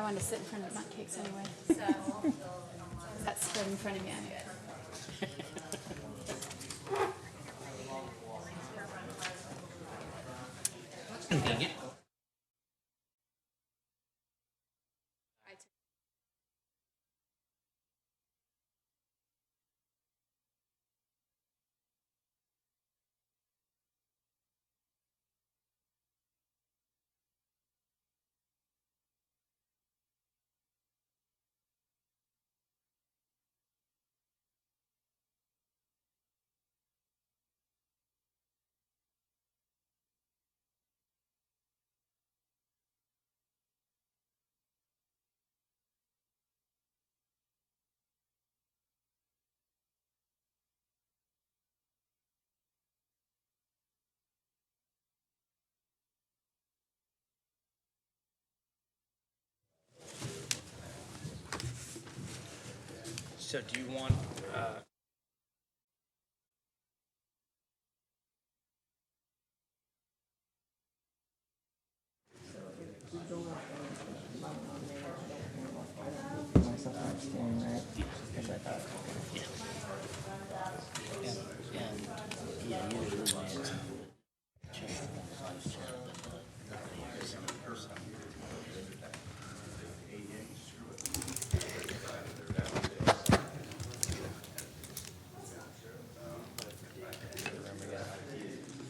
wanted to sit in front of Mount Cakes anyway. So that's spread in front of me. Dang it. So do you want,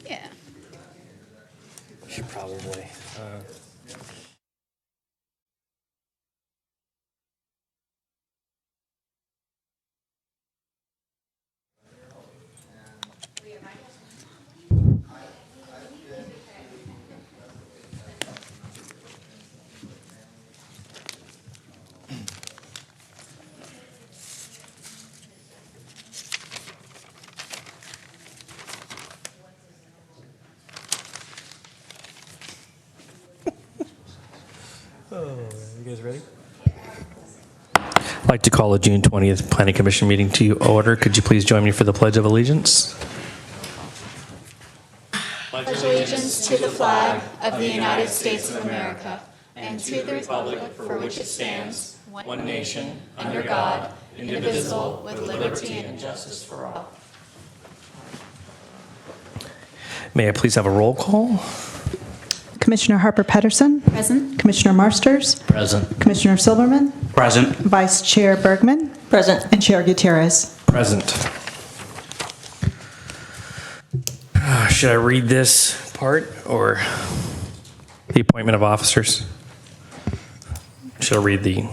Yeah. should probably, you guys ready? I'd like to call the June 20th Planning Commission meeting to order. Could you please join me for the Pledge of Allegiance? Pledge allegiance to the flag of the United States of America and to the republic for which it stands, one nation, under God, indivisible, with liberty and justice for all. May I please have a roll call? Commissioner Harper Pedersen. Present. Commissioner Marsters. Present. Commissioner Silverman. Present. Vice Chair Bergman. Present. And Chair Gutierrez. Present. Should I read this part or the appointment of officers? Should I read the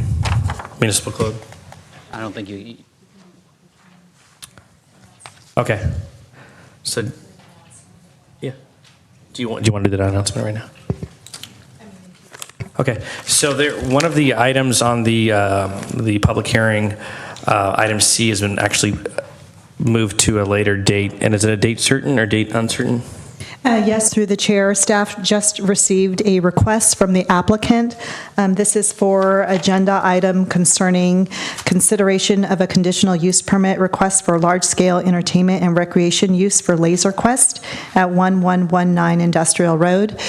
municipal code? I don't think you, Okay. So, yeah. Do you want to do that announcement right now? Okay. So one of the items on the public hearing, item C, has been actually moved to a later date. And is it a date certain or date uncertain? Yes, through the chair, staff just received a request from the applicant. This is for agenda item concerning consideration of a conditional use permit request for large-scale entertainment and recreation use for Laser Quest at 1119 Industrial Road.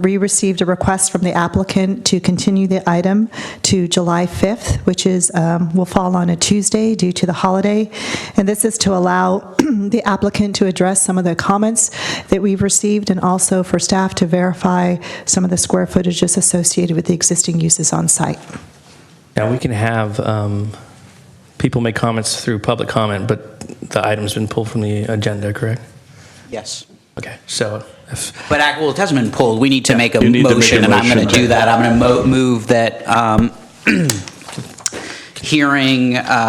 We received a request from the applicant to continue the item to July 5th, which is will fall on a Tuesday due to the holiday. And this is to allow the applicant to address some of the comments that we've received and also for staff to verify some of the square footages associated with the existing uses on site. Now, we can have people make comments through public comment, but the item's been pulled from the agenda, correct? yes. Okay. So But, well, it hasn't been pulled. We need to make a You need to make a motion, and I'm going to motion. do that. I'm going to move that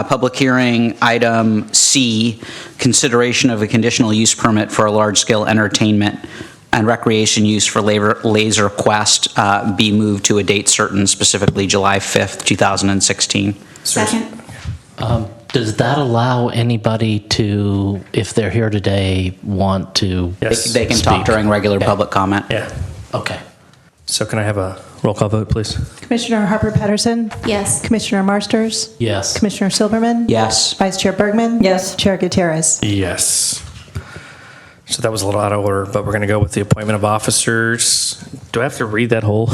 public hearing, item C, consideration of a conditional use permit for a large-scale entertainment and recreation use for Laser Quest be moved to a date certain, specifically July 5th, 2016. Second. Does that allow anybody to, if they're here today, want to? yes. They can talk Speak. during regular public comment. Yeah. Okay. So can I have a roll call vote, please? Commissioner Harper Pedersen. Yes. Commissioner Marsters. Yes. Commissioner Silverman. Yes. Vice Chair Bergman. Yes. Chair Gutierrez. Yes. So that was a little out of order, but we're going to go with the appointment of officers. Do I have to read that whole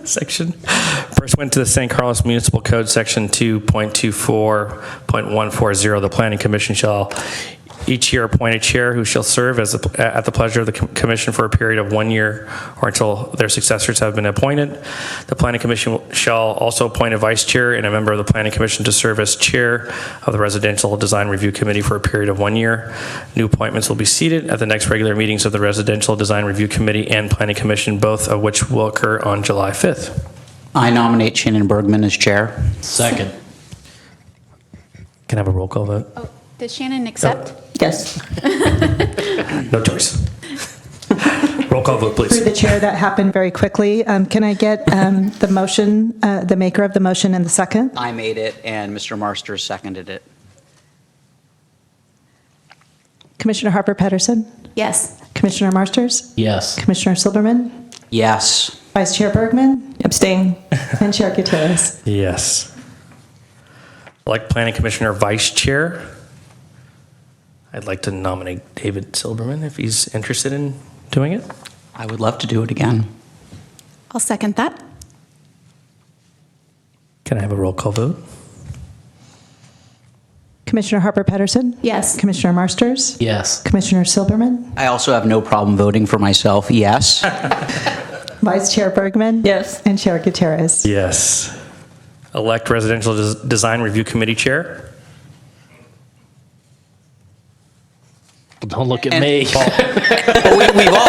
section? Pursuant to the St. Carlos Municipal Code, Section 2.24.140, the Planning Commission shall each year appoint a chair who shall serve at the pleasure of the commission for a period of 1 year or until their successors have been appointed. The Planning Commission shall also appoint a vice chair and a member of the Planning Commission to serve as chair of the Residential Design Review Committee for a period of 1 year. New appointments will be seated at the next regular meetings of the Residential Design Review Committee and Planning Commission, both of which will occur on July 5th. I nominate Shannon Bergman as chair. Second. Can I have a roll call vote? Oh, did Shannon accept? Yes. No choice. Roll call vote, Through please. the chair, that happened very quickly. Can I get the motion, the maker of the motion and the second? I made it, and Mr. Marsters seconded it. Commissioner Harper Pedersen? Yes. Commissioner Marsters? Yes. Commissioner Silberman? Yes. Vice Chair Bergman? Abstain. And Chair Gutierrez? Yes. Elect Planning Commissioner Vice Chair. I'd like to nominate David Silberman if he's interested in doing it. I would love to do it again. I'll second that. Can I have a roll call vote? Commissioner Harper Pedersen? Yes. Commissioner Marsters? Yes. Commissioner Silberman? I also have no problem voting for myself, yes. Vice Chair Bergman? Yes. And Chair Gutierrez? Yes. Elect Residential Design Review Committee Chair. Don't look at And- me.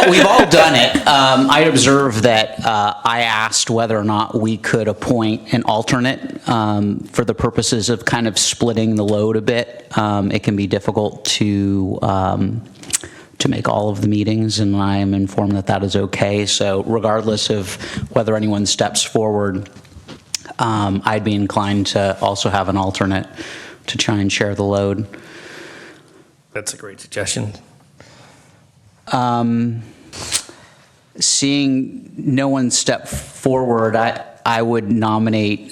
We've all done it. I observed that I asked whether or not we could appoint an alternate for the purposes of kind of splitting the load a bit. It can be difficult to make all of the meetings, and I am informed that that is okay. So regardless of whether anyone steps forward, I'd be inclined to also have an alternate to try and share the load. That's a great suggestion. Seeing no one step forward, I would nominate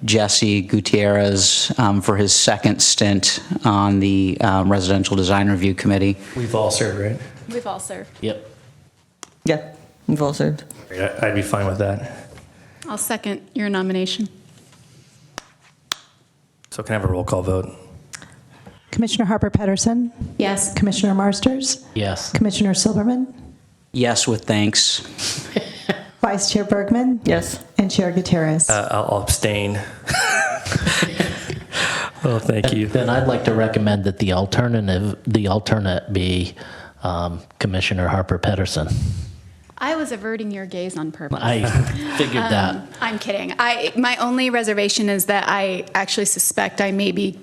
Jesse Gutierrez for his second stint on the Residential Design Review Committee. We've all served, right? We've all served. Yep. Yeah, we've all served. I'd be fine with that. I'll second your nomination. So can I have a roll call vote? Commissioner Harper Pedersen? Yes. Commissioner Marsters? Yes. Commissioner Silberman? Yes, with thanks. Vice Chair Bergman? Yes. And Chair Gutierrez? I'll abstain. Oh, thank you. Then I'd like to recommend that the alternate be Commissioner Harper Pedersen. I was averting your gaze on purpose. I figured that. I'm kidding. My only reservation is that I actually suspect I may be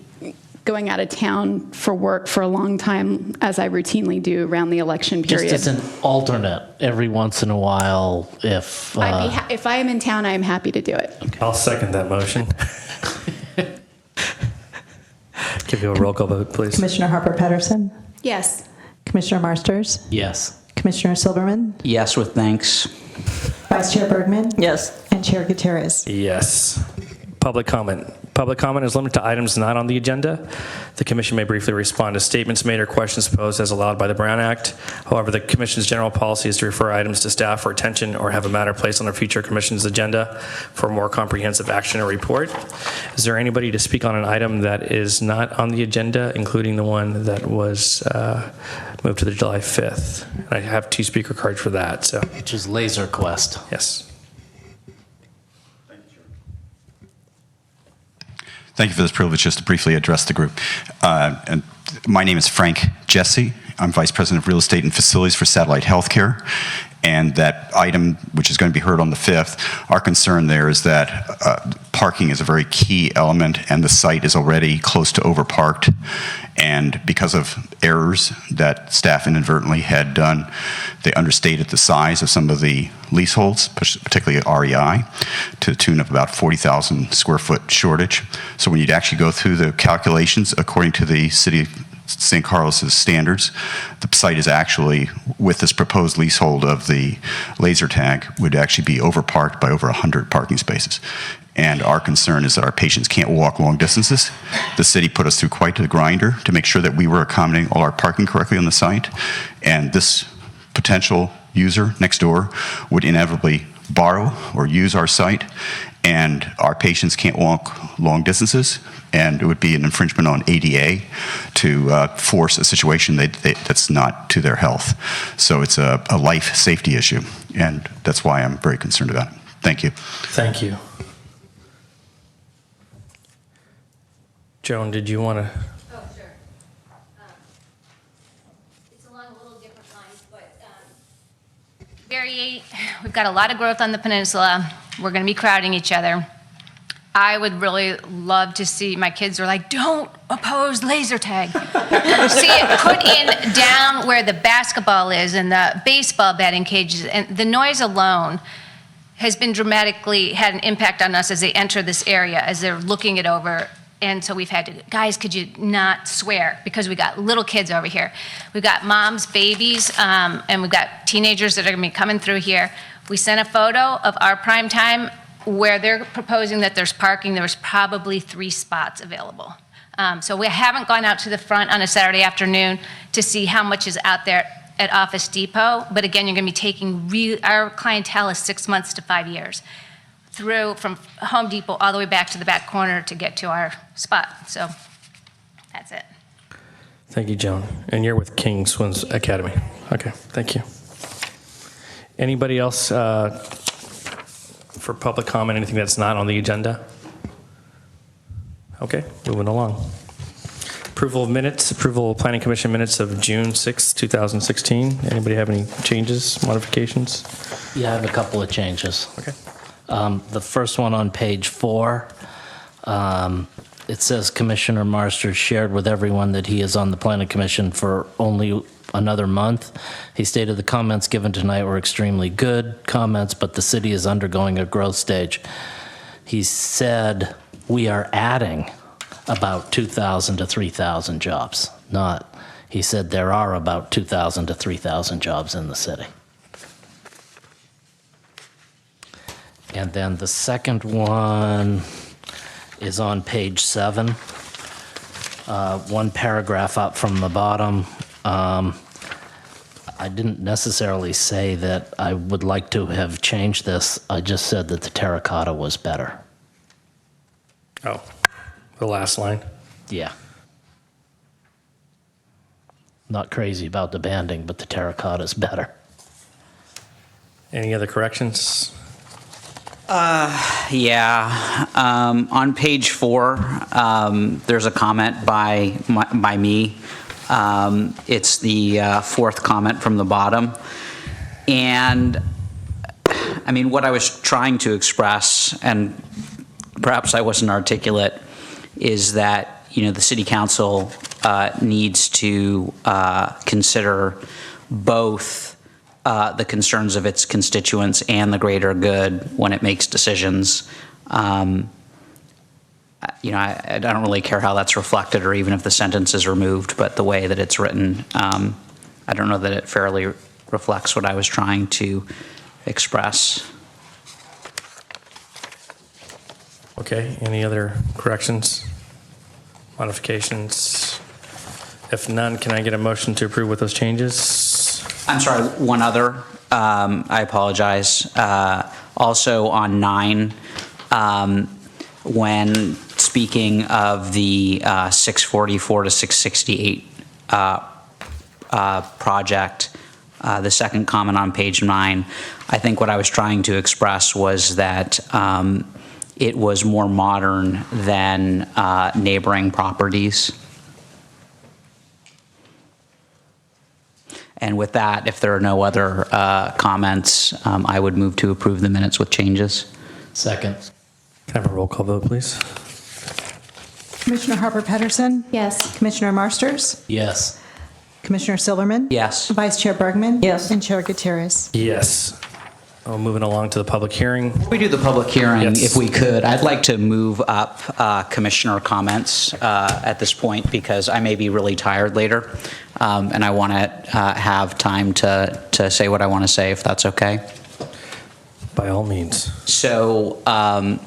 going out of town for work for a long time, as I routinely do around the election Just period. as an alternate every once in a while, if If I am in town, I am happy to do it. I'll second that motion. Give you a roll call vote, please. Commissioner Harper Pedersen? Yes. Commissioner Marsters? yes. Commissioner Silberman? Yes, with thanks. Vice Chair Bergman? Yes. And Chair Gutierrez? Yes. Public comment. Public comment is limited to items not on the agenda. The commission may briefly respond to statements made or questions posed as allowed by the Brown Act. However, the commission's general policy is to refer items to staff for attention or have a matter placed on a future commission's agenda for more comprehensive action or report. Is there anybody to speak on an item that is not on the agenda, including the one that was moved to the July 5th? And I have 2 speaker cards for that, so Which is Laser Quest. yes. Thank you for this privilege just to briefly address the group. And my name is Frank Jesse. I'm Vice President of Real Estate and Facilities for Satellite Healthcare. And that item, which is going to be heard on the 5th, our concern there is that parking is a very key element, and the site is already close to overparked. And because of errors that staff inadvertently had done, they understated the size of some of the leaseholds, particularly at REI, to the tune of about 40,000 square foot shortage. So when you'd actually go through the calculations according to the city of St. Carlos's standards, the site is actually, with this proposed leasehold of the laser tag, would actually be overparked by over 100 parking spaces. And our concern is that our patients can't walk long distances. The city put us through quite the grinder to make sure that we were accommodating all our parking correctly on the site. And this potential user next door would inevitably borrow or use our site. and our patients can't walk long distances, and it would be an infringement on ADA to force a situation that's not to their health. So it's a life safety issue, and that's why I'm very concerned about it. Thank you. Thank you. Joan, did you want to? Oh, sure. It's along a little different lines, but we've got a lot of growth on the peninsula. We're going to be crowding each other. I would really love to see, my kids are like, don't oppose laser tag. See it put in down where the basketball is and the baseball batting cages, and the noise alone has been dramatically had an impact on us as they enter this area, as they're looking it over. And so we've had to, guys, could you not swear? Because we got little kids over here. We've got moms, babies, and we've got teenagers that are gonna be coming through here. We sent a photo of our prime time where they're proposing that there's parking. There was probably 3 spots available. So we haven't gone out to the front on a Saturday afternoon to see how much is out there at Office Depot. But again, you're gonna be taking, our clientele is 6 months to 5 years, through from Home Depot all the way back to the back corner to get to our spot. So that's it. Thank you, Joan. And you're with King Swins Academy. Okay, thank you. Anybody else for public comment, anything that's not on the agenda? Okay, moving along. Approval of minutes, approval of Planning Commission minutes of June 6, 2016. Anybody have any changes, modifications? Yeah, I have a couple of changes. Okay. The first one on page 4, it says Commissioner Marsters shared with everyone that he is on the Planning Commission for only another month. He stated the comments given tonight were extremely good comments, but the city is undergoing a growth stage. He said we are adding about 2,000 to 3,000 jobs. Not, he said there are about 2,000 to 3,000 jobs in the city. And then the second one is on page 7, one paragraph up from the bottom. I didn't necessarily say that I would like to have changed this. I just said that the terracotta was better. Oh, the last line. Yeah. Not crazy about the banding, but the terracotta is better. Any other corrections? Yeah. On page 4, there's a comment by me. It's the 4th comment from the bottom. And I mean, what I was trying to express, and perhaps I wasn't articulate, is that, you know, the city council needs to consider both the concerns of its constituents and the greater good when it makes decisions. You know, I don't really care how that's reflected or even if the sentence is removed, but the way that it's written, I don't know that it fairly reflects what I was trying to express. Okay, any other corrections, modifications? If none, can I get a motion to approve with those changes? I'm sorry, one other. I apologize. Also on 9, when speaking of the 644 to 668 project, the second comment on page 9, I think what I was trying to express was that it was more modern than neighboring properties. And with that, if there are no other comments, I would move to approve the minutes with changes. Second. Can I have a roll call vote, please? Commissioner Harper Pedersen? Yes. Commissioner Marsters? Yes. Commissioner Silverman? Yes. Vice Chair Bergman? Yes. And Chair Gutierrez? Yes. Moving along to the public hearing. We do the public hearing, Yes. if we could. I'd like to move up commissioner comments at this point because I may be really tired later, and I want to have time to say what I want to say, if that's okay. By all means. So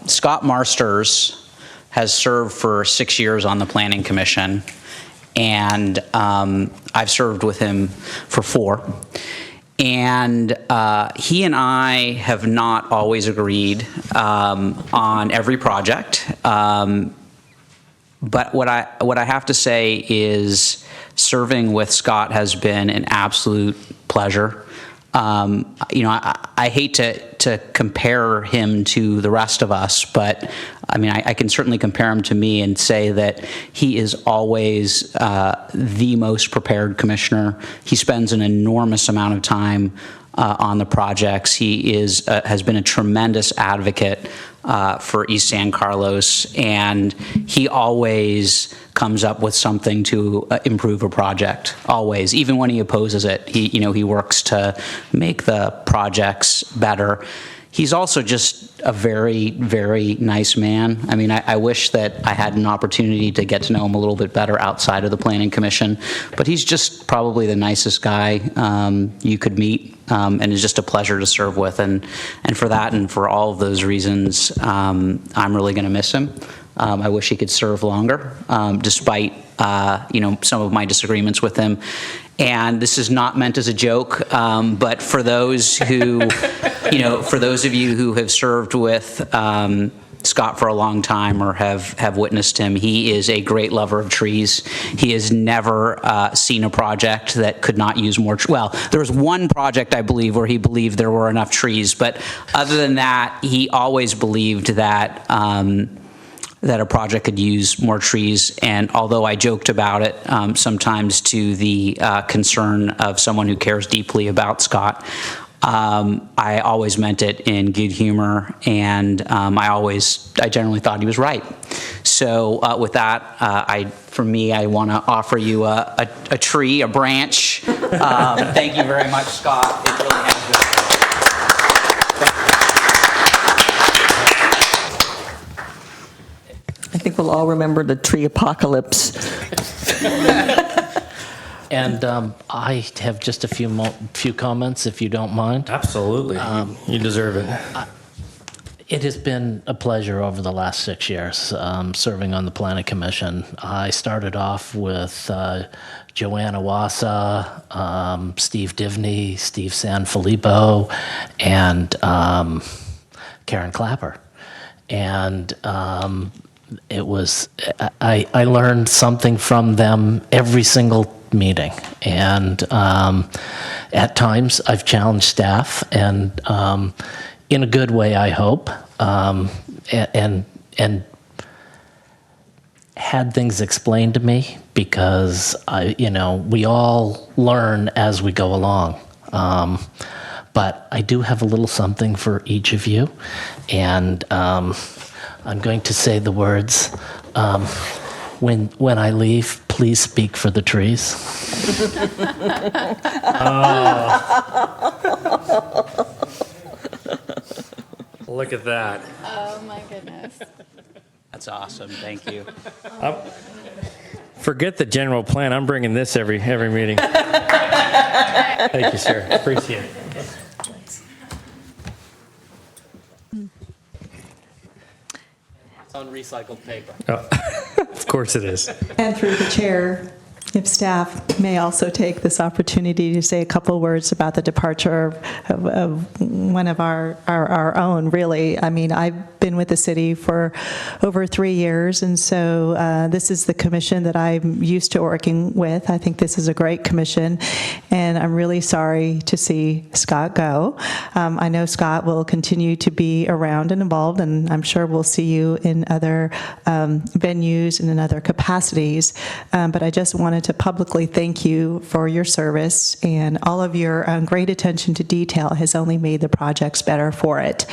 Scott Marsters has served for 6 years on the Planning Commission, and I've served with him for 4. And he and I have not always agreed on every project. But what I have to say is serving with Scott has been an absolute pleasure. I hate to compare him to the rest of us, but I mean, I can certainly compare him to me and say that he is always the most prepared commissioner. He spends an enormous amount of time on the projects. He has been a tremendous advocate for East San Carlos, and he always comes up with something to improve a project. Always, even when he opposes it, he works to make the projects better. He's also just a very, very nice man. I mean, I wish that I had an opportunity to get to know him a little bit better outside of the Planning Commission, but he's just probably the nicest guy you could meet, and is just a pleasure to serve with. And for that and for all of those reasons, I'm really going to miss him. I wish he could serve longer, despite some of my disagreements with him. And this is not meant as a joke, but for those who, for those of you who have served with Scott for a long time or have witnessed him, he is a great lover of trees. He has never seen a project that could not use more. Well, there was one project, I believe, where he believed there were enough trees, but other than that, he always believed that that a project could use more trees. And although I joked about it sometimes to the concern of someone who cares deeply about Scott, I always meant it in good humor, and I generally thought he was right. So with that, I want to offer you a tree, a branch. Thank you very much, Scott. It really has been. I think we'll all remember the tree apocalypse. And I have just a few comments, if you don't mind. Absolutely. You deserve it. It has been a pleasure over the last 6 years serving on the Planning Commission. I started off with Joanna Wassa, Steve Divney, Steve Sanfilippo, and Karen Clapper. And it was, I learned something from them every single meeting. And at times I've challenged staff, and in a good way, I hope, and had things explained to me, because we all learn as we go along. But I do have a little something for each of you, and I'm going to say the words. When I leave, please speak for the trees. Look at that. Oh, my goodness. That's awesome. Thank you. Forget the general plan. I'm bringing this every meeting. Thank you, sir. Appreciate it. On recycled paper. Of course it is. And through the chair, if staff may also take this opportunity to say a couple words about the departure of one of our own, really. I mean, I've been with the city for over 3 years, and so this is the commission that I'm used to working with. I think this is a great commission, and I'm really sorry to see Scott go. I know Scott will continue to be around and involved, and I'm sure we'll see you in other venues and in other capacities, but I just wanted to publicly thank you for your service, and all of your great attention to detail has only made the projects better for it.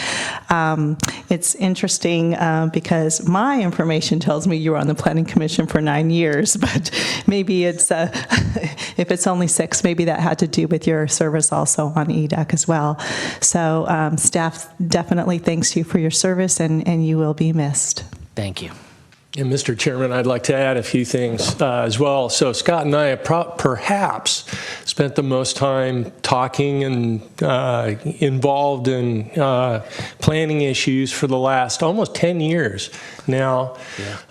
It's interesting because my information tells me you were on the Planning Commission for 9 years, but maybe it's, if it's only 6, maybe that had to do with your service also on EDAC as well. So staff definitely thanks you for your service, and you will be missed. Thank you. And Mr. Chairman, I'd like to add a few things as well. So Scott and I have perhaps spent the most time talking and involved in planning issues for the last almost 10 years now.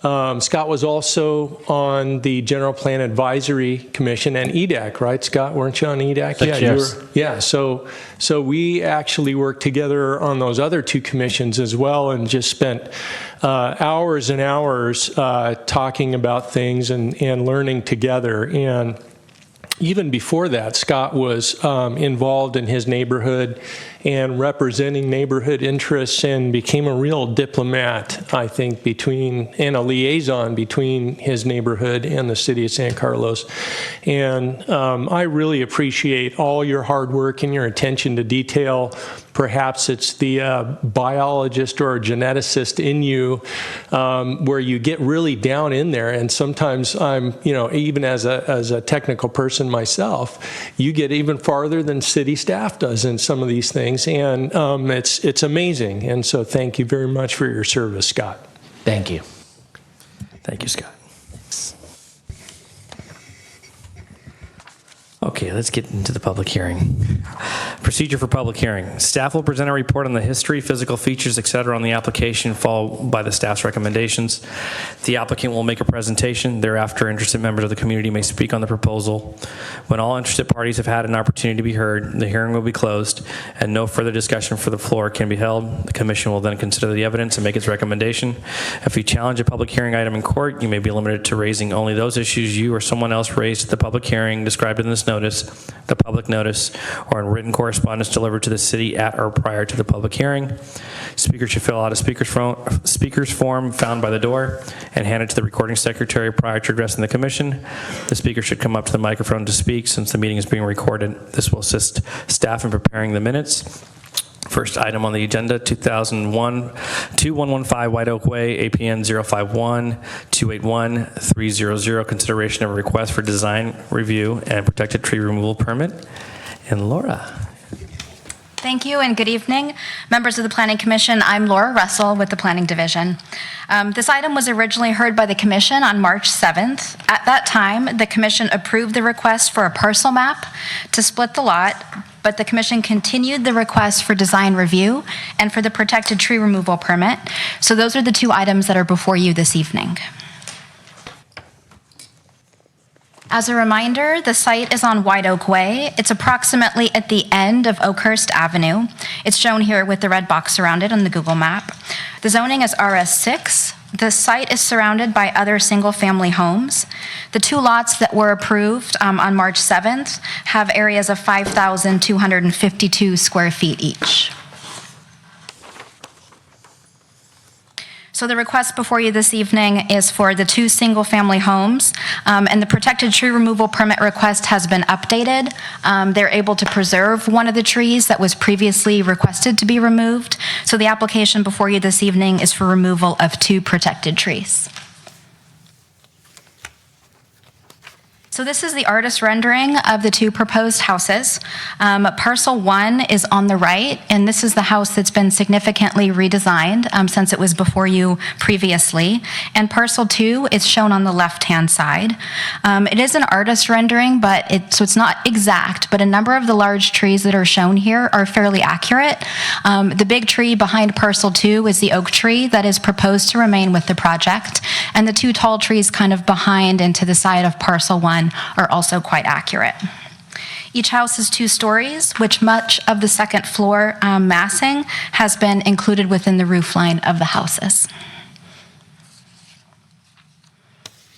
Yeah. Scott was also on the General Plan Advisory Commission and EDAC, right, Scott? Weren't you on EDAC? Yeah, you were. Yeah, so we actually worked together on those other two commissions as well, and just spent hours and hours talking about things and learning together. And even before that, Scott was involved in his neighborhood and representing neighborhood interests, and became a real diplomat, I think, and a liaison between his neighborhood and the city of San Carlos. And I really appreciate all your hard work and your attention to detail. Perhaps it's the biologist or geneticist in you, where you get really down in there. And sometimes I'm, even as a technical person myself, you get even farther than city staff does in some of these things. And it's amazing. And so thank you very much for your service, Scott. Thank you. Thank you, Scott. Okay, let's get into the public hearing. Procedure for public hearing. Staff will present a report on the history, physical features, et cetera, on the application, followed by the staff's recommendations. The applicant will make a presentation. Thereafter, interested members of the community may speak on the proposal. When all interested parties have had an opportunity to be heard, the hearing will be closed, and no further discussion for the floor can be held. The commission will then consider the evidence and make its recommendation. If you challenge a public hearing item in court, you may be limited to raising only those issues you or someone else raised at the public hearing described in this notice, the public notice, or in written correspondence delivered to the city at or prior to the public hearing. Speakers should fill out a speaker's form found by the door and hand it to the recording secretary prior to addressing the commission. The speaker should come up to the microphone to speak since the meeting is being recorded. This will assist staff in preparing the minutes. First item on the agenda, 2001-2115 White Oak Way, APN 051-281-300, consideration of a request for design review and protected tree removal permit. And Laura. Thank you and good evening. Members of the Planning Commission, I'm Laura Russell with the Planning Division. This item was originally heard by the Commission on March 7th. At that time, the Commission approved the request for a parcel map to split the lot, but the Commission continued the request for design review and for the protected tree removal permit. So those are the two items that are before you this evening. As a reminder, the site is on White Oak Way. It's approximately at the end of Oakhurst Avenue. It's shown here with the red box around it on the Google map. The zoning is RS6. The site is surrounded by other single-family homes. The two lots that were approved on March 7th have areas of 5,252 square feet each. So the request before you this evening is for the two single-family homes, and the protected tree removal permit request has been updated. They're able to preserve one of the trees that was previously requested to be removed. So the application before you this evening is for removal of two protected trees. So this is the artist rendering of the two proposed houses. Parcel 1 is on the right, and this is the house that's been significantly redesigned since it was before you previously. And Parcel 2 is shown on the left-hand side. It is an artist rendering, so it's not exact, but a number of the large trees that are shown here are fairly accurate. The big tree behind Parcel 2 is the oak tree that is proposed to remain with the project, and the two tall trees kind of behind and to the side of Parcel 1 are also quite accurate. Each house is 2 stories, which much of the second floor massing has been included within the roof line of the houses.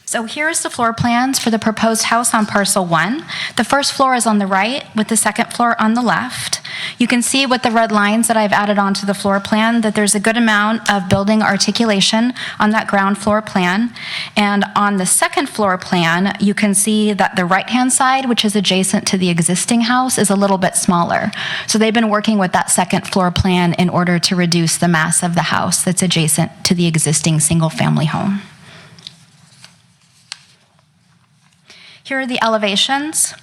So here's the floor plans for the proposed house on Parcel 1. The first floor is on the right with the second floor on the left. You can see with the red lines that I've added onto the floor plan that there's a good amount of building articulation on that ground floor plan. And on the second floor plan, you can see that the right-hand side, which is adjacent to the existing house, is a little bit smaller. So they've been working with that second floor plan in order to reduce the mass of the house that's adjacent to the existing single-family home. Here are the elevations.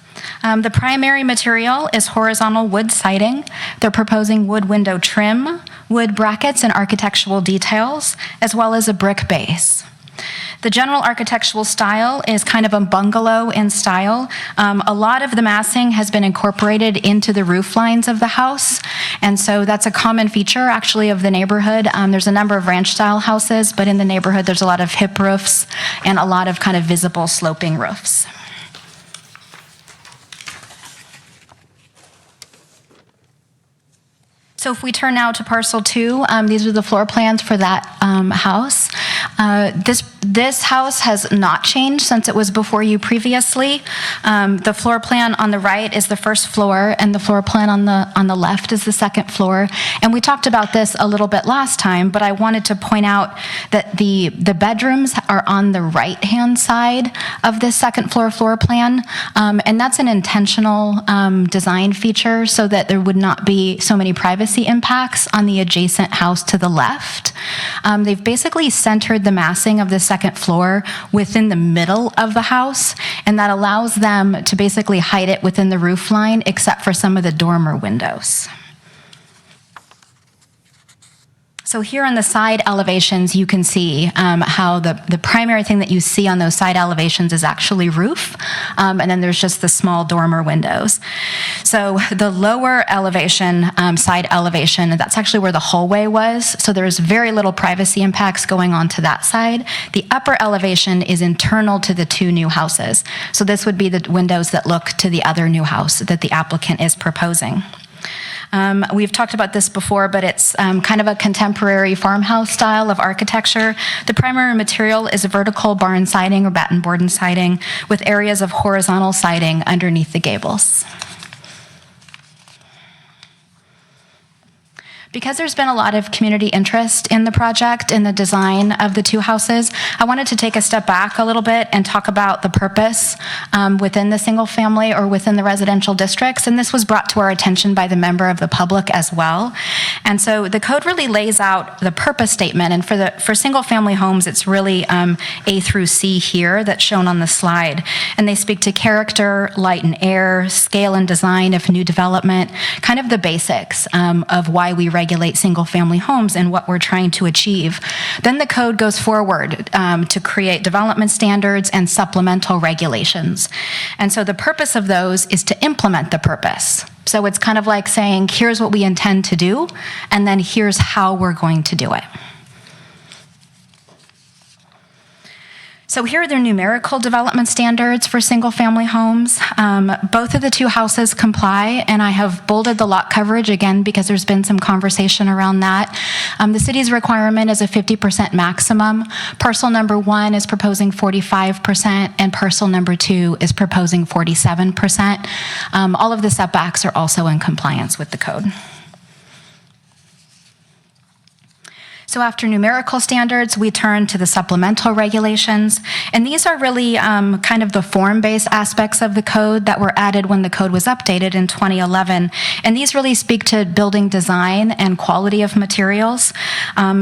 The primary material is horizontal wood siding. They're proposing wood window trim, wood brackets and architectural details, as well as a brick base. The general architectural style is kind of a bungalow in style. A lot of the massing has been incorporated into the roof lines of the house, and so that's a common feature actually of the neighborhood. There's a number of ranch-style houses, but in the neighborhood there's a lot of hip roofs and a lot of kind of visible sloping roofs. So if we turn now to parcel 2, these are the floor plans for that house. This house has not changed since it was before you previously. The floor plan on the right is the first floor, and the floor plan on the left is the second floor. And we talked about this a little bit last time, but I wanted to point out that the bedrooms are on the right-hand side of this second floor plan, and that's an intentional design feature so that there would not be so many privacy impacts on the adjacent house to the left. They've basically centered the massing of the second floor within the middle of the house, and that allows them to basically hide it within the roof line except for some of the dormer windows. So here on the side elevations, you can see how the primary thing that you see on those side elevations is actually roof, and then there's just the small dormer windows. So the lower elevation, side elevation, that's actually where the hallway was, so there's very little privacy impacts going on to that side. The upper elevation is internal to the 2 new houses, so this would be the windows that look to the other new house that the applicant is proposing. We've talked about this before, but it's kind of a contemporary farmhouse style of architecture. The primary material is vertical barn siding or batten board siding with areas of horizontal siding underneath the gables. Because there's been a lot of community interest in the project, in the design of the 2 houses, I wanted to take a step back a little bit and talk about the purpose within the single family or within the residential districts. And this was brought to our attention by the member of the public as well. And so the code really lays out the purpose statement. And for single family homes, it's really A through C here that's shown on the slide. And they speak to character, light and air, scale and design of new development, kind of the basics of why we regulate single-family homes and what we're trying to achieve. Then the code goes forward to create development standards and supplemental regulations. And so the purpose of those is to implement the purpose. So it's kind of like saying, here's what we intend to do, and then here's how we're going to do it. So here are the numerical development standards for single-family homes. Both of the 2 houses comply, and I have bolded the lot coverage again because there's been some conversation around that. The city's requirement is a 50% maximum. Parcel number 1 is proposing 45%, and parcel number 2 is proposing 47%. All of the setbacks are also in compliance with the code. So after numerical standards, we turn to the supplemental regulations. And these are really kind of the form-based aspects of the code that were added when the code was updated in 2011. And these really speak to building design and quality of materials.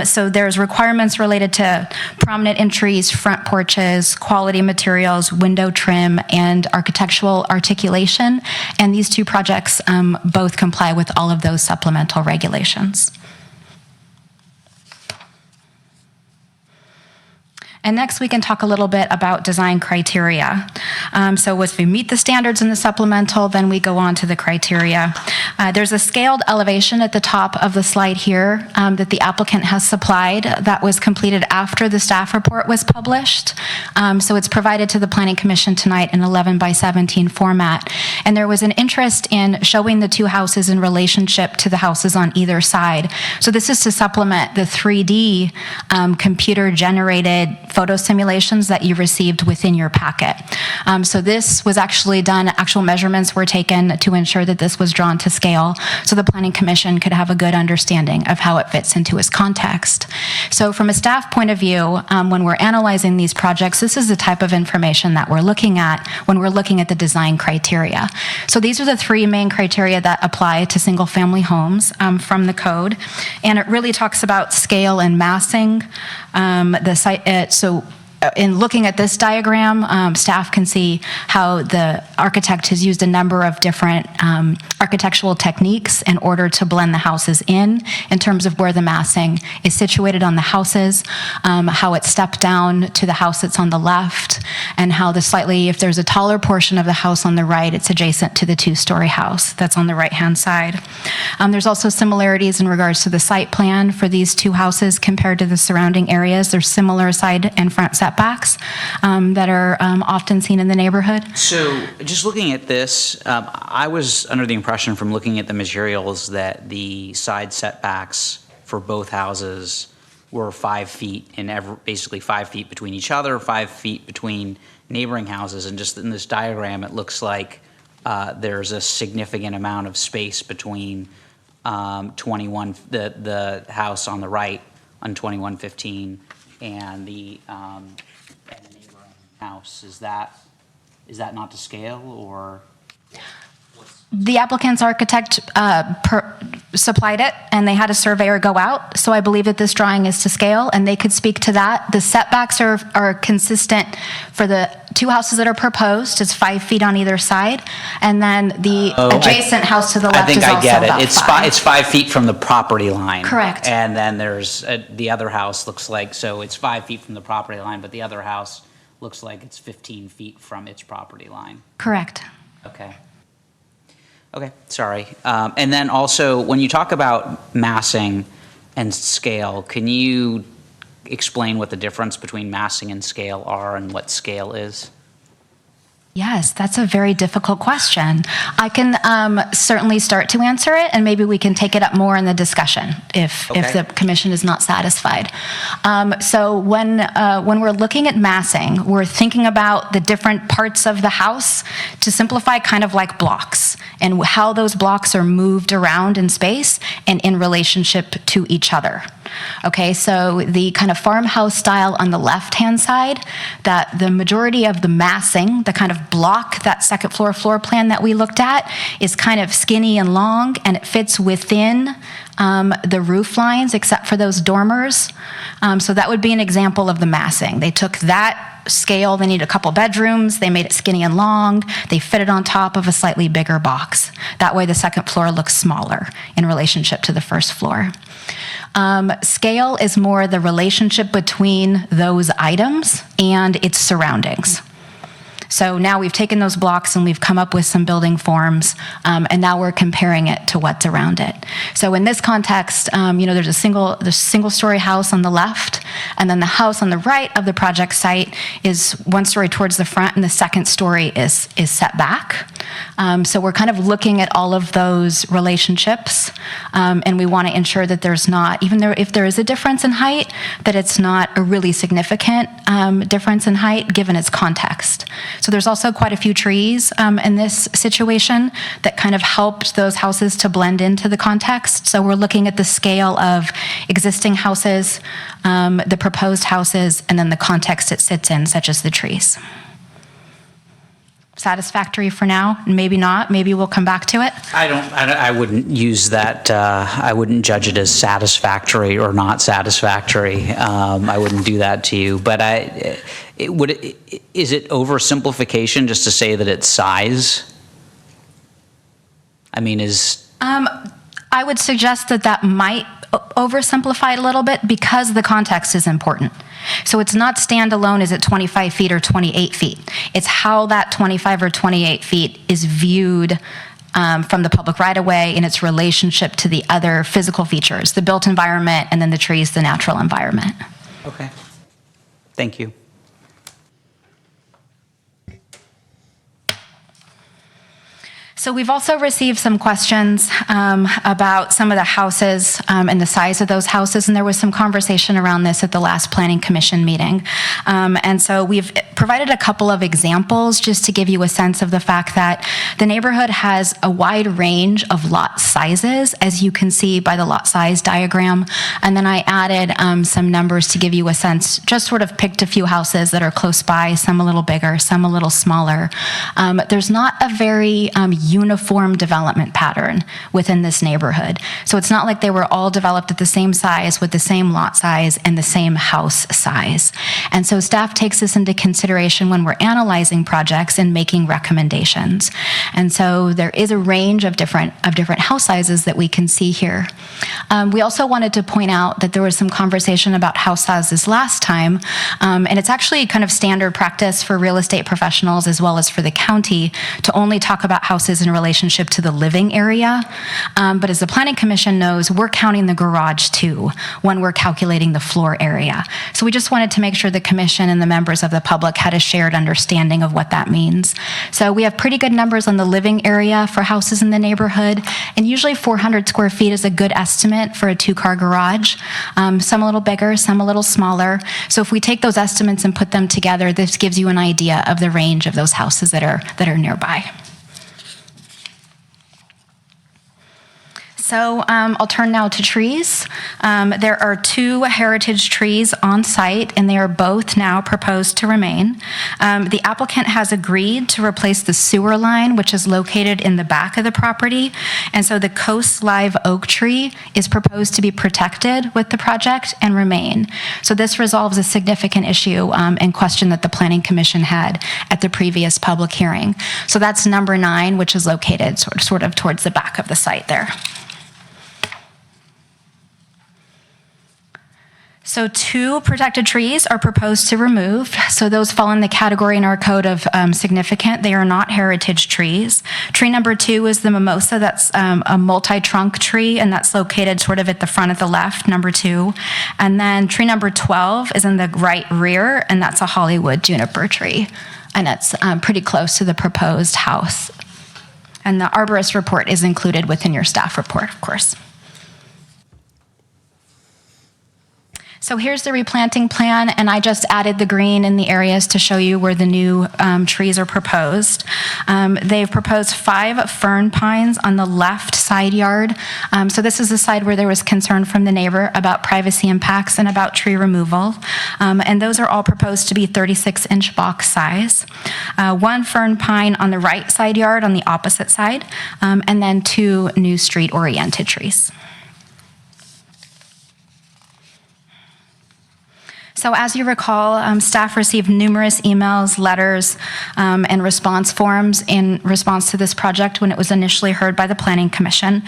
So there's requirements related to prominent entries, front porches, quality materials, window trim, and architectural articulation. And these 2 projects both comply with all of those supplemental regulations. And next, we can talk a little bit about design criteria. So once we meet the standards in the supplemental, then we go on to the criteria. There's a scaled elevation at the top of the slide here that the applicant has supplied that was completed after the staff report was published. So it's provided to the Planning Commission tonight in 11:17 format. And there was an interest in showing the 2 houses in relationship to the houses on either side. So this is to supplement the 3D computer-generated photo simulations that you received within your packet. So this was actually done, actual measurements were taken to ensure that this was drawn to scale so the Planning Commission could have a good understanding of how it fits into its context. So from a staff point of view, when we're analyzing these projects, this is the type of information that we're looking at when we're looking at the design criteria. So these are the 3 main criteria that apply to single-family homes from the code. And it really talks about scale and massing. So in looking at this diagram, staff can see how the architect has used a number of different architectural techniques in order to blend the houses in terms of where the massing is situated on the houses, how it's stepped down to the house that's on the left, and how if there's a taller portion of the house on the right, it's adjacent to the two-story house that's on the right-hand side. There's also similarities in regards to the site plan for these two houses compared to the surrounding areas. There's similar side and front setbacks that are often seen in the neighborhood. So just looking at this, I was under the impression from looking at the materials that the side setbacks for both houses were 5 feet and basically 5 feet between each other, 5 feet between neighboring houses. And just in this diagram, it looks like there's a significant amount of space between the house on the right on 2115 and the neighboring house. Is that not to scale, or? The applicant's architect supplied it, and they had a surveyor go out. So I believe that this drawing is to scale, and they could speak to that. The setbacks are consistent for the two houses that are proposed. It's 5 feet on either side, and then the adjacent house to the left is also about 5. I think I get it. It's 5 feet from the property line. Correct. And then there's the other house looks like, so it's 5 feet from the property line, but the other house looks like it's 15 feet from its property line. Correct. Okay, sorry. And then also, when you talk about massing and scale, can you explain what the difference between massing and scale are and what scale is? Yes, that's a very difficult question. I can certainly start to answer it, and maybe we can take it up more in the discussion if the commission is not satisfied. So when we're looking at massing, we're thinking about the different parts of the house, to simplify, kind of like blocks, and how those blocks are moved around in space and in relationship to each other. Okay, so the kind of farmhouse style on the left-hand side, that the majority of the massing, the kind of block, that second floor plan that we looked at, is kind of skinny and long, and it fits within the roof lines, except for those dormers. So that would be an example of the massing. They took that scale, they need a couple bedrooms, they made it skinny and long, they fit it on top of a slightly bigger box. That way the second floor looks smaller in relationship to the first floor. Scale is more the relationship between those items and its surroundings. So now we've taken those blocks and we've come up with some building forms, and now we're comparing it to what's around it. So in this context, there's a single-story house on the left, and then the house on the right of the project site is one story towards the front, and the second story is set back. So we're kind of looking at all of those relationships, and we want to ensure that there's not, if there is a difference in height, that it's not a really significant difference in height given its context. So there's also quite a few trees in this situation that kind of helped those houses to blend into the context. So we're looking at the scale of existing houses, the proposed houses, and then the context it sits in, such as the trees. Satisfactory for now? Maybe not. Maybe we'll come back to it. I wouldn't use that. I wouldn't judge it as satisfactory or not satisfactory. I wouldn't do that to you. But is it oversimplification just to say that it's size? I mean, I would suggest that might oversimplify it a little bit because the context is important. So it's not standalone, is it 25 feet or 28 feet? It's how that 25 or 28 feet is viewed from the public right-of-way in its relationship to the other physical features, the built environment, and then the trees, the natural environment. Okay. Thank you. So we've also received some questions about some of the houses and the size of those houses, and there was some conversation around this at the last Planning Commission meeting. And so we've provided a couple of examples just to give you a sense of the fact that the neighborhood has a wide range of lot sizes, as you can see by the lot size diagram. And then I added some numbers to give you a sense, just sort of picked a few houses that are close by, some a little bigger, some a little smaller. There's not a very uniform development pattern within this neighborhood. So it's not like they were all developed at the same size with the same lot size and the same house size. And so staff takes this into consideration when we're analyzing projects and making recommendations. And so there is a range of different house sizes that we can see here. We also wanted to point out that there was some conversation about house sizes last time, and it's actually kind of standard practice for real estate professionals as well as for the county to only talk about houses in relationship to the living area. But as the Planning Commission knows, we're counting the garage too when we're calculating the floor area. So we just wanted to make sure the commission and the members of the public had a shared understanding of what that means. So we have pretty good numbers on the living area for houses in the neighborhood, and usually 400 square feet is a good estimate for a two-car garage. Some a little bigger, some a little smaller. So if we take those estimates and put them together, this gives you an idea of the range of those houses that are nearby. So I'll turn now to trees. There are 2 heritage trees on site, and they are both now proposed to remain. The applicant has agreed to replace the sewer line, which is located in the back of the property. And so the Coast Live oak tree is proposed to be protected with the project and remain. So this resolves a significant issue and question that the Planning Commission had at the previous public hearing. So that's number 9, which is located sort of towards the back of the site there. So 2 protected trees are proposed to remove. So those fall in the category in our code of significant. They are not heritage trees. Tree number 2 is the mimosa. That's a multi-trunk tree, and that's located sort of at the front of the left, number 2. And then tree number 12 is in the right rear, and that's a Hollywood juniper tree. And it's pretty close to the proposed house. And the arborist report is included within your staff report, of course. So here's the replanting plan, and I just added the green in the areas to show you where the new trees are proposed. They've proposed 5 fern pines on the left side yard. So this is the side where there was concern from the neighbor about privacy impacts and about tree removal. And those are all proposed to be 36-inch box size. 1 fern pine on the right side yard on the opposite side, and then 2 new street-oriented trees. So as you recall, staff received numerous emails, letters, and response forms in response to this project when it was initially heard by the Planning Commission.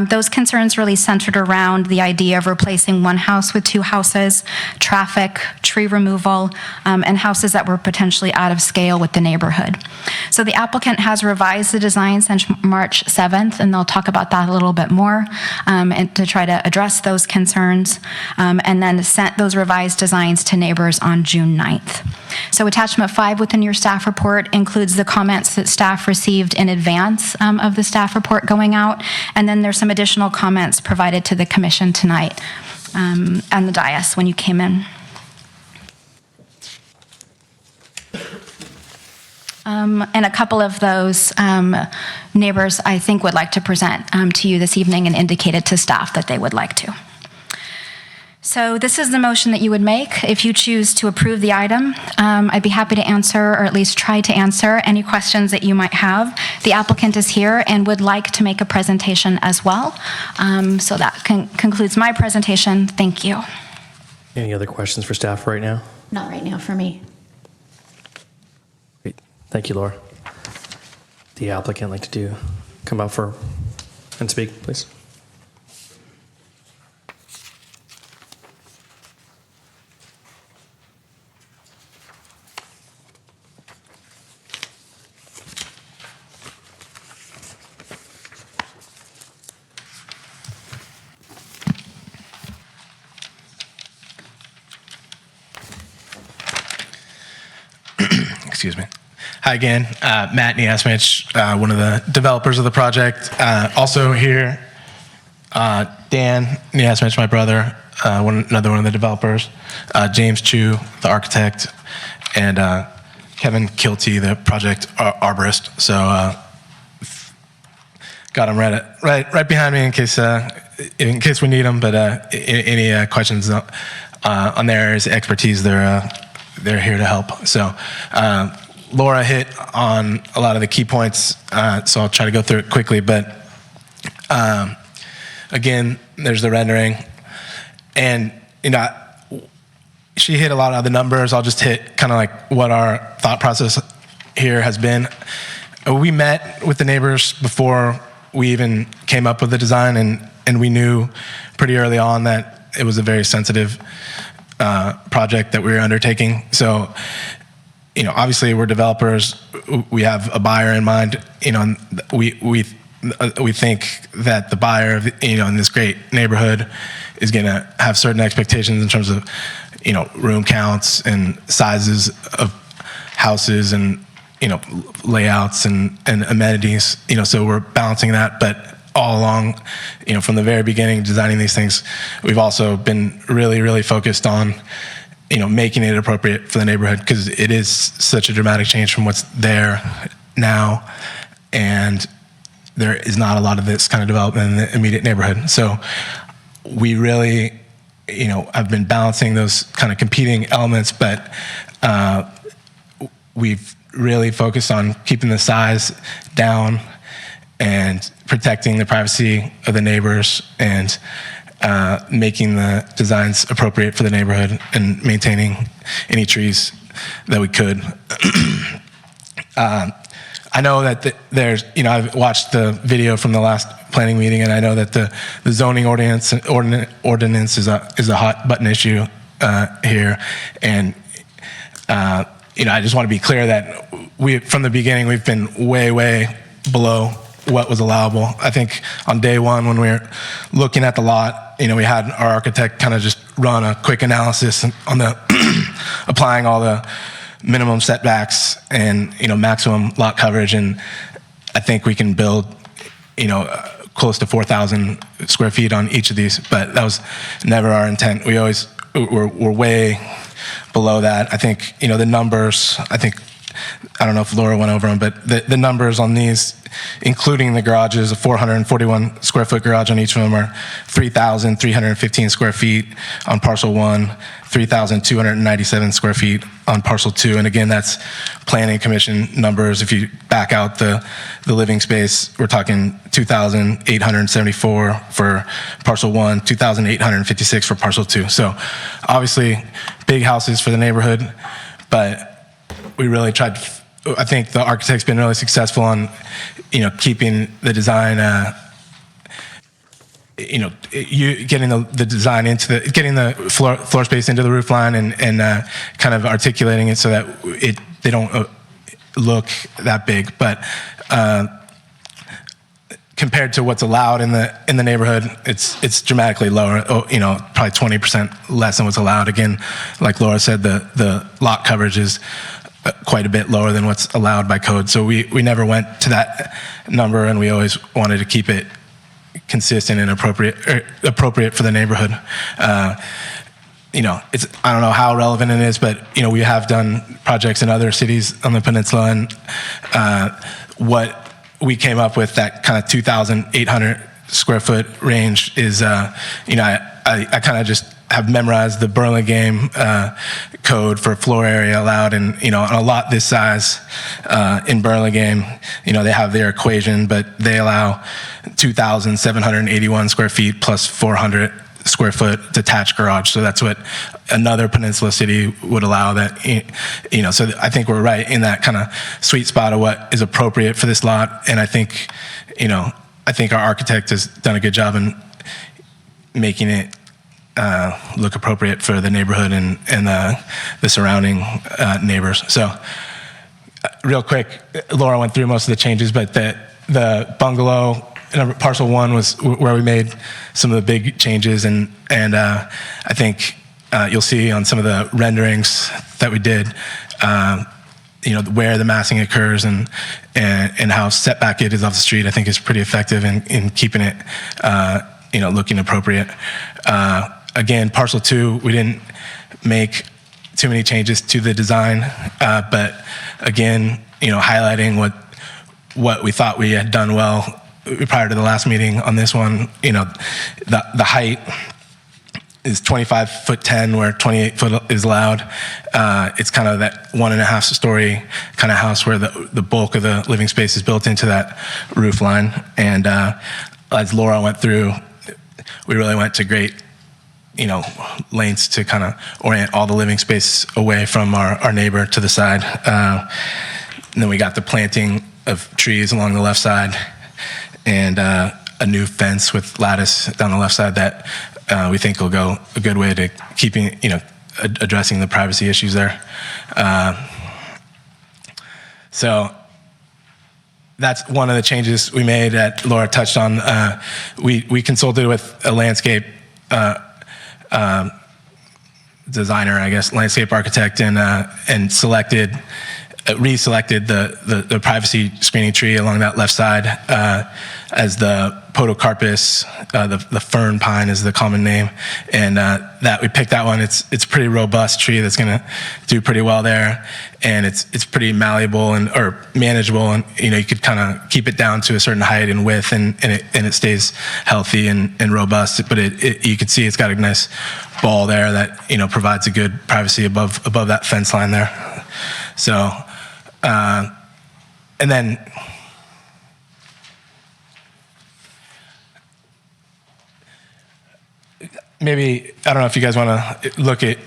Those concerns really centered around the idea of replacing 1 house with 2 houses, traffic, tree removal, and houses that were potentially out of scale with the neighborhood. So the applicant has revised the design since March 7th, and they'll talk about that a little bit more, and to try to address those concerns, and then sent those revised designs to neighbors on June 9th. So attachment 5 within your staff report includes the comments that staff received in advance of the staff report going out, and then there's some additional comments provided to the commission tonight and the dais when you came in. And a couple of those neighbors, I think, would like to present to you this evening and indicated to staff that they would like to. So this is the motion that you would make if you choose to approve the item. I'd be happy to answer, or at least try to answer, any questions that you might have. The applicant is here and would like to make a presentation as well. So that concludes my presentation. Thank you. Any other questions for staff right now? Not right now for me. Great. Thank you, Laura. The applicant like to come up and speak, please. Excuse me. Hi again, Matt Niasmich, one of the developers of the project. Also here, Dan Niasmich, my brother, another one of the developers. James Chu, the architect, and Kevin Kilty, the project arborist. So got him right behind me in case we need them. But any questions on their areas of expertise, they're here to help. So Laura hit on a lot of the key points, so I'll try to go through it quickly. But again, there's the rendering, and she hit a lot of the numbers. I'll just hit kind of like what our thought process here has been. We met with the neighbors before we even came up with the design, and we knew pretty early on that it was a very sensitive project that we were undertaking. So, obviously we're developers. We have a buyer in mind. We think that the buyer of, in this great neighborhood is going to have certain expectations in terms of, room counts and sizes of houses and, layouts and amenities, so we're balancing that. But all along, from the very beginning, designing these things, we've also been really, really focused on, making it appropriate for the neighborhood, because it is such a dramatic change from what's there now. And there is not a lot of this kind of development in the immediate neighborhood. So we really, have been balancing those kind of competing elements, but we've really focused on keeping the size down and protecting the privacy of the neighbors and making the designs appropriate for the neighborhood and maintaining any trees that we could. I know that there's, I've watched the video from the last planning meeting, and I know that the zoning ordinance is a hot button issue here. And, I just want to be clear that from the beginning, we've been way, way below what was allowable. I think on day one, when we were looking at the lot, we had our architect kind of just run a quick analysis on the applying all the minimum setbacks and maximum lot coverage, and I think we can build close to 4,000 square feet on each of these, but that was never our intent. We always we're way below that. I think the numbers, I don't know if Laura went over them, but the numbers on these, including the garages, a 441 square foot garage on each of them, are 3,315 square feet on parcel 1, 3,297 square feet on parcel 2. And again, that's planning commission numbers. If you back out the living space, we're talking 2,874 for parcel 1, 2,856 for parcel 2. So obviously big houses for the neighborhood, but we really tried to, I think the architect's been really successful on, keeping the design, getting the design into getting the floor space into the roof line and kind of articulating it so that they don't look that big. But compared to what's allowed in the neighborhood, it's dramatically lower. Probably 20% less than what's allowed. Again, like Laura said, the lot coverage is quite a bit lower than what's allowed by code. So we never went to that number, and we always wanted to keep it consistent and appropriate for the neighborhood. It's, I don't know how relevant it is, but we have done projects in other cities on the peninsula, and what we came up with, that kind of 2,800 square foot range, is I kind of just have memorized the Burlingame code for floor area allowed, and on a lot this size in Burlingame, they have their equation, but they allow 2,781 square feet plus 400 square foot detached garage. So that's what another peninsula city would allow. That so I think we're right in that kind of sweet spot of what is appropriate for this lot, and I think our architect has done a good job in making it look appropriate for the neighborhood and the surrounding neighbors. So real quick, Laura went through most of the changes, but the bungalow parcel 1 was where we made some of the big changes, and I think you'll see on some of the renderings that we did, where the massing occurs and how setback it is off the street. I think is pretty effective in keeping it looking appropriate. Again, parcel 2, we didn't make too many changes to the design, but again, highlighting what we thought we had done well prior to the last meeting on this one. The height is 25'10", where 28 foot is allowed. It's kind of that 1.5 story kind of house where the bulk of the living space is built into that roof line. And as Laura went through, we really went to great, lengths to kind of orient all the living space away from our neighbor to the side. And then we got the planting of trees along the left side, and a new fence with lattice down the left side that we think will go a good way to keeping, addressing the privacy issues there. So that's one of the changes we made that Laura touched on. We consulted with a landscape designer, I guess, landscape architect, and reselected the privacy screening tree along that left side as the podocarpus, the fern pine is the common name, and that we picked that one. It's a pretty robust tree that's going to do pretty well there, and it's pretty malleable or manageable, and you could kind of keep it down to a certain height and width, and it stays healthy and robust. But you can see it's got a nice ball there that provides a good privacy above that fence line there. So, and then maybe, I don't know if you guys want to look at,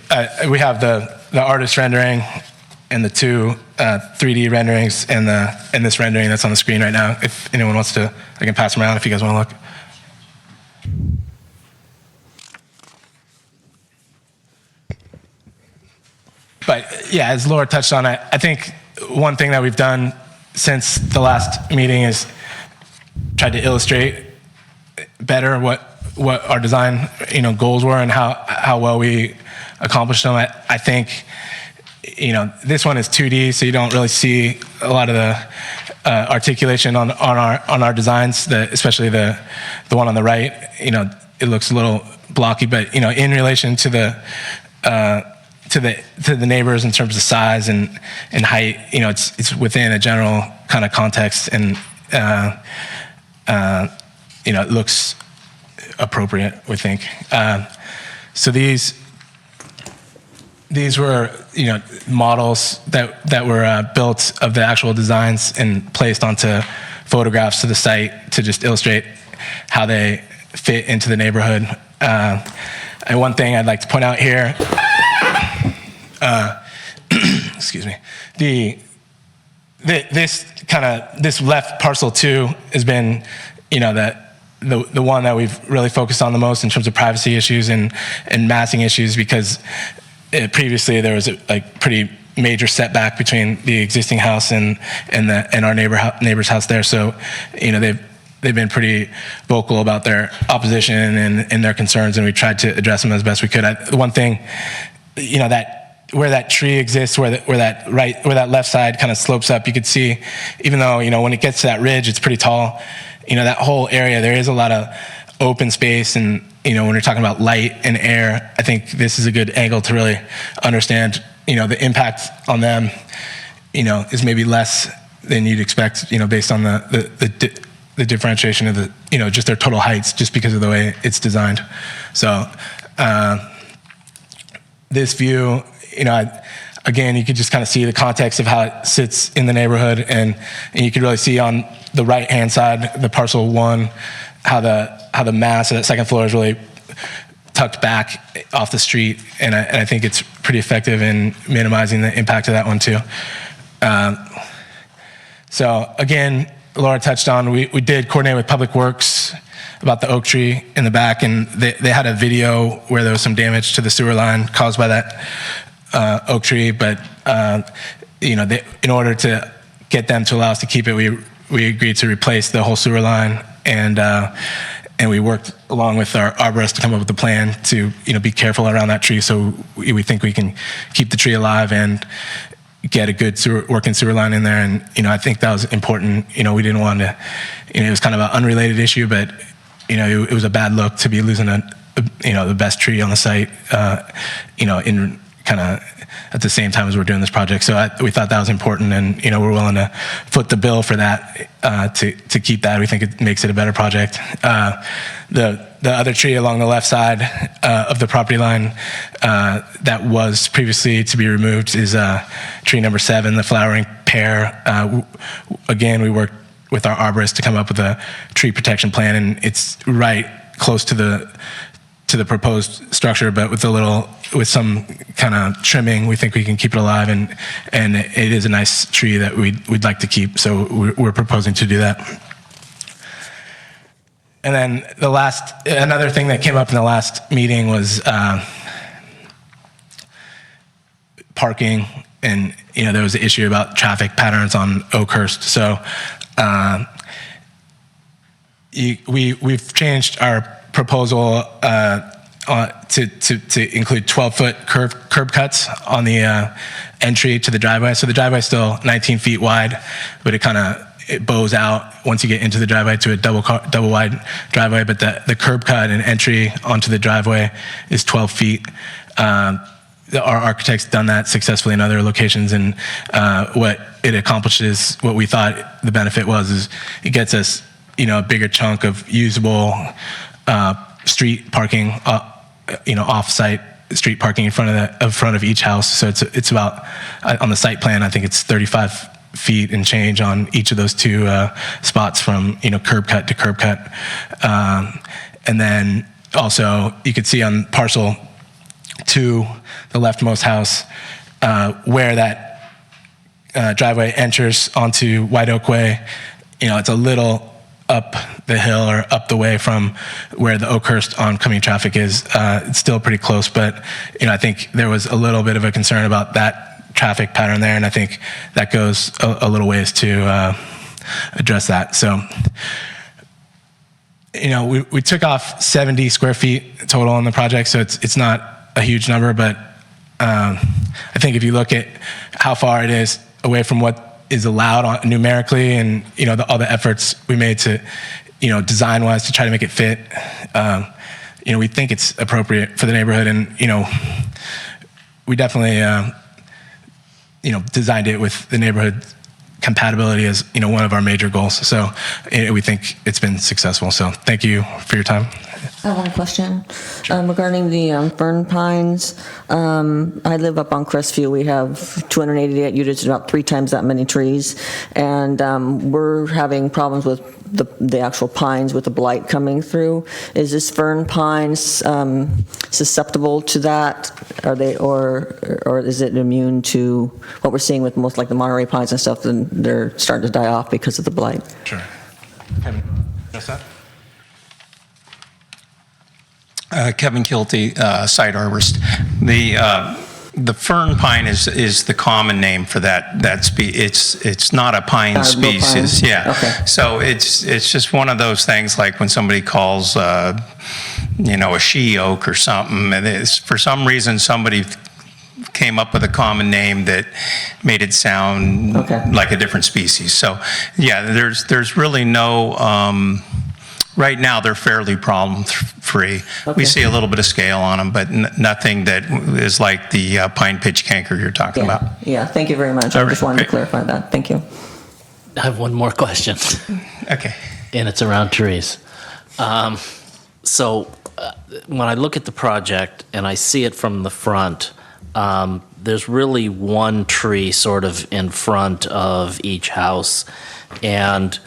we have the artist rendering and the two 3D renderings and this rendering that's on the screen right now. If anyone wants to, I can pass them around if you guys want to look. But yeah, as Laura touched on, I think one thing that we've done since the last meeting is tried to illustrate better what our design goals were and how well we accomplished them. I think this one is 2D, so you don't really see a lot of the articulation on our designs, especially the one on the right. It looks a little blocky, but in relation to the neighbors in terms of size and height, it's within a general kind of context, and it looks appropriate, we think. So these were models that were built of the actual designs and placed onto photographs to the site to just illustrate how they fit into the neighborhood. And one thing I'd like to point out here, excuse me, this left parcel 2 has been the one that we've really focused on the most in terms of privacy issues and massing issues, because previously there was a pretty major setback between the existing house and our neighbor's house there. So they've been pretty vocal about their opposition and their concerns, and we tried to address them as best we could. The one thing, that where that tree exists, where that left side kind of slopes up, you could see, even though when it gets to that ridge, it's pretty tall. That whole area, there is a lot of open space, and when you're talking about light and air, I think this is a good angle to really understand the impact on them is maybe less than you'd expect based on the differentiation of the just their total heights, just because of the way it's designed. So this view, again, you could just kind of see the context of how it sits in the neighborhood, and you could really see on the right-hand side, the parcel 1, how the mass of that second floor is really tucked back off the street, and I think it's pretty effective in minimizing the impact of that one too. So again, Laura touched on, we did coordinate with Public Works about the oak tree in the back, and they had a video where there was some damage to the sewer line caused by that oak tree, but in order to get them to allow us to keep it, we agreed to replace the whole sewer line, and we worked along with our arborist to come up with a plan to be careful around that tree. So we think we can keep the tree alive and get a good working sewer line in there. And I think that was important. We didn't want to. It was kind of an unrelated issue, but it was a bad look to be losing the best tree on the site. In kind of at the same time as we're doing this project. So we thought that was important, and we're willing to foot the bill for that to keep that. We think it makes it a better project. The the other tree along the left side of the property line that was previously to be removed is tree number 7, the flowering pear. Again, we worked with our arborist to come up with a tree protection plan, and it's right close to the proposed structure, but with some kind of trimming, we think we can keep it alive, and it is a nice tree that we'd like to keep. So we're proposing to do that. And then another thing that came up in the last meeting was parking, and there was an issue about traffic patterns on Oakhurst. So we've changed our proposal to include 12-foot curb cuts on the entry to the driveway. So the driveway is still 19 feet wide, but it bows out once you get into the driveway to a double wide driveway. But the curb cut and entry onto the driveway is 12 feet. Our architect's done that successfully in other locations, and what it accomplishes, what we thought the benefit was, is it gets us a bigger chunk of usable street parking, off-site street parking in front of each house. So it's about, on the site plan, I think it's 35 feet and change on each of those two spots from curb cut to curb cut. And then also you could see on parcel 2, the leftmost house, where that driveway enters onto White Oak Way. It's a little up the hill or up the way from where the Oakhurst oncoming traffic is. It's still pretty close, but I think there was a little bit of a concern about that traffic pattern there, and I think that goes a little ways to address that. So, we took off 70 square feet total on the project, so it's not a huge number, but I think if you look at how far it is away from what is allowed numerically, and all the efforts we made to design-wise to try to make it fit, we think it's appropriate for the neighborhood, and we definitely designed it with the neighborhood compatibility as one of our major goals. So we think it's been successful. So thank you for your time. I have one question regarding the fern pines. I live up on Crestview. We have 288 units, about 3 times that many trees, and we're having problems with the actual pines with the blight coming through. Is this fern pines susceptible to that? Are they, or is it immune to what we're seeing with most, like the Monterey pines and stuff? Then they're starting to die off because of the blight. Sure. Kevin, that's that. Kevin Kilty, site arborist. The fern pine is the common name for that it's not a pine species. Pine. Yeah. Okay. So it's just one of those things, like when somebody calls a she oak or something, and for some reason somebody came up with a common name that made it sound like a different species. So yeah, there's really no. Right now, they're fairly problem-free. Okay. We see a little bit of scale on them, but nothing that is like the pine pitch canker you're talking about. Yeah, thank you very much. I just wanted to clarify that. Thank you. I have one more question. Okay. And it's around trees. So when I look at the project and I see it from the front, there's really one tree sort of in front of each house. And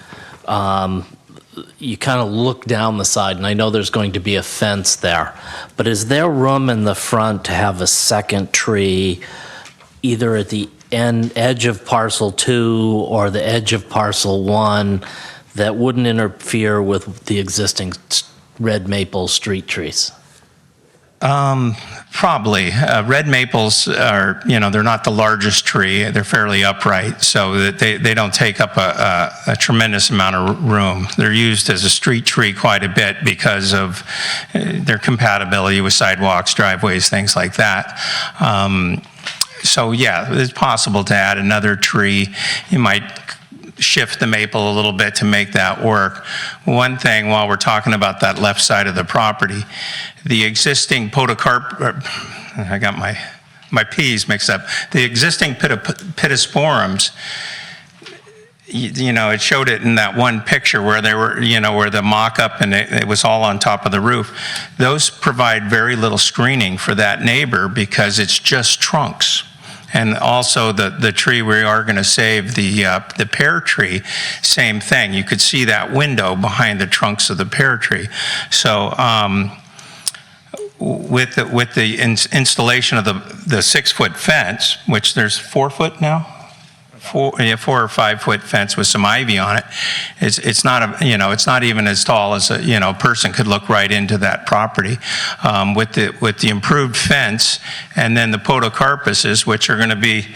you kind of look down the side, and I know there's going to be a fence there, but is there room in the front to have a second tree either at the edge of parcel 2 or the edge of parcel 1 that wouldn't interfere with the existing red maple street trees? Probably. Red maples are, they're not the largest tree. They're fairly upright, so that they don't take up a tremendous amount of room. They're used as a street tree quite a bit because of their compatibility with sidewalks, driveways, things like that. So yeah, it's possible to add another tree. You might shift the maple a little bit to make that work. One thing, while we're talking about that left side of the property, the existing podocarp, I got my peas mixed up. The existing pittosporums you know, it showed it in that one picture where they were, you know, where the mock-up and it was all on top of the roof. Those provide very little screening for that neighbor because it's just trunks. And also the tree we are going to save, the pear tree, same thing. You could see that window behind the trunks of the pear tree. So with the installation of the 6-foot fence, which there's 4 foot now, 4 or 5 foot fence with some ivy on it. It's not it's not even as tall as a person could look right into that property. With the improved fence and then the podocarpuses, which are going to be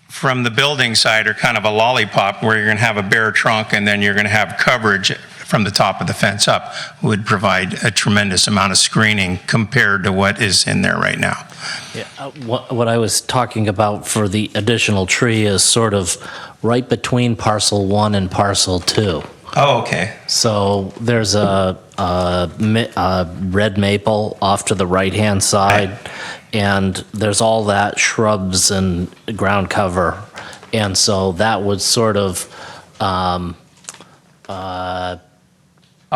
from the building side, are kind of a lollipop where you're going to have a bare trunk and then you're going to have coverage from the top of the fence up, would provide a tremendous amount of screening compared to what is in there right now. Yeah, what I was talking about for the additional tree is sort of right between parcel 1 and parcel 2. Oh, okay. So there's a red maple off to the right-hand side, and there's all that shrubs and ground cover. And so that would sort of a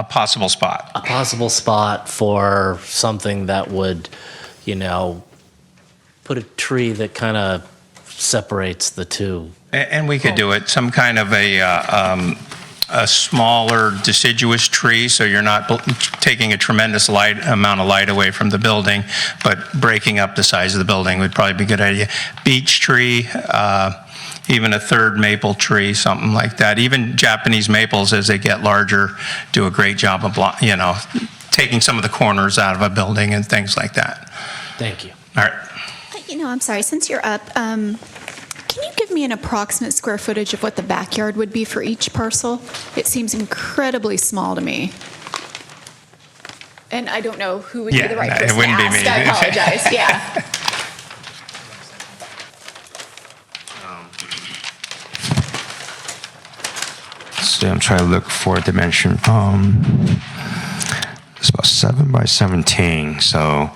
possible spot. A possible spot for something that would, put a tree that kind of separates the two. And we could do it, some kind of a smaller deciduous tree, so you're not taking a tremendous amount of light away from the building, but breaking up the size of the building would probably be a good idea. Beech tree, even a third maple tree, something like that. Even Japanese maples, as they get larger, do a great job of, taking some of the corners out of a building and things like that. Thank you. All right. I'm sorry, since you're up, can you give me an approximate square footage of what the backyard would be for each parcel? It seems incredibly small to me. And I don't know who would be the right person to wouldn't be ask. me. I apologize, yeah. So I'm trying to look for a dimension. It's about 7 by 17, so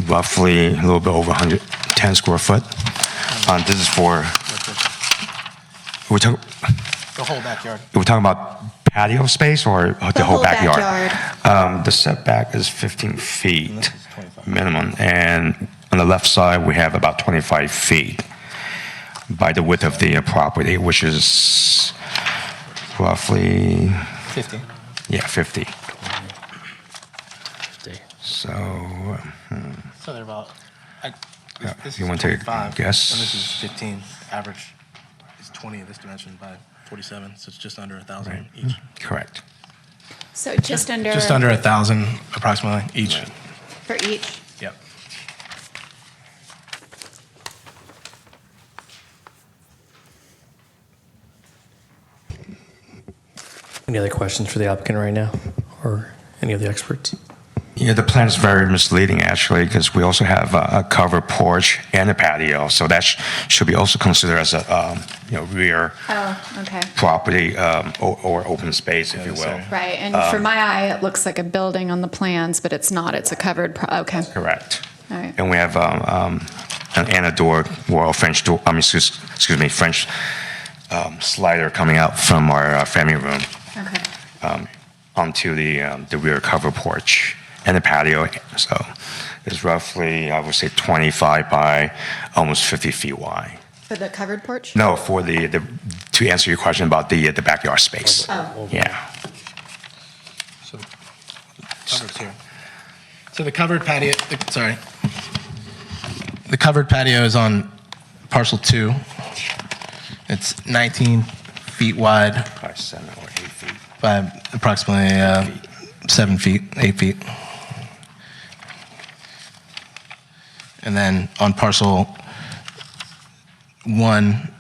roughly a little bit over 110 square foot. This is for. We're talking. The whole backyard. We're talking about patio space or the whole backyard. The setback is 15 feet minimum, and on the left side we have about 25 feet by the width of the property, which is roughly 50. Yeah, 50. 50. So, So they're about. This you is want to take a 25, guess? And this is 15. Average is 20 of this dimension by 47, so it's just under 1,000 each. Correct. So just under. Just under 1,000 approximately each. For each. Yep. Any other questions for the applicant right now, or any of the experts? Yeah, the plan is very misleading actually, because we also have a covered porch and a patio, so that should be also considered as a rear Okay. property or open space, if you will. Right, and for my eye, it looks like a building on the plans, but it's not. It's a covered, okay. Correct. All right. And we have an Anna door, or French door. Excuse me, French slider coming out from our family room Okay. onto the rear cover porch and the patio. So it's roughly, I would say, 25 by almost 50 feet wide. For the covered porch? No, for the to answer your question about the backyard space. Oh. Yeah. So covered's here. So the covered patio, the covered patio is on parcel 2. It's 19 feet wide By 7 or 8 feet. by approximately 7 feet, 8 feet. And then on parcel 1,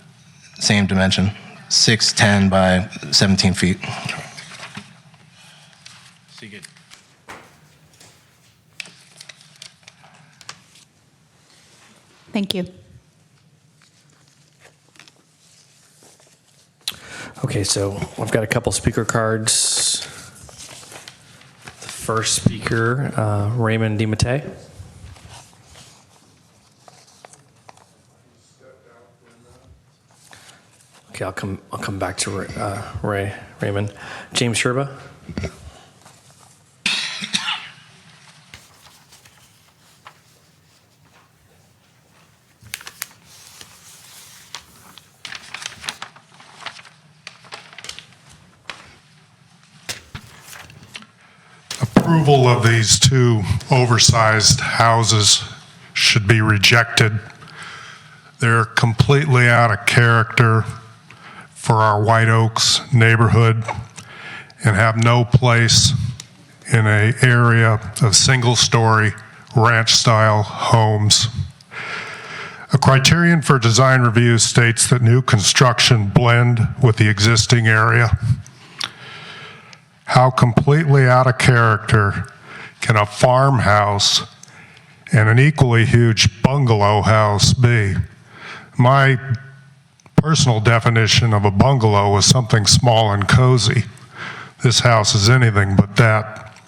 same dimension, 610 by 17 feet. So you get. Thank you. Okay, so I've got a couple speaker cards. The first speaker, Raymond DiMattei. Okay, I'll come back to Raymond. James Sherba. Approval of these two oversized houses should be rejected. They're completely out of character for our White Oaks neighborhood and have no place in an area of single-story ranch-style homes. A criterion for design review states that new construction blend with the existing area. How completely out of character can a farmhouse and an equally huge bungalow house be? My personal definition of a bungalow is something small and cozy. This house is anything but that.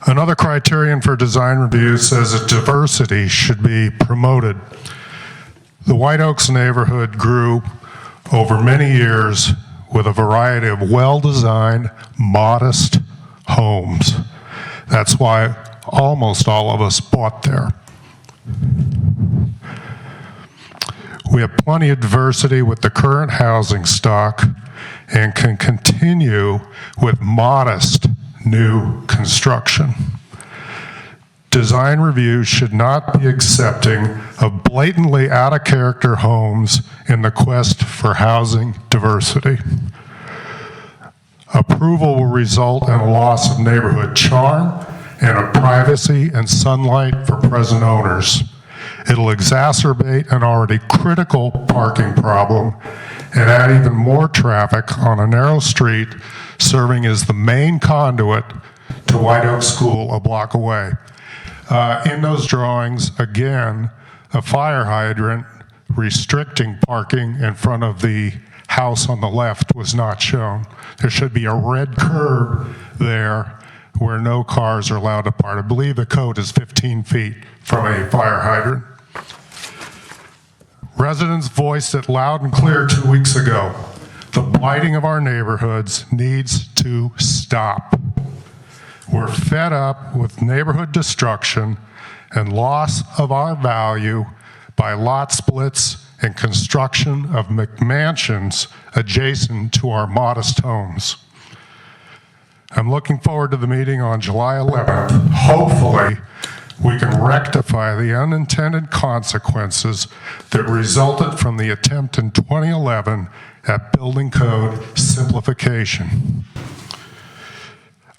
Another criterion for design review says that diversity should be promoted. The White Oaks neighborhood grew over many years with a variety of well-designed, modest homes. That's why almost all of us bought there. We have plenty of diversity with the current housing stock and can continue with modest new construction. Design review should not be accepting of blatantly out-of-character homes in the quest for housing diversity. Approval will result in a loss of neighborhood charm and of privacy and sunlight for present owners. It'll exacerbate an already critical parking problem and add even more traffic on a narrow street serving as the main conduit to White Oak School a block away. In those drawings, again, a fire hydrant restricting parking in front of the house on the left was not shown. There should be a red curb there where no cars are allowed to park. I believe the code is 15 feet from a fire hydrant. Residents voiced it loud and clear 2 weeks ago. The blighting of our neighborhoods needs to stop. We're fed up with neighborhood destruction and loss of our value by lot splits and construction of McMansions adjacent to our modest homes. I'm looking forward to the meeting on July 11th. Hopefully, we can rectify the unintended consequences that resulted from the attempt in 2011 at building code simplification.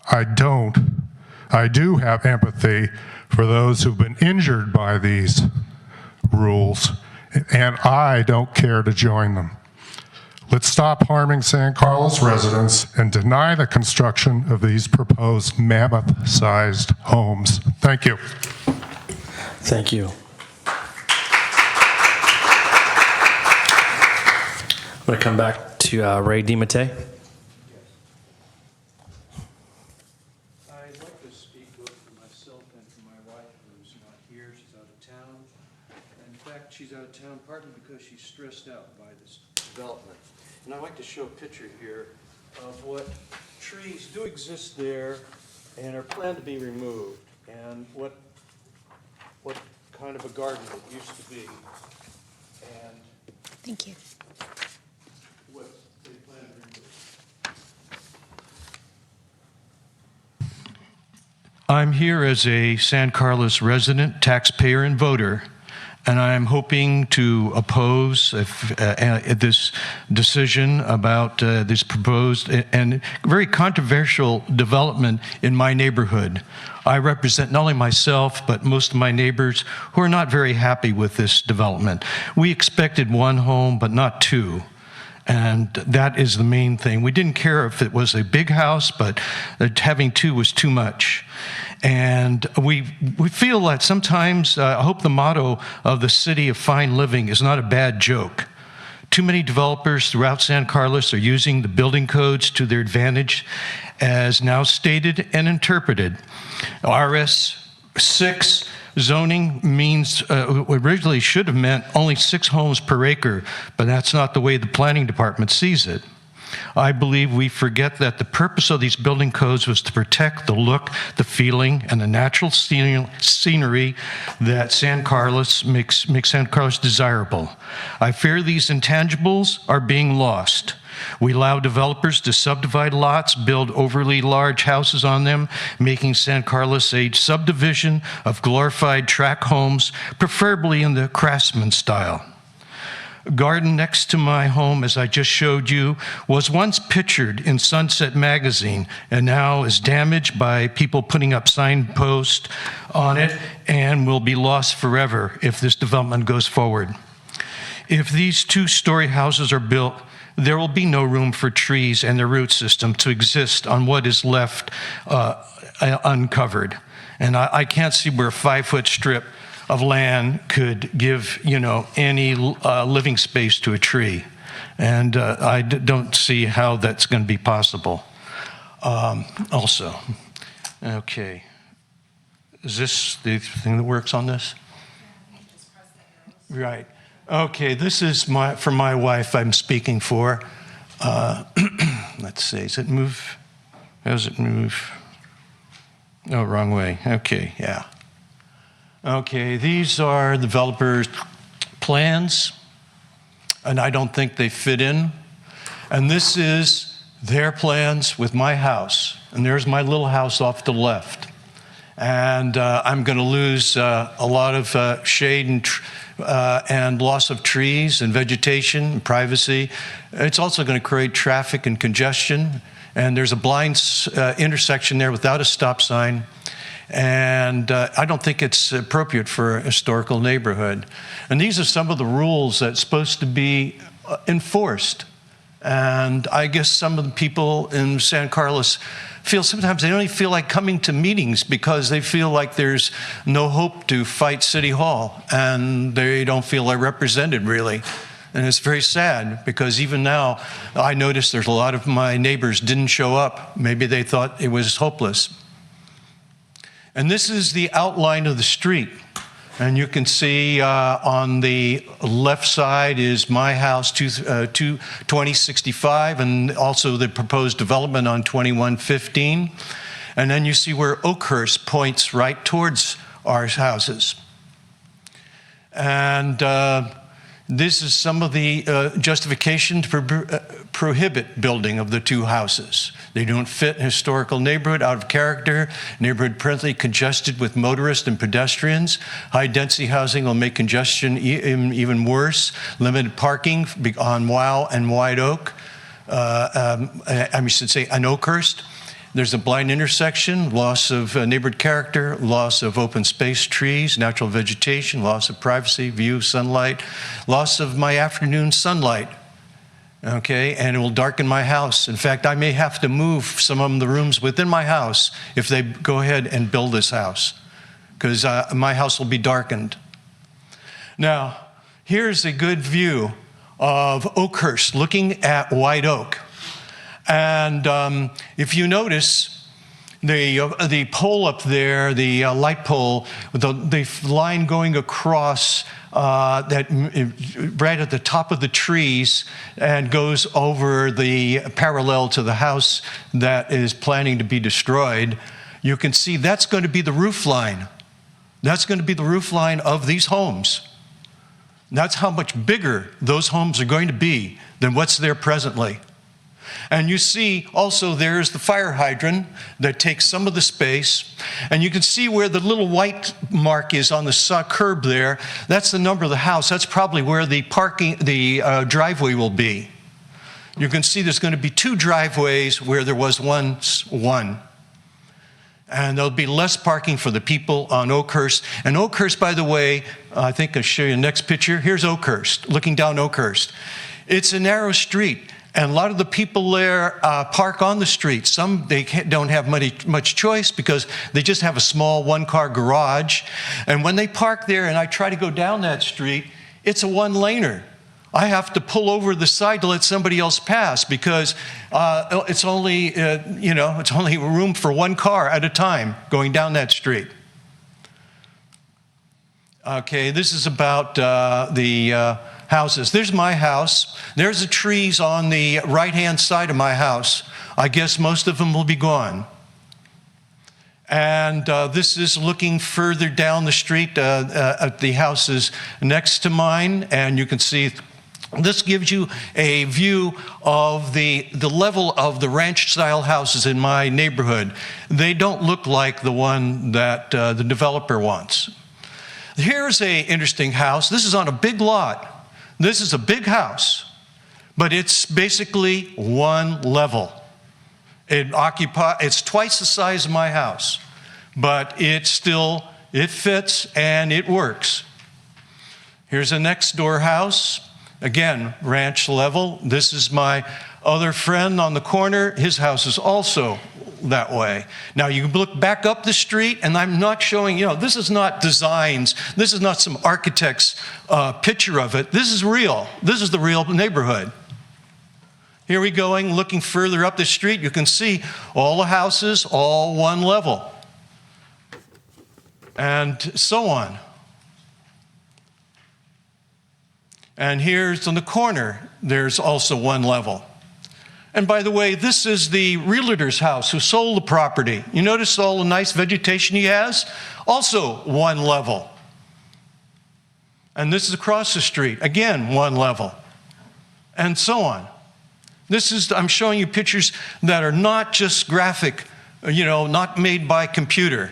I do have empathy for those who've been injured by these rules, and I don't care to join them. Let's stop harming San Carlos residents and deny the construction of these proposed mammoth-sized homes. Thank you. Thank you. I'm going to come back to Ray DiMattei. I'd like to speak both for myself and for my wife, who's not here. She's out of town. In fact, she's out of town partly because she's stressed out by this development. And I'd like to show a picture here of what trees do exist there and are planned to be removed, and what kind of a garden it used to be, and Thank you. what they plan to remove. I'm here as a San Carlos resident, taxpayer, and voter, and I'm hoping to oppose this decision about this proposed and very controversial development in my neighborhood. I represent not only myself, but most of my neighbors who are not very happy with this development. We expected one home, but not two. And that is the main thing. We didn't care if it was a big house, but having two was too much. And we feel that sometimes, I hope the motto of the City of Fine Living is not a bad joke. Too many developers throughout San Carlos are using the building codes to their advantage, as now stated and interpreted. RS 6 zoning means, originally should have meant only 6 homes per acre, but that's not the way the planning department sees it. I believe we forget that the purpose of these building codes was to protect the look, the feeling, and the natural scenery that San Carlos makes San Carlos desirable. I fear these intangibles are being lost. We allow developers to subdivide lots, build overly large houses on them, making San Carlos a subdivision of glorified tract homes, preferably in the Craftsman style. A garden next to my home, as I just showed you, was once pictured in Sunset magazine and now is damaged by people putting up signposts on it and will be lost forever if this development goes forward. If these 2-story houses are built, there will be no room for trees and their root system to exist on what is left uncovered. And I can't see where a 5-foot strip of land could give, any living space to a tree. And I don't see how that's going to be possible. Also, okay. Is this the thing that works on this? Right. Okay, this is for my wife I'm speaking for. Let's see, does it move? How does it move? Oh, wrong way. Okay, yeah. Okay, these are developers' plans, and I don't think they fit in. And this is their plans with my house. And there's my little house off the left. And I'm going to lose a lot of shade and loss of trees and vegetation and privacy. It's also going to create traffic and congestion. And there's a blind intersection there without a stop sign. And I don't think it's appropriate for a historical neighborhood. And these are some of the rules that's supposed to be enforced. And I guess some of the people in San Carlos feel sometimes they don't even feel like coming to meetings because they feel like there's no hope to fight City Hall. And they don't feel they're represented, really. And it's very sad because even now, I noticed there's a lot of my neighbors didn't show up. Maybe they thought it was hopeless. And this is the outline of the street. And you can see on the left side is my house, 2065, and also the proposed development on 2115. And then you see where Oakhurst points right towards our houses. And this is some of the justification to prohibit building of the 2 houses. They don't fit a historical neighborhood, out of character, neighborhood presently congested with motorists and pedestrians. High-density housing will make congestion even worse. Limited parking on Wow and White Oak. I should say on Oakhurst. There's a blind intersection, loss of neighborhood character, loss of open space, trees, natural vegetation, loss of privacy, view, sunlight, loss of my afternoon sunlight. Okay, and it will darken my house. In fact, I may have to move some of the rooms within my house if they go ahead and build this house, because my house will be darkened. Now, here's a good view of Oakhurst looking at White Oak. And if you notice, the pole up there, the light pole, the line going across that right at the top of the trees and goes over the parallel to the house that is planning to be destroyed, you can see that's going to be the roof line. That's going to be the roof line of these homes. That's how much bigger those homes are going to be than what's there presently. And you see also there's the fire hydrant that takes some of the space. And you can see where the little white mark is on the curb there. That's the number of the house. That's probably where the driveway will be. You can see there's going to be 2 driveways where there was once one. And there'll be less parking for the people on Oakhurst. And Oakhurst, by the way, I think I'll show you the next picture. Here's Oakhurst, looking down Oakhurst. It's a narrow street. And a lot of the people there park on the street. Some, they don't have much choice because they just have a small 1-car garage. And when they park there and I try to go down that street, it's a 1-laner. I have to pull over the side to let somebody else pass because it's only, it's only room for 1 car at a time going down that street. Okay, this is about the houses. There's my house. There's the trees on the right-hand side of my house. I guess most of them will be gone. And this is looking further down the street at the houses next to mine, and you can see this gives you a view of the level of the ranch-style houses in my neighborhood. They don't look like the one that the developer wants. Here's an interesting house. This is on a big lot. This is a big house, but it's basically one level. It's twice the size of my house, but it fits and it works. Here's a next door house. Again, ranch level. This is my other friend on the corner. His house is also that way. Now you can look back up the street, and I'm not showing, this is not designs. This is not some architect's picture of it. This is real. This is the real neighborhood. Here we going, looking further up the street, you can see all the houses, all one level. And so on. And here's on the corner, there's also one level. And by the way, this is the realtor's house who sold the property. You notice all the nice vegetation he has? Also one level. And this is across the street, again, one level. And so on. I'm showing you pictures that are not just graphic, not made by computer.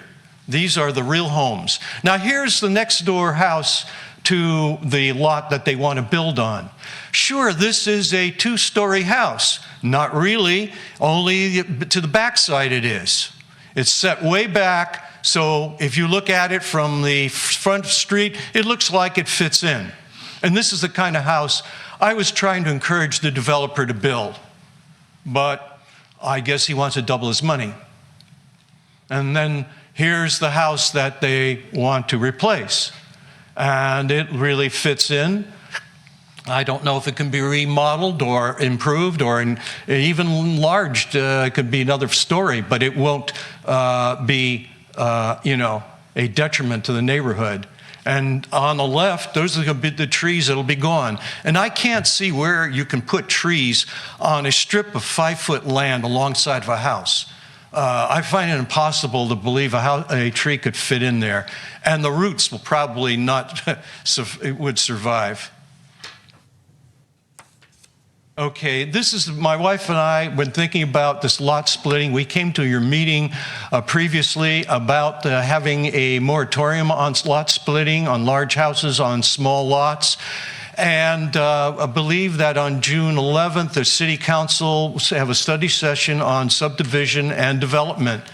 These are the real homes. Now here's the next door house to the lot that they want to build on. Sure, this is a 2-story house. Not really, only to the backside it is. It's set way back, so if you look at it from the front street, it looks like it fits in. And this is the kind of house I was trying to encourage the developer to build. But I guess he wants to double his money. And then here's the house that they want to replace. And it really fits in. I don't know if it can be remodeled or improved or even enlarged. It could be another story, but it won't be, a detriment to the neighborhood. And on the left, those are going to be the trees that'll be gone. And I can't see where you can put trees on a strip of 5-foot land alongside of a house. I find it impossible to believe a tree could fit in there. And the roots will probably not, would survive. Okay, this is my wife and I, when thinking about this lot splitting, we came to your meeting previously about having a moratorium on lot splitting on large houses on small lots. And I believe that on June 11th, the City Council will have a study session on subdivision and development.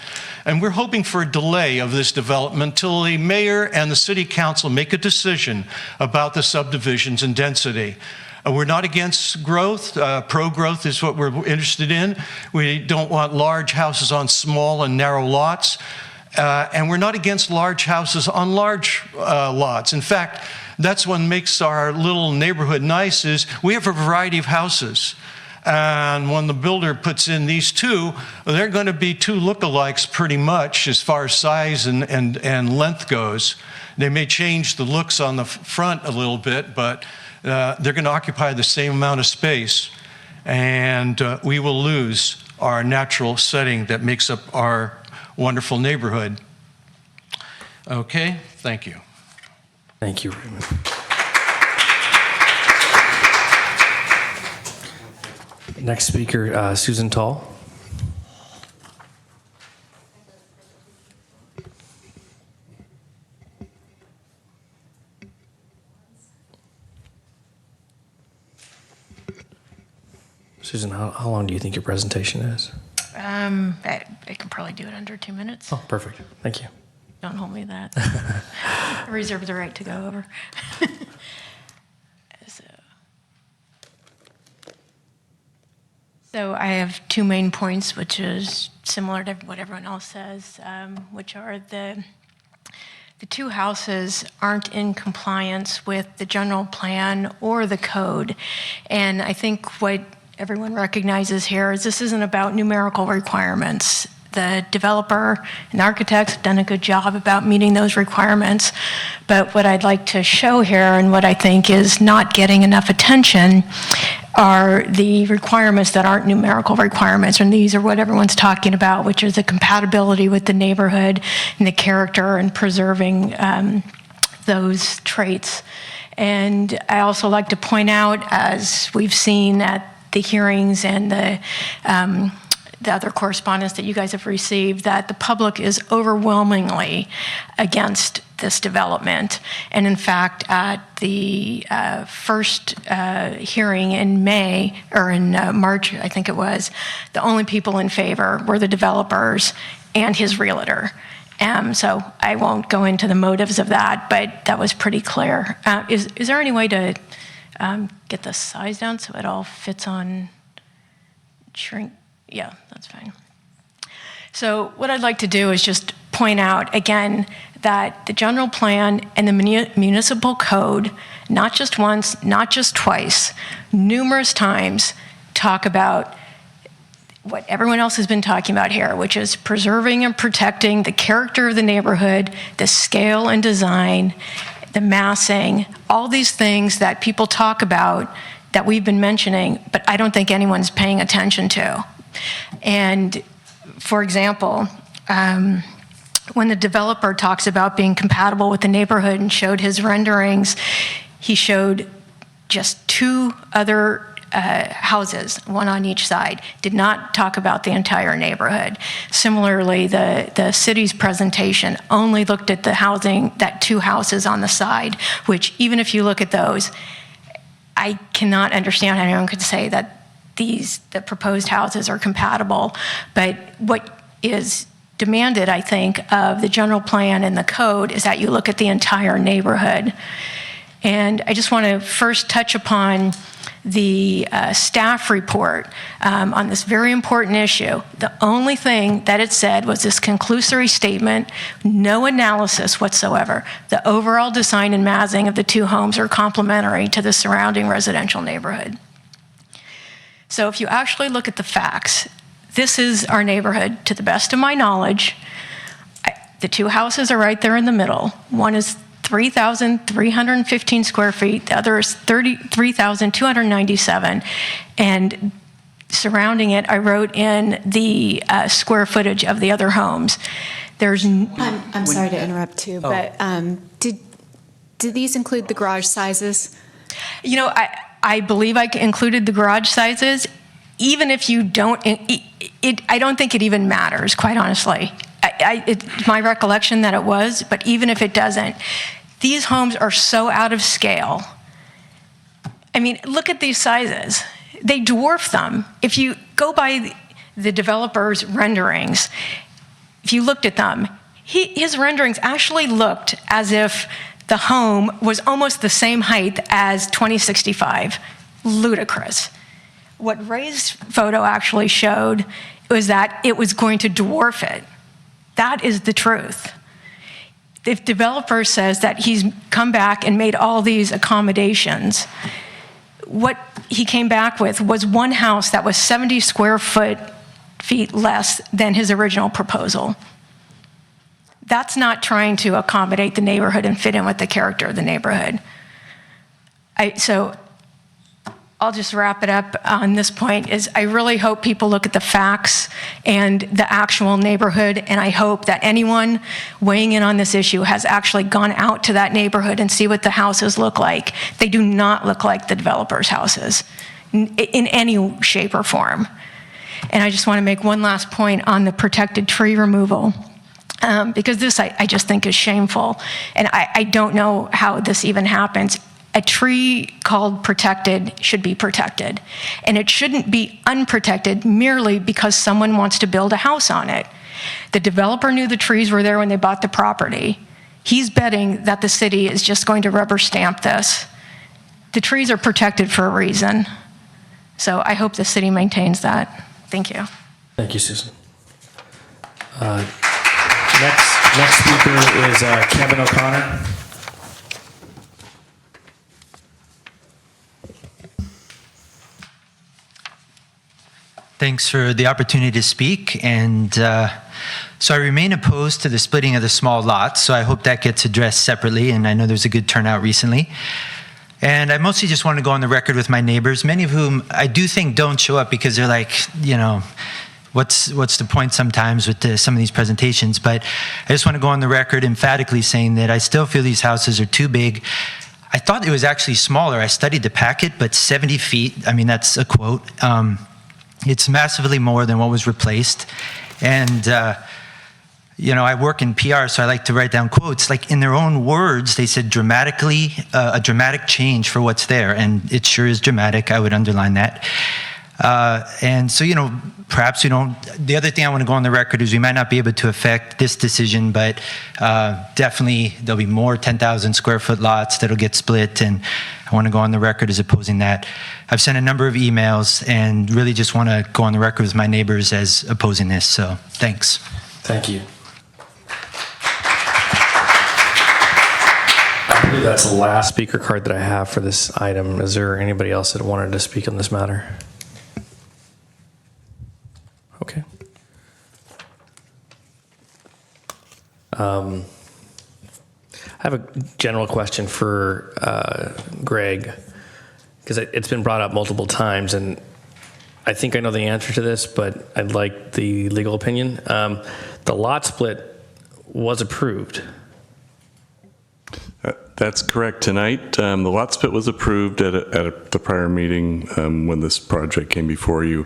And we're hoping for a delay of this development until the mayor and the City Council make a decision about the subdivisions and density. We're not against growth. Pro-growth is what we're interested in. We don't want large houses on small and narrow lots. And we're not against large houses on large lots. In fact, that's what makes our little neighborhood nice is we have a variety of houses. And when the builder puts in these two, they're going to be two lookalikes pretty much as far as size and length goes. They may change the looks on the front a little bit, but they're going to occupy the same amount of space. And we will lose our natural setting that makes up our wonderful neighborhood. Okay, thank you. Thank you, Raymond. Next speaker, Susan Tall. Susan, how long do you think your presentation is? I can probably do it under 2 minutes. Oh, perfect. Thank you. Don't hold me that. I reserve the right to go over. So I have 2 main points, which is similar to what everyone else says, which are the 2 houses aren't in compliance with the general plan or the code. And I think what everyone recognizes here is this isn't about numerical requirements. the developer and the architects have done a good job about meeting those requirements. But what I'd like to show here, and what I think is not getting enough attention, are the requirements that aren't numerical requirements, and these are what everyone's talking about, which is the compatibility with the neighborhood and the character and preserving those traits. And I also like to point out, as we've seen at the hearings and the other correspondence that you guys have received, that the public is overwhelmingly against this development. And in fact, at the first hearing in May, or in March, I think it was, the only people in favor were the developers and his realtor. So I won't go into the motives of that, but that was pretty clear. Is there any way to get the size down so it all fits on shrink? Yeah, that's fine. So what I'd like to do is just point out again that the general plan and the municipal code, not just once, not just twice, numerous times, talk about what everyone else has been talking about here, which is preserving and protecting the character of the neighborhood, the scale and design, the massing, all these things that people talk about that we've been mentioning, but I don't think anyone's paying attention to. And for example, when the developer talks about being compatible with the neighborhood and showed his renderings, he showed just 2 other houses, one on each side, did not talk about the entire neighborhood. Similarly, the city's presentation only looked at the housing, that 2 houses on the side, which even if you look at those, I cannot understand how anyone could say that the proposed houses are compatible. But what is demanded, I think, of the general plan and the code is that you look at the entire neighborhood. And I just want to first touch upon the staff report on this very important issue. The only thing that it said was this conclusory statement, no analysis whatsoever. The overall design and massing of the 2 homes are complementary to the surrounding residential neighborhood. So if you actually look at the facts, this is our neighborhood to the best of my knowledge. The 2 houses are right there in the middle. One is 3,315 square feet. The other is 3,297. And surrounding it, I wrote in the square footage of the other homes. I'm sorry to interrupt too, but did these include the garage sizes? You know, I believe I included the garage sizes. Even if you don't, I don't think it even matters, quite honestly. It's my recollection that it was, but even if it doesn't, these homes are so out of scale. I mean, look at these sizes. They dwarf them. If you go by the developer's renderings, if you looked at them, his renderings actually looked as if the home was almost the same height as 2065. Ludicrous. What Ray's photo actually showed was that it was going to dwarf it. That is the truth. If developer says that he's come back and made all these accommodations, what he came back with was one house that was 70 square feet less than his original proposal. That's not trying to accommodate the neighborhood and fit in with the character of the neighborhood. So I'll just wrap it up on this point, is I really hope people look at the facts and the actual neighborhood, and I hope that anyone weighing in on this issue has actually gone out to that neighborhood and see what the houses look like. They do not look like the developers' houses in any shape or form. And I just want to make one last point on the protected tree removal. Because this I just think is shameful, and I don't know how this even happens. A tree called protected should be protected, and it shouldn't be unprotected merely because someone wants to build a house on it. The developer knew the trees were there when they bought the property. He's betting that the city is just going to rubber stamp this. The trees are protected for a reason. So I hope the city maintains that. Thank you. Thank you, Susan. Next speaker is Kevin O'Connor. Thanks for the opportunity to speak, and So I remain opposed to the splitting of the small lots, so I hope that gets addressed separately, and I know there's a good turnout recently. And I mostly just want to go on the record with my neighbors, many of whom I do think don't show up because they're like, what's the point sometimes with some of these presentations? But I just want to go on the record emphatically saying that I still feel these houses are too big. I thought it was actually smaller. I studied the packet, but 70 feet, I mean, that's a quote. It's massively more than what was replaced. And, I work in PR, so I like to write down quotes. Like in their own words, they said a dramatic change for what's there. And it sure is dramatic. I would underline that. And so, perhaps we don't. The other thing I want to go on the record is we might not be able to affect this decision, but definitely there'll be more 10,000 square foot lots that'll get split, and I want to go on the record as opposing that. I've sent a number of emails and really just want to go on the record with my neighbors as opposing this. So thanks. Thank you. I believe that's the last speaker card that I have for this item. Is there anybody else that wanted to speak on this matter? Okay. I have a general question for Greg, because it's been brought up multiple times, and I think I know the answer to this, but I'd like the legal opinion. The lot split was approved. That's correct. Tonight, the lot split was approved at the prior meeting when this project came before you.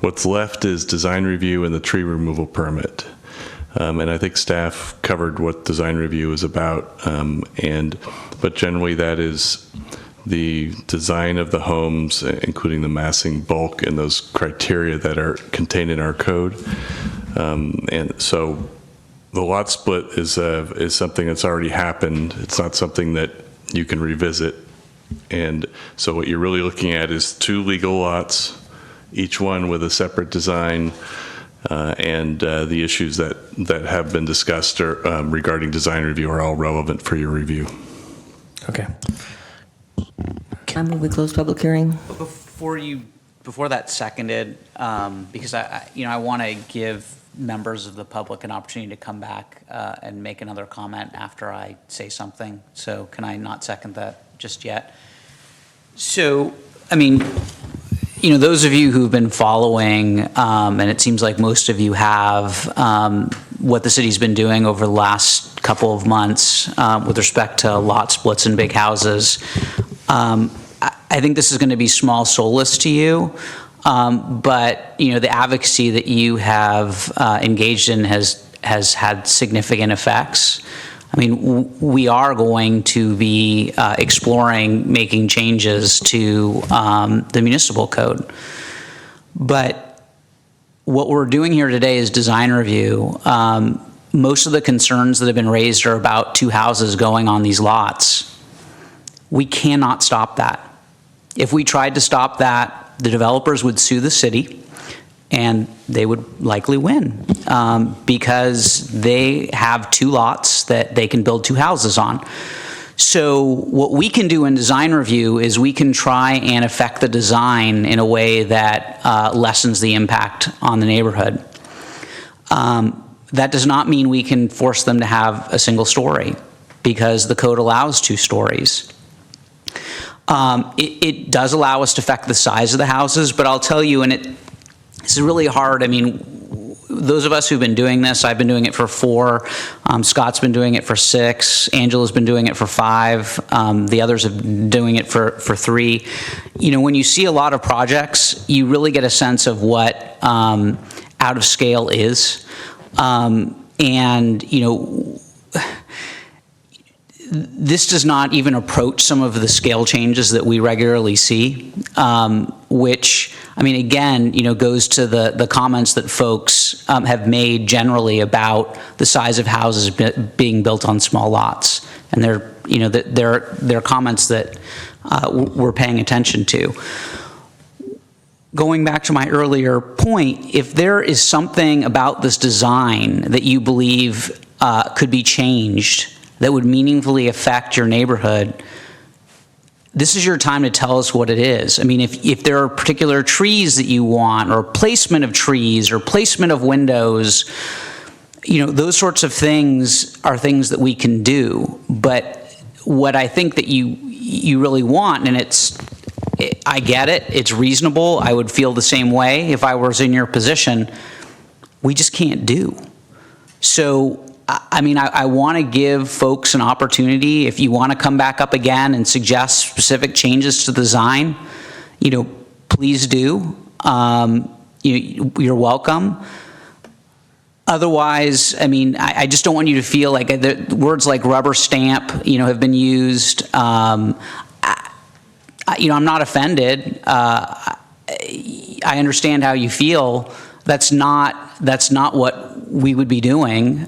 What's left is design review and the tree removal permit. And I think staff covered what design review is about. But generally that is the design of the homes, including the massing, bulk, and those criteria that are contained in our code. And so the lot split is something that's already happened. It's not something that you can revisit. And so what you're really looking at is 2 legal lots, each one with a separate design, and the issues that have been discussed regarding design review are all relevant for your review. Okay. I move we close public hearing. Before that's seconded, because I want to give members of the public an opportunity to come back and make another comment after I say something. So can I not second that just yet? So, those of you who've been following, and it seems like most of you have, what the city's been doing over the last couple of months with respect to lot splits in big houses, I think this is going to be small solace to you. But the advocacy that you have engaged in has had significant effects. We are going to be exploring making changes to the municipal code. But what we're doing here today is design review. Most of the concerns that have been raised are about 2 houses going on these lots. We cannot stop that. If we tried to stop that, the developers would sue the city, and they would likely win because they have 2 lots that they can build 2 houses on. So what we can do in design review is we can try and affect the design in a way that lessens the impact on the neighborhood. That does not mean we can force them to have a single story, because the code allows 2 stories. It does allow us to affect the size of the houses, but I'll tell you, it's really hard. Those of us who've been doing this, I've been doing it for 4, Scott's been doing it for 6, Angela's been doing it for 5, the others have been doing it for 3. When you see a lot of projects, you really get a sense of what out of scale is. This does not even approach some of the scale changes that we regularly see, which, again, goes to the comments that folks have made generally about the size of houses being built on small lots. And they're comments that we're paying attention to. Going back to my earlier point, if there is something about this design that you believe could be changed that would meaningfully affect your neighborhood, this is your time to tell us what it is. If there are particular trees that you want, or placement of trees, or placement of windows, those sorts of things are things that we can do. But what I think that you really want, and I get it, it's reasonable, I would feel the same way if I was in your position, we just can't do. So, I want to give folks an opportunity. If you want to come back up again and suggest specific changes to the design, please do. You're welcome. Otherwise, I just don't want you to feel like words like rubber stamp, have been used. I'm not offended. I understand how you feel. That's not what we would be doing.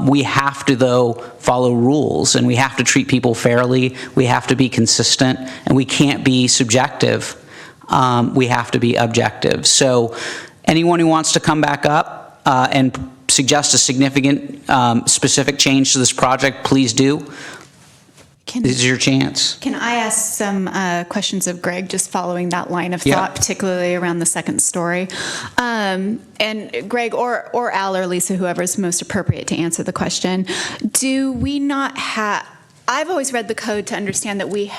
We have to, though, follow rules, and we have to treat people fairly. We have to be consistent, and we can't be subjective. We have to be objective. So anyone who wants to come back up and suggest a significant specific change to this project, please do. This is your chance. Can I ask some questions of Greg, just following that line of thought, particularly around the second story? And Greg or Al or Lisa, whoever is most appropriate to answer the question, do we not have... I've always read the code to understand that we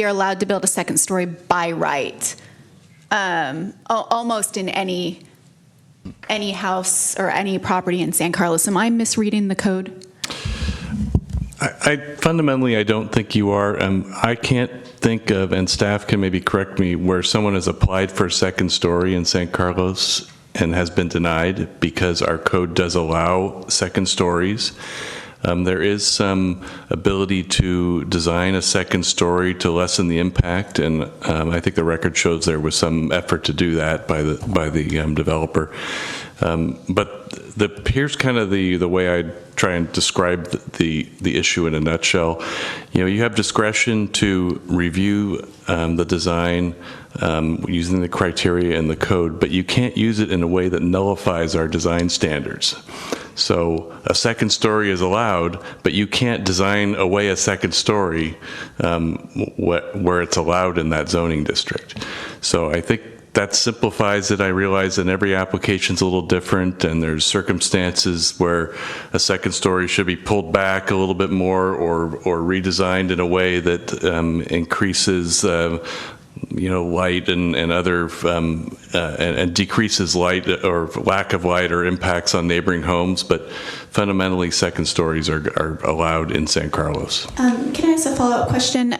are allowed to build a second story by right, almost in any house or any property in San Carlos. Am I misreading the code? I fundamentally, I don't think you are. I can't think of, and staff can maybe correct me, where someone has applied for a second story in San Carlos and has been denied because our code does allow second stories. There is some ability to design a second story to lessen the impact, and I think the record shows there was some effort to do that by the developer. But here's kind of the way I try and describe the issue in a nutshell. You have discretion to review the design using the criteria in the code, but you can't use it in a way that nullifies our design standards. So a second story is allowed, but you can't design away a second story where it's allowed in that zoning district. So I think that simplifies it. I realize that every application's a little different, and there's circumstances where a second story should be pulled back a little bit more or redesigned in a way that increases light and other and decreases light or lack of light or impacts on neighboring homes, but fundamentally second stories are allowed in San Carlos. Can I ask a follow-up question?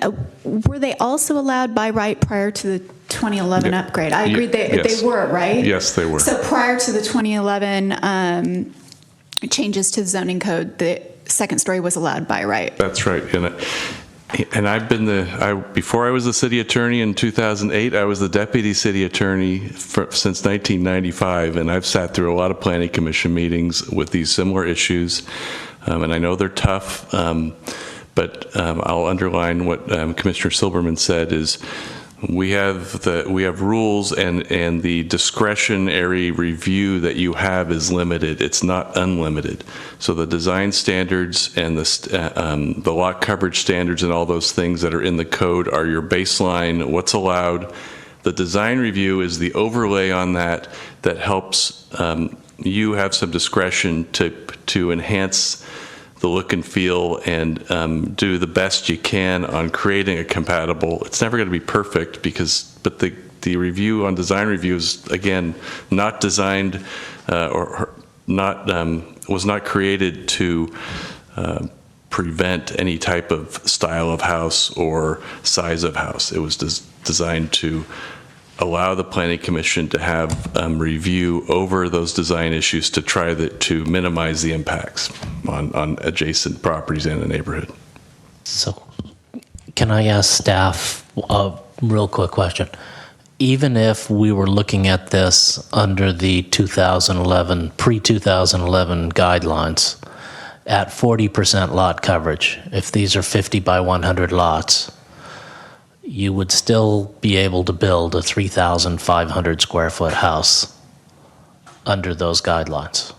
Were they also allowed by right prior to the 2011 upgrade? I agree they were, right? Yes, they were. So prior to the 2011 changes to the zoning code, the second story was allowed by right. That's right. And I've been before I was the city attorney in 2008, I was the deputy city attorney since 1995, and I've sat through a lot of planning commission meetings with these similar issues, and I know they're tough, but I'll underline what Commissioner Silberman said is we have rules, and the discretionary review that you have is limited. It's not unlimited. So the design standards and the lot coverage standards and all those things that are in the code are your baseline, what's allowed. The design review is the overlay on that helps you have some discretion to enhance the look and feel and do the best you can on creating a compatible. It's never going to be perfect but the review on design review is, again, not designed or not was not created to prevent any type of style of house or size of house. It was designed to allow the Planning Commission to have review over those design issues to try to minimize the impacts on adjacent properties in the neighborhood. So can I ask staff a real quick question? Even if we were looking at this under the pre-2011 guidelines at 40% lot coverage, if these are 50 by 100 lots, you would still be able to build a 3,500 square foot house under those guidelines.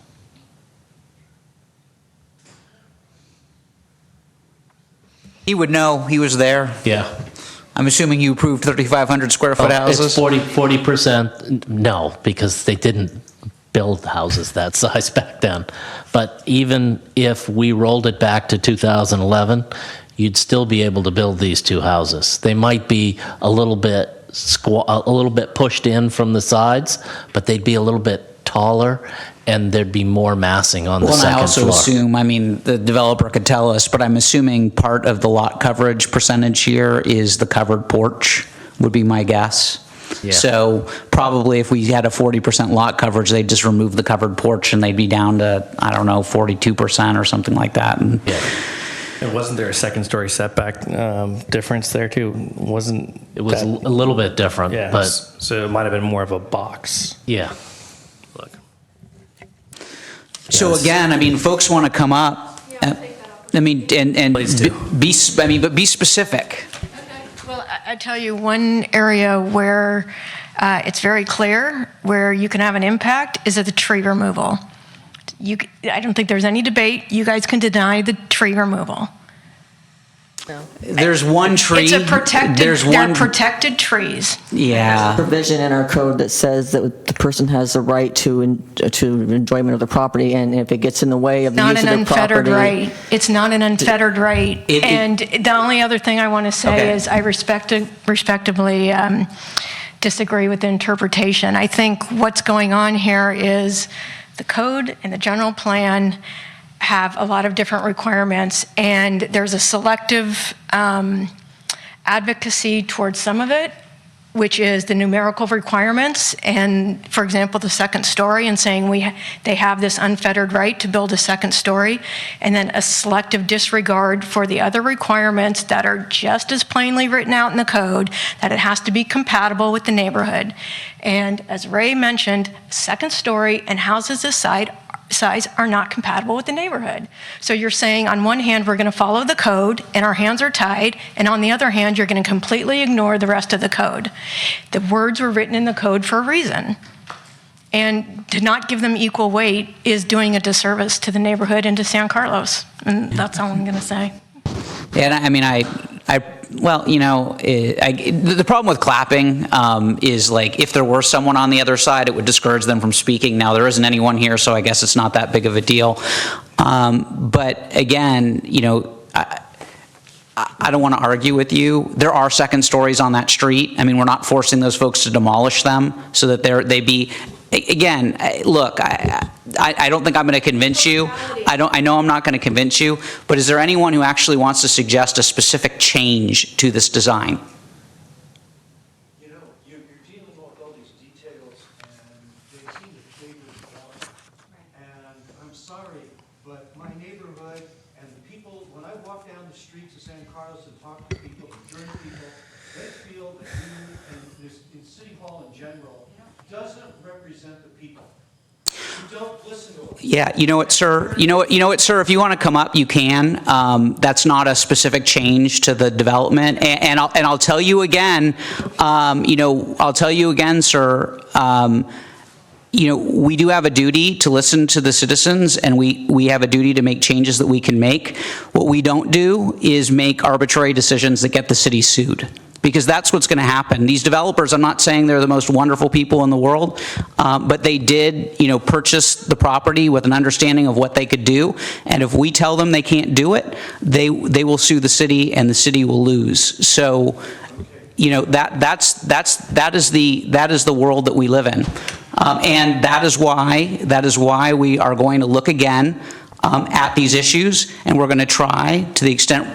He would know. He was there. Yeah. I'm assuming you approved 3,500 square foot houses? It's 40%. No, because they didn't build houses that size back then. But even if we rolled it back to 2011, you'd still be able to build these two houses. They might be a little bit pushed in from the sides, but they'd be a little bit taller, and there'd be more massing on the Well, and I second also floor. assume, I mean, the developer could tell us, but I'm assuming part of the lot coverage percentage here is the covered porch, would be my guess. Yeah. So probably if we had a 40% lot coverage, they'd just remove the covered porch and they'd be down to, I don't know, 42% or something like that. And And wasn't there a second-story setback difference there, too? It was a little bit different, Yeah, but so it might have been more of a box. yeah. so again, I mean, folks want to come up. I mean, and be specific. Well, I tell you, one area where it's very clear where you can have an impact is at the tree removal. I don't think there's any debate. You guys can deny the tree removal. There's one tree. It's a protected, There's they're one. protected trees. Yeah. Provision in our code that says that the person has the right to enjoyment of the property, and if it gets in the way of the Not use an of the unfettered property. right. It's not an unfettered right. And the only other thing I want to say Okay. is I respectively disagree with the interpretation. I think what's going on here is the code and the general plan have a lot of different requirements, and there's a selective advocacy towards some of it, which is the numerical requirements, and for example, the second story, and saying they have this unfettered right to build a second story, and then a selective disregard for the other requirements that are just as plainly written out in the code, that it has to be compatible with the neighborhood. And as Ray mentioned, second story and houses this size are not compatible with the neighborhood. So you're saying on one hand, we're going to follow the code and our hands are tied, and on the other hand, you're going to completely ignore the rest of the code. The words were written in the code for a reason. And to not give them equal weight is doing a disservice to the neighborhood and to San Carlos. And that's all I'm going to say. And I mean, well, you know, the problem with clapping is like if there were someone on the other side, it would discourage them from speaking. Now, there isn't anyone here, so I guess it's not that big of a deal. But again, you know, I don't want to argue with you. There are second stories on that street. I mean, we're not forcing those folks to demolish them so that they be. Again, look, I don't think I'm going to convince you. I know I'm not going to convince you, but is there anyone who actually wants to suggest a specific change to this design? You know, you're dealing with all these details, and they seem to favor development. And I'm sorry, but my neighborhood and the people, when I walk down the streets of San Carlos and talk to people and join people, they feel that you, and in City Hall in general, doesn't represent the people. You don't listen to them. Yeah, you know what, sir? You know what, sir? If you want to come up, you can. That's not a specific change to the development. And I'll tell you again. I'll tell you again, sir. We do have a duty to listen to the citizens, and we have a duty to make changes that we can make. What we don't do is make arbitrary decisions that get the city sued, because that's what's going to happen. These developers, I'm not saying they're the most wonderful people in the world, but they did, purchase the property with an understanding of what they could do. And if we tell them they can't do it, they will sue the city, and the city will lose. So, that is the world that we live in, and that is why we are going to look again at these issues, and we're going to try, to the extent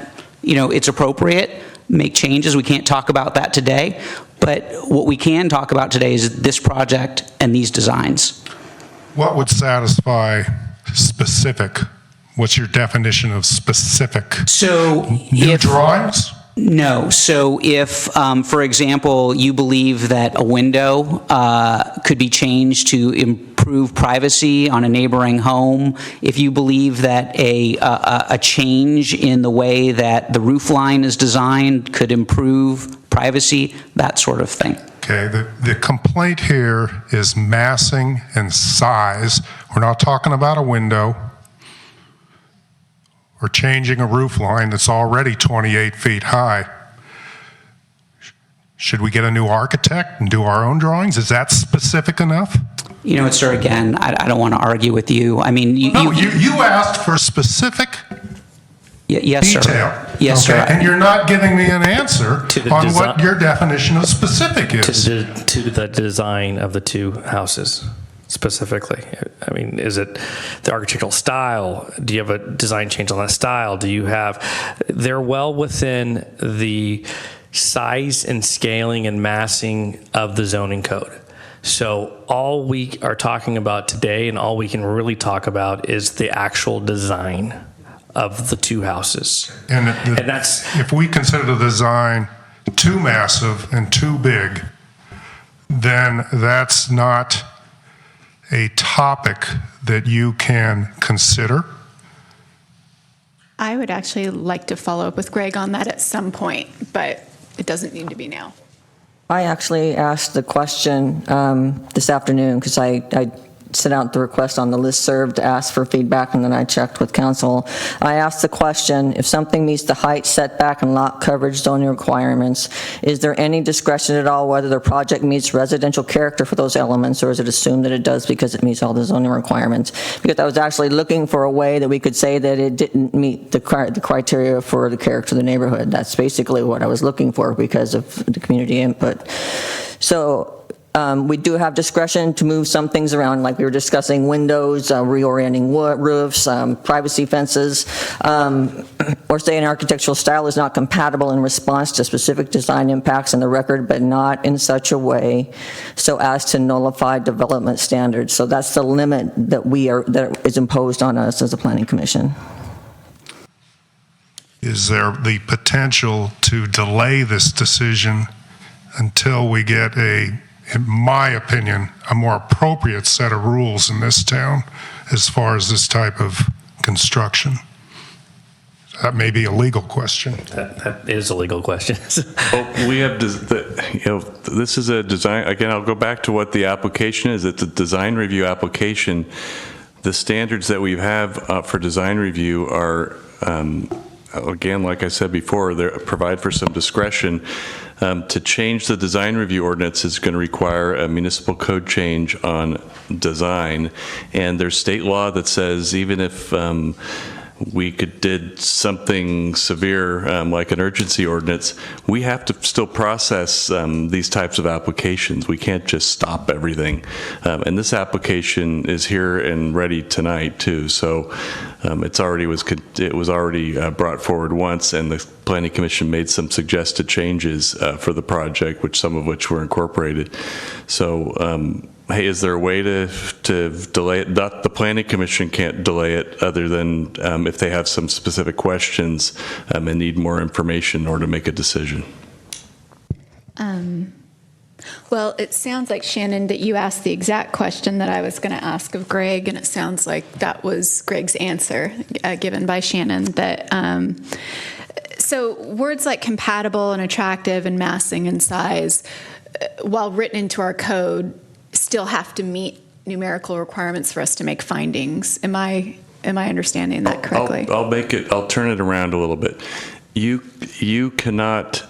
it's appropriate, make changes. We can't talk about that today, but what we can talk about today is this project and these designs. What would satisfy specific? What's your definition of specific? So new drawings? No. So if, for example, you believe that a window could be changed to improve privacy on a neighboring home, if you believe that a change in the way that the roof line is designed could improve privacy, that sort of thing. Okay, the complaint here is massing and size. We're not talking about a window or changing a roof line that's already 28 feet high. Should we get a new architect and do our own drawings? Is that specific enough? You know what, sir, again, I don't want to argue with you. I mean, you asked for specific yes, detail. Sir. Yes, okay? sir. And you're not giving me an answer on design- what your definition of specific is. To the design of the two houses specifically. I mean, is it the architectural style? Do you have a design change on that style? Do you have, they're well within the size and scaling and massing of the zoning code. So all we are talking about today and all we can really talk about is the actual design of the two houses. And that's, if we consider the design too massive and too big, then that's not a topic that you can consider. I would actually like to follow up with Greg on that at some point, but it doesn't need to be now. I actually asked the question this afternoon because I sent out the request on the listserv to ask for feedback, and then I checked with council. I asked the question, if something meets the height, setback, and lot coverage zoning requirements, is there any discretion at all whether the project meets residential character for those elements, or is it assumed that it does because it meets all the zoning requirements? Because I was actually looking for a way that we could say that it didn't meet the criteria for the character of the neighborhood. That's basically what I was looking for because of the community input. So we do have discretion to move some things around, like we were discussing windows, reorienting roofs, privacy fences, or say an architectural style is not compatible in response to specific design impacts in the record, but not in such a way so as to nullify development standards. So that's the limit that that is imposed on us as a planning commission. Is there the potential to delay this decision until we get in my opinion, a more appropriate set of rules in this town as far as this type of construction? That may be a legal question. that is a legal question. Well, we have, this is a design, again, I'll go back to what the application is. It's a design review application. The standards that we have for design review are, again, like I said before, they provide for some discretion. To change the design review ordinance is going to require a municipal code change on design. And there's state law that says even if we did something severe like an urgency ordinance, we have to still process these types of applications. We can't just stop everything. And this application is here and ready tonight too. So it was already brought forward once, and the Planning Commission made some suggested changes for the project, some of which were incorporated. So hey, is there a way to delay it? The Planning Commission can't delay it other than if they have some specific questions and need more information in order to make a decision. Well, it sounds like, Shannon, that you asked the exact question that I was going to ask of Greg, and it sounds like that was Greg's answer given by Shannon. That so words like compatible and attractive and massing and size, while written into our code, still have to meet numerical requirements for us to make findings. Am I understanding that correctly? I'll turn it around a little bit. You cannot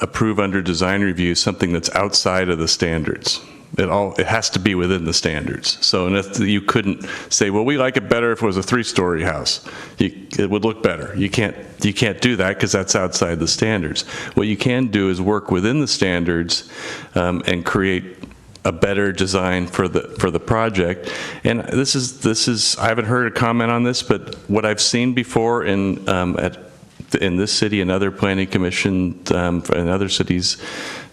approve under design review something that's outside of the standards. It has to be within the standards. So you couldn't say, well, we like it better if it was a 3-story house. It would look better. You can't do that because that's outside the standards. What you can do is work within the standards and create a better design for the project. And this is I haven't heard a comment on this, but what I've seen before in this city and other planning commissions and other cities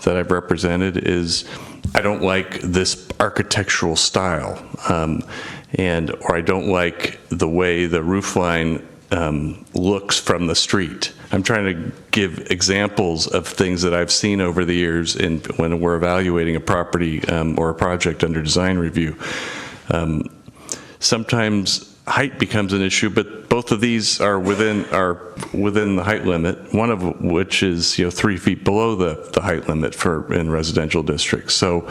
that I've represented is I don't like this architectural style, or I don't like the way the roof line looks from the street. I'm trying to give examples of things that I've seen over the years when we're evaluating a property or a project under design review. Sometimes height becomes an issue, but both of these are within the height limit, one of which is 3 feet below the height limit in residential districts. So,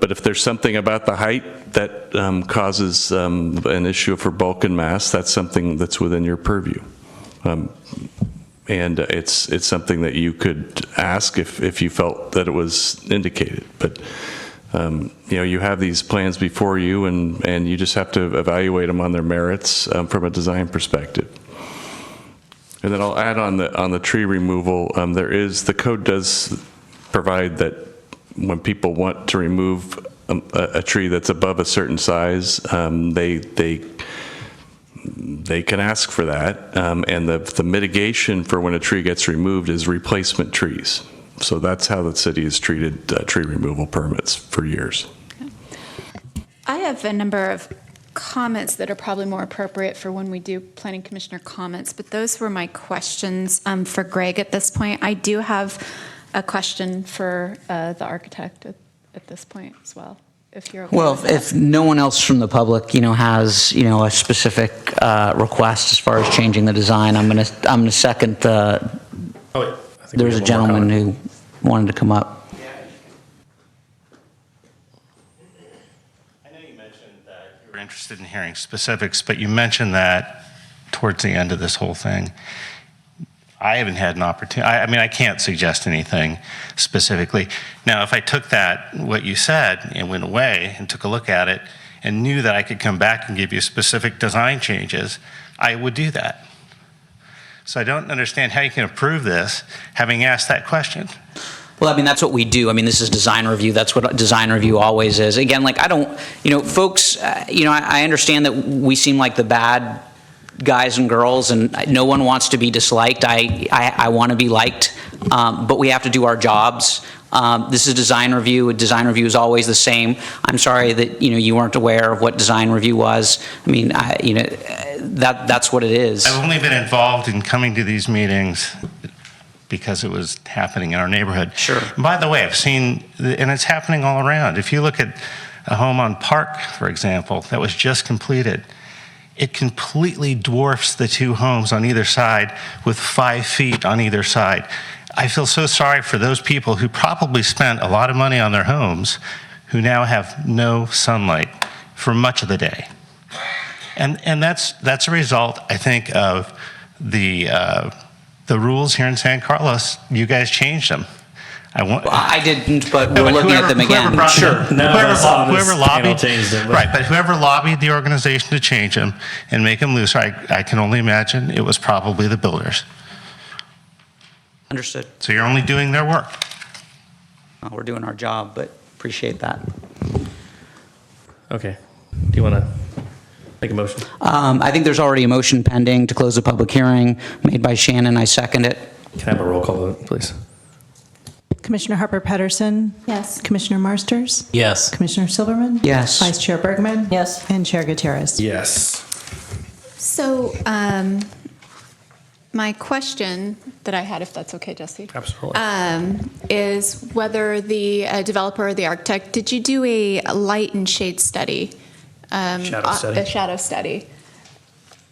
but if there's something about the height that causes an issue for bulk and mass, that's something that's within your purview. And it's something that you could ask if you felt that it was indicated. But You have these plans before you, and you just have to evaluate them on their merits from a design perspective. And then I'll add on the tree removal, the code does provide that when people want to remove a tree that's above a certain size, they can ask for that. And the mitigation for when a tree gets removed is replacement trees. So that's how the city has treated tree removal permits for years. I have a number of comments that are probably more appropriate for when we do planning commissioner comments, but those were my questions for Greg at this point. I do have a question for the architect at this point as well, if you're okay. Well, with that. if no one else from the public, has, a specific request as far as changing the design, I'm gonna second the. Oh, wait. There's a gentleman who wanted to come up. I know you mentioned that you were interested in hearing specifics, but you mentioned that towards the end of this whole thing. I haven't had an opportunity. I can't suggest anything specifically. Now, if I took what you said, and went away and took a look at it and knew that I could come back and give you specific design changes, I would do that. So I don't understand how you can approve this, having asked that question. Well, that's what we do. This is design review. That's what design review always is. Again, I don't, folks, I understand that we seem like the bad guys and girls, and no one wants to be disliked. I want to be liked, but we have to do our jobs. This is design review. Design review is always the same. I'm sorry that you weren't aware of what design review was. That's what it is. I've only been involved in coming to these meetings because it was happening in our neighborhood. Sure. By the way, I've seen, and it's happening all around. If you look at a home on Park, for example, that was just completed, it completely dwarfs the two homes on either side with 5 feet on either side. I feel so sorry for those people who probably spent a lot of money on their homes who now have no sunlight for much of the day. And that's a result, I think, of the rules here in San Carlos. You guys changed them. I didn't, but we're looking at them again. Whoever lobbied, right? But whoever lobbied the organization to change them and make them looser, I can only imagine it was probably the builders. Understood. So you're only doing their work. Well, we're doing our job, but appreciate that. Okay. Do you want to make a motion? I think there's already a motion pending to close the public hearing made by Shannon. I second it. Can I have a roll call vote, please? Commissioner Harper Pedersen? Yes. Commissioner Marsters? Yes. Commissioner Silverman? Yes. Vice Chair Bergman? Yes. And Chair Gutierrez? Yes. So, my question that I had, if that's okay, Jesse? Absolutely. Is whether the developer or the architect, did you do a light and shade study? Shadow study. A shadow study,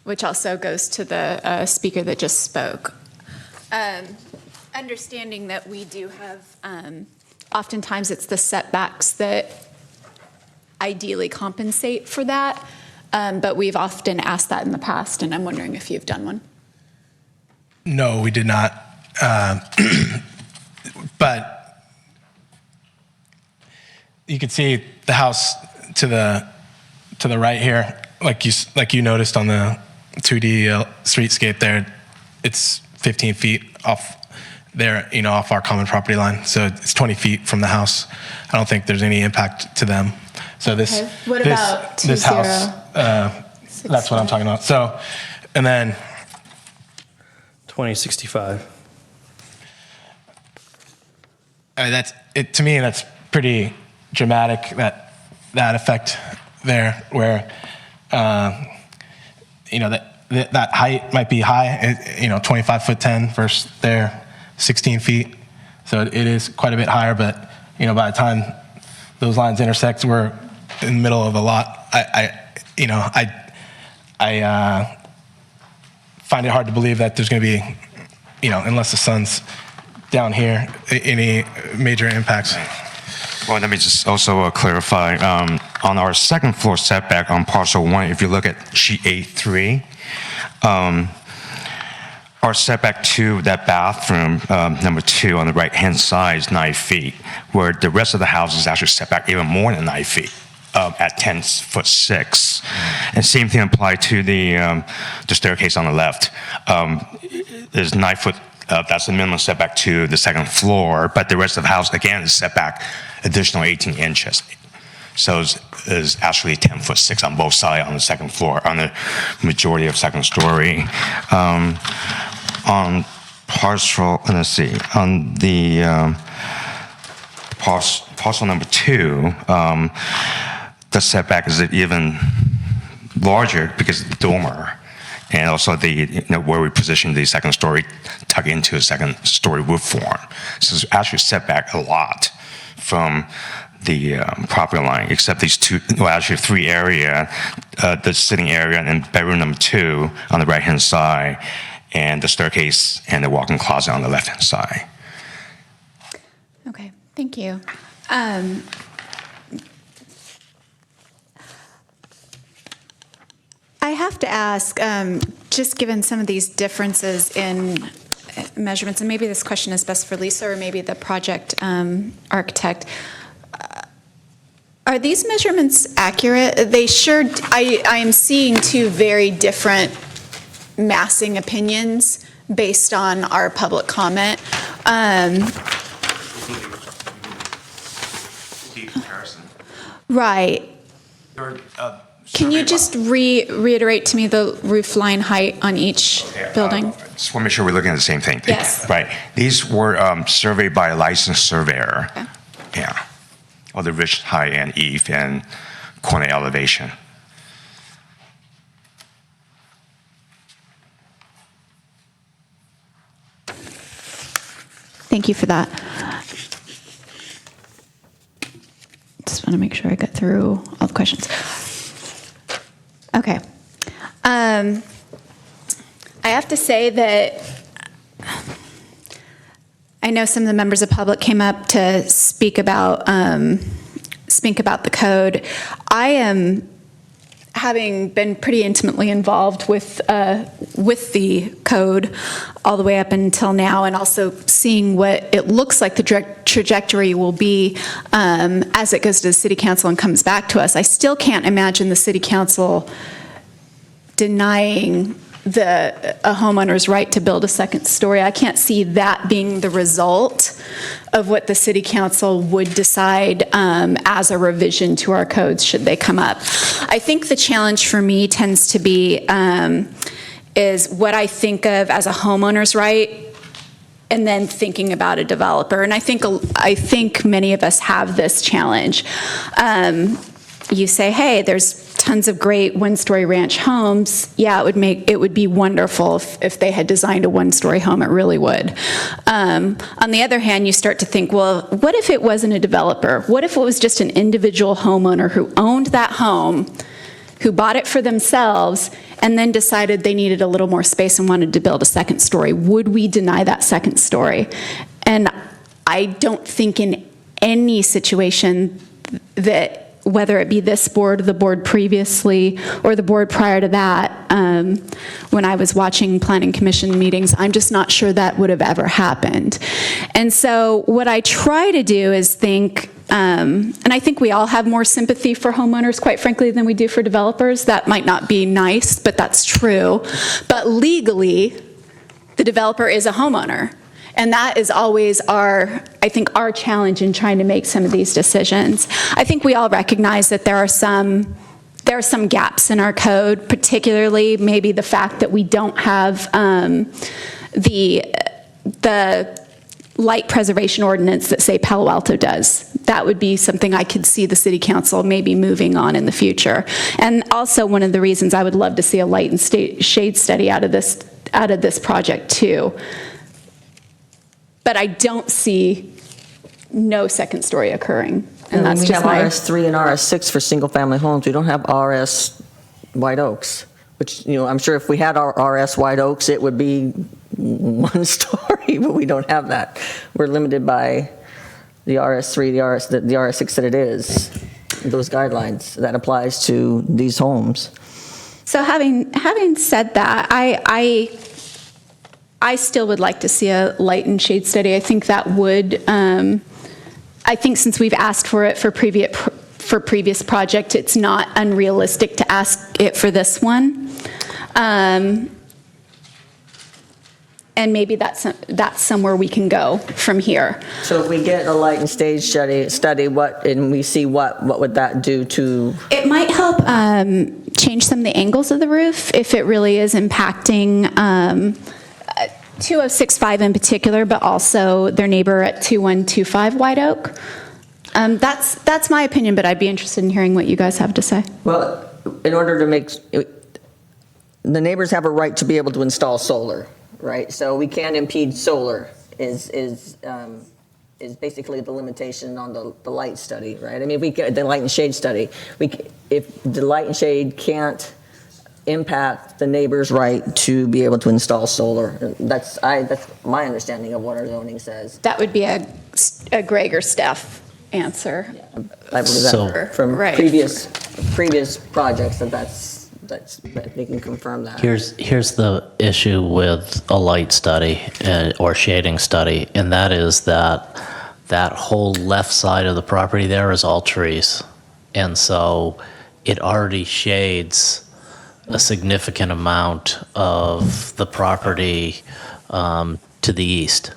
which also goes to the speaker that just spoke. Understanding that we do have, oftentimes it's the setbacks that ideally compensate for that, but we've often asked that in the past, and I'm wondering if you've done one. No, we did not. But you can see the house to the right here, like you noticed on the 2D streetscape there. It's 15 feet off there, off our common property line. So it's 20 feet from the house. I don't think there's any impact to them. So this Okay. What about this house, that's what I'm talking about. So, and then 2065. that's it. To me, that's pretty dramatic. That effect there, where that height might be high. 25'10" versus there 16 feet. So it is quite a bit higher. But by the time those lines intersect, we're in the middle of a lot. I find it hard to believe that there's going to be, unless the sun's down here, any major impacts. Well, let me just also clarify. On our second floor setback on parcel 1, if you look at sheet A3, our setback to that bathroom, number 2 on the right-hand side is 9 feet, where the rest of the house is actually set back even more than 9 feet. At 10'6", and same thing applied to the staircase on the left. There's 9 foot. That's the minimum setback to the second floor, but the rest of the house again is set back additional 18 inches. So it's actually 10'6" on both sides on the second floor, on the majority of second story. On parcel, let's see, on the parcel number 2. The setback is even larger because of the dormer, and also where we position the second story tuck into a second story roof form. So it's actually set back a lot from the property line, except these 2, well, actually 3 area, the sitting area and bedroom number 2 on the right-hand side, and the staircase and the walk-in closet on the left-hand side. Okay, thank you. I have to ask, just given some of these differences in measurements, and maybe this question is best for Lisa or maybe the project architect, are these measurements accurate? They sure, I am seeing 2 very different massing opinions based on our public comment. Right. Can you just reiterate to me the roof line height on each building? Just want to make sure we're looking at the same thing. Yes. Right. These were surveyed by a licensed surveyor. Okay. Yeah. Of the ridge height and eave and corner elevation. Thank you for that. Just want to make sure I got through all the questions. Okay. I have to say that I know some of the members of the public came up to speak about the code. I am, having been pretty intimately involved with the code all the way up until now, and also seeing what it looks like the trajectory will be as it goes to the city council and comes back to us. I still can't imagine the city council denying a homeowner's right to build a second story. I can't see that being the result of what the city council would decide as a revision to our codes should they come up. I think the challenge for me tends to be is what I think of as a homeowner's right and then thinking about a developer. And I think many of us have this challenge. You say, hey, there's tons of great one-story ranch homes. Yeah, it would be wonderful if they had designed a one-story home. It really would. On the other hand, you start to think, well, what if it wasn't a developer? What if it was just an individual homeowner who owned that home, who bought it for themselves, and then decided they needed a little more space and wanted to build a second story? Would we deny that second story? And I don't think in any situation that, whether it be this board, the board previously, or the board prior to that, when I was watching planning commission meetings, I'm just not sure that would have ever happened. And so what I try to do is think, and I think we all have more sympathy for homeowners, quite frankly, than we do for developers. That might not be nice, but that's true. But legally, the developer is a homeowner. And that is always our challenge in trying to make some of these decisions. I think we all recognize that there are some gaps in our code, particularly maybe the fact that we don't have the light preservation ordinance that, say, Palo Alto does. That would be something I could see the city council maybe moving on in the future. And also one of the reasons I would love to see a light and shade study out of this project too. But I don't see no second story occurring. And that's just we have RS3 and RS6 for single-family homes. We don't have RS White Oaks, which, I'm sure if we had our RS White Oaks, it would be one story, but we don't have that. We're limited by the RS3, the RS6 that it is, those guidelines that applies to these homes. So having said that, I still would like to see a light and shade study. I think that would, I think since we've asked for it for previous project, it's not unrealistic to ask it for this one. And maybe that's somewhere we can go from here. So if we get a light and stage study, and we see what would that do to? It might help change some of the angles of the roof if it really is impacting 2065 in particular, but also their neighbor at 2125 White Oak. That's my opinion, but I'd be interested in hearing what you guys have to say. Well, in order to make, the neighbors have a right to be able to install solar, right? So we can't impede solar is basically the limitation on the light study, right? I mean, the light and shade study. If the light and shade can't impact the neighbor's right to be able to install solar. That's my understanding of what our zoning says. That would be a Greg or Steph answer. I believe that from previous projects that they can confirm that. Here's the issue with a light study or shading study, and that is that whole left side of the property there is all trees. And so it already shades a significant amount of the property to the east.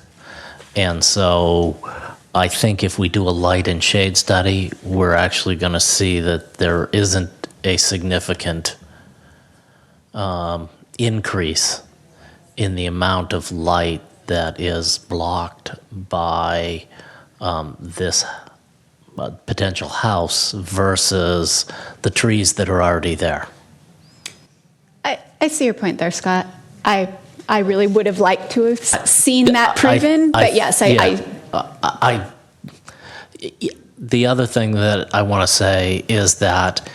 And so I think if we do a light and shade study, we're actually going to see that there isn't a significant increase in the amount of light that is blocked by this potential house versus the trees that are already there. I see your point there, Scott. I really would have liked to have seen that proven, but yes, the other thing that I want to say is that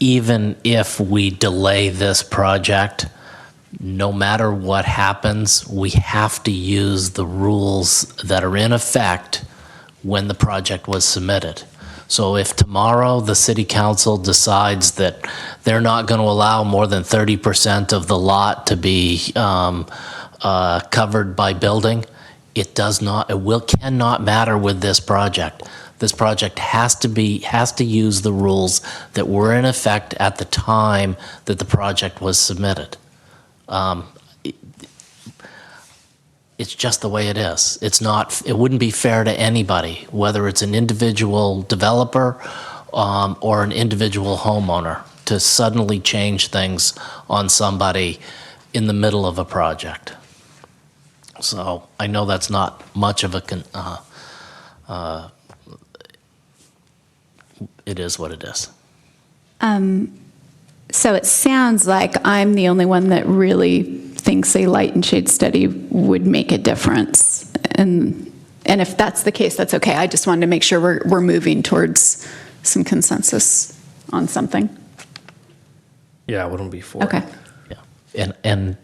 even if we delay this project, no matter what happens, we have to use the rules that are in effect when the project was submitted. So if tomorrow the city council decides that they're not going to allow more than 30% of the lot to be covered by building, it cannot matter with this project. This project has to use the rules that were in effect at the time that the project was submitted. It's just the way it is. It wouldn't be fair to anybody, whether it's an individual developer or an individual homeowner, to suddenly change things on somebody in the middle of a project. So I know that's not much of a it is what it is. So it sounds like I'm the only one that really thinks a light and shade study would make a difference. And if that's the case, that's okay. I just wanted to make sure we're moving towards some consensus on something. Yeah, I wouldn't be for Okay. it. Yeah. And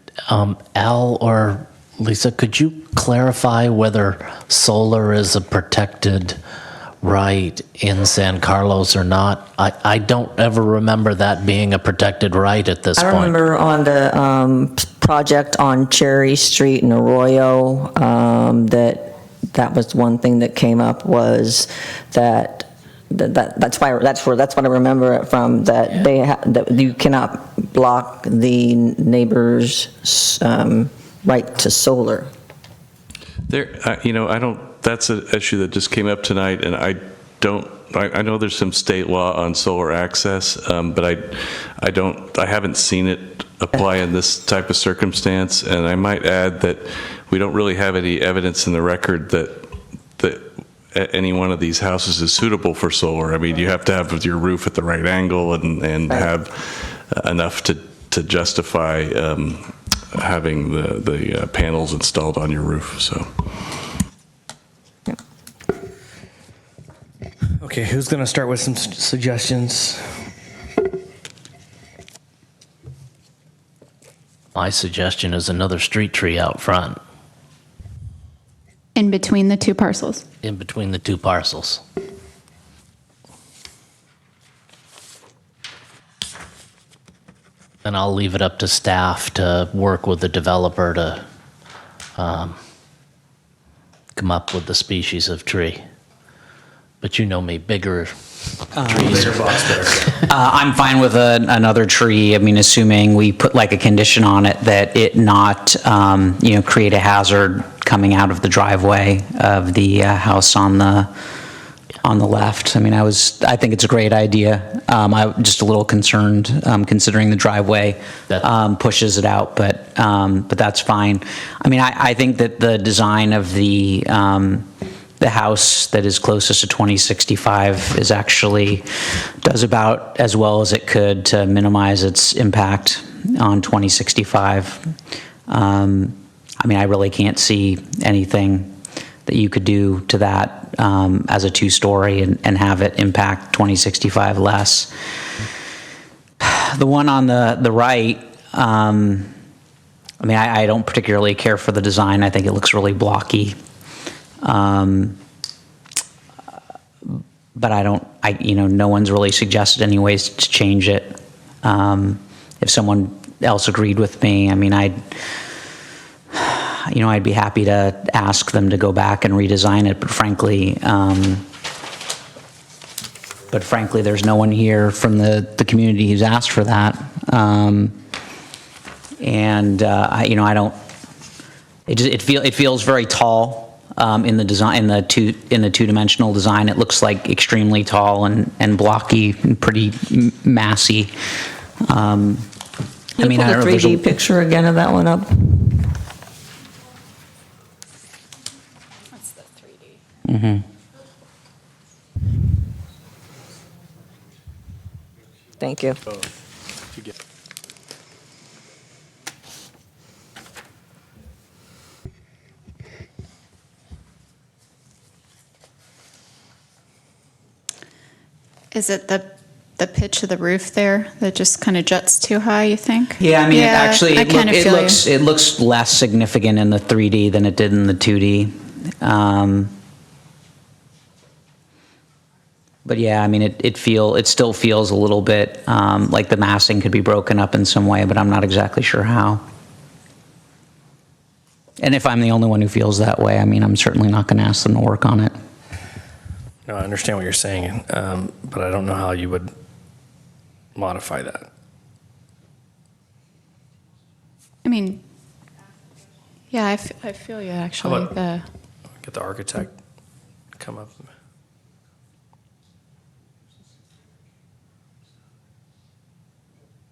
Al or Lisa, could you clarify whether solar is a protected right in San Carlos or not? I don't ever remember that being a protected right at this point. I remember on the project on Cherry Street in Arroyo, that was one thing that came up, was that's what I remember it from, that that you cannot block the neighbor's right to solar. That's an issue that just came up tonight, and I know there's some state law on solar access, but I haven't seen it apply in this type of circumstance. And I might add that we don't really have any evidence in the record that any one of these houses is suitable for solar. I mean, you have to have your roof at the right angle and have enough to justify having the panels installed on your roof. So. Okay, who's going to start with some suggestions? My suggestion is another street tree out front, In between the two parcels. in between the two parcels. And I'll leave it up to staff to work with the developer to come up with the species of tree. But you know me, bigger trees. I'm fine with another tree. I mean, assuming we put like a condition on it that it not, create a hazard coming out of the driveway of the house on the left. I mean, I think it's a great idea. I'm just a little concerned considering the driveway pushes it out, but that's fine. I mean, I think that the design of the house that is closest to 2065 does about as well as it could to minimize its impact on 2065. I mean, I really can't see anything that you could do to that as a two-story and have it impact 2065 less. The one on the right, I mean, I don't particularly care for the design. I think it looks really blocky. But no one's really suggested any ways to change it. If someone else agreed with me, I mean, I'd be happy to ask them to go back and redesign it, but frankly, there's no one here from the community who's asked for that. It feels very tall. In the design, in the two-dimensional design, it looks like extremely tall and blocky and pretty massy. Can you pull the 3D picture again of that one up? That's the 3D. Mm-hmm. Thank you. Is it the pitch of the roof there that just kind of juts too high, you think? Yeah, I mean, it looks less significant in the 3D than it did in the 2D. But yeah, I mean, it still feels a little bit like the massing could be broken up in some way, but I'm not exactly sure how. And if I'm the only one who feels that way, I mean, I'm certainly not going to ask them to work on it. No, I understand what you're saying, but I don't know how you would modify that. I mean, yeah, I feel you, actually. How about get the architect come up?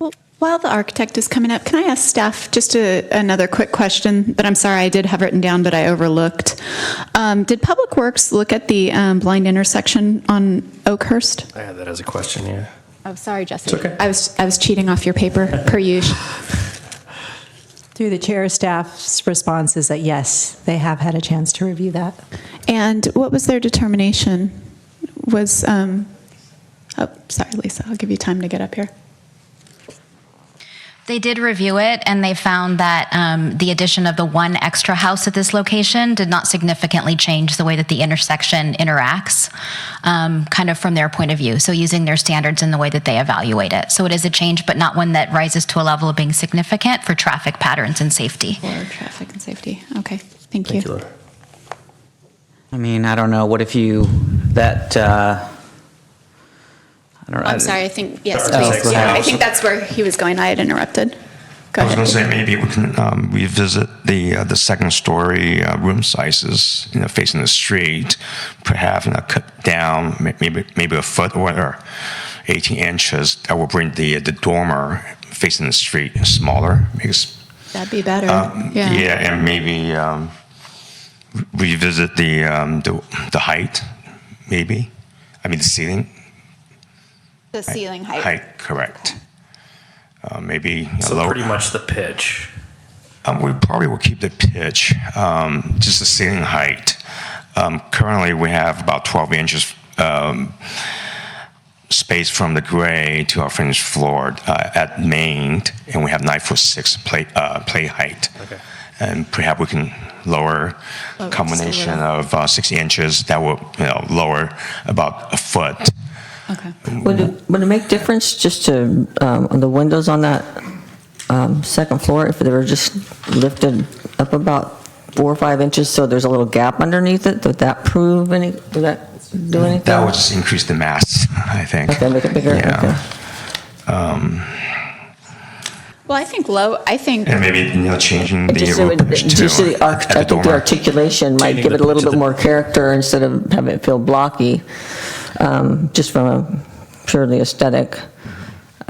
Well, while the architect is coming up, can I ask staff just another quick question that I'm sorry I did have written down, but I overlooked? Did Public Works look at the blind intersection on Oakhurst? I had that as a question, yeah. Oh, sorry, Jesse. It's okay. I was cheating off your paper, per usual. Through the chair, staff's response is that yes, they have had a chance to review that. And what was their determination? Sorry, Lisa, I'll give you time to get up here. They did review it, and they found that the addition of the one extra house at this location did not significantly change the way that the intersection interacts, kind of from their point of view. So using their standards in the way that they evaluate it. So it is a change, but not one that rises to a level of being significant for traffic patterns and safety. For traffic and safety. Okay, thank you. Laura. I mean, I don't know. What if I'm sorry, I think, yes, Oh, please. go Yeah, ahead. I think that's where he was going. I had interrupted. Go I was ahead. going to say maybe we can revisit the second story room sizes, facing the street, perhaps cut down maybe a foot or 18 inches. That will bring the dormer facing the street smaller. That'd be better. Yeah, and maybe revisit the height, maybe. I mean the ceiling. The ceiling height. Height, correct. Maybe So lower. pretty much the pitch. We probably will keep the pitch, just the ceiling height. Currently, we have about 12 inches space from the grade to our finished floor at main, and we have 9'6" plate height. Okay. And perhaps we can lower a combination of 6 inches. That will lower about a foot. Okay. Would it make difference just to, on the windows on that second floor, if they were just lifted up about 4 or 5 inches, so there's a little gap underneath it. Would that prove any, would that do anything? That would just increase the mass, I think. Okay, make it bigger, okay. Yeah. Well, I think And maybe, changing the Just roof pitch too. just the at the I think the dormer. articulation might Changing give it the a little pitch of bit the- more character instead of having it feel blocky, just from a purely aesthetic.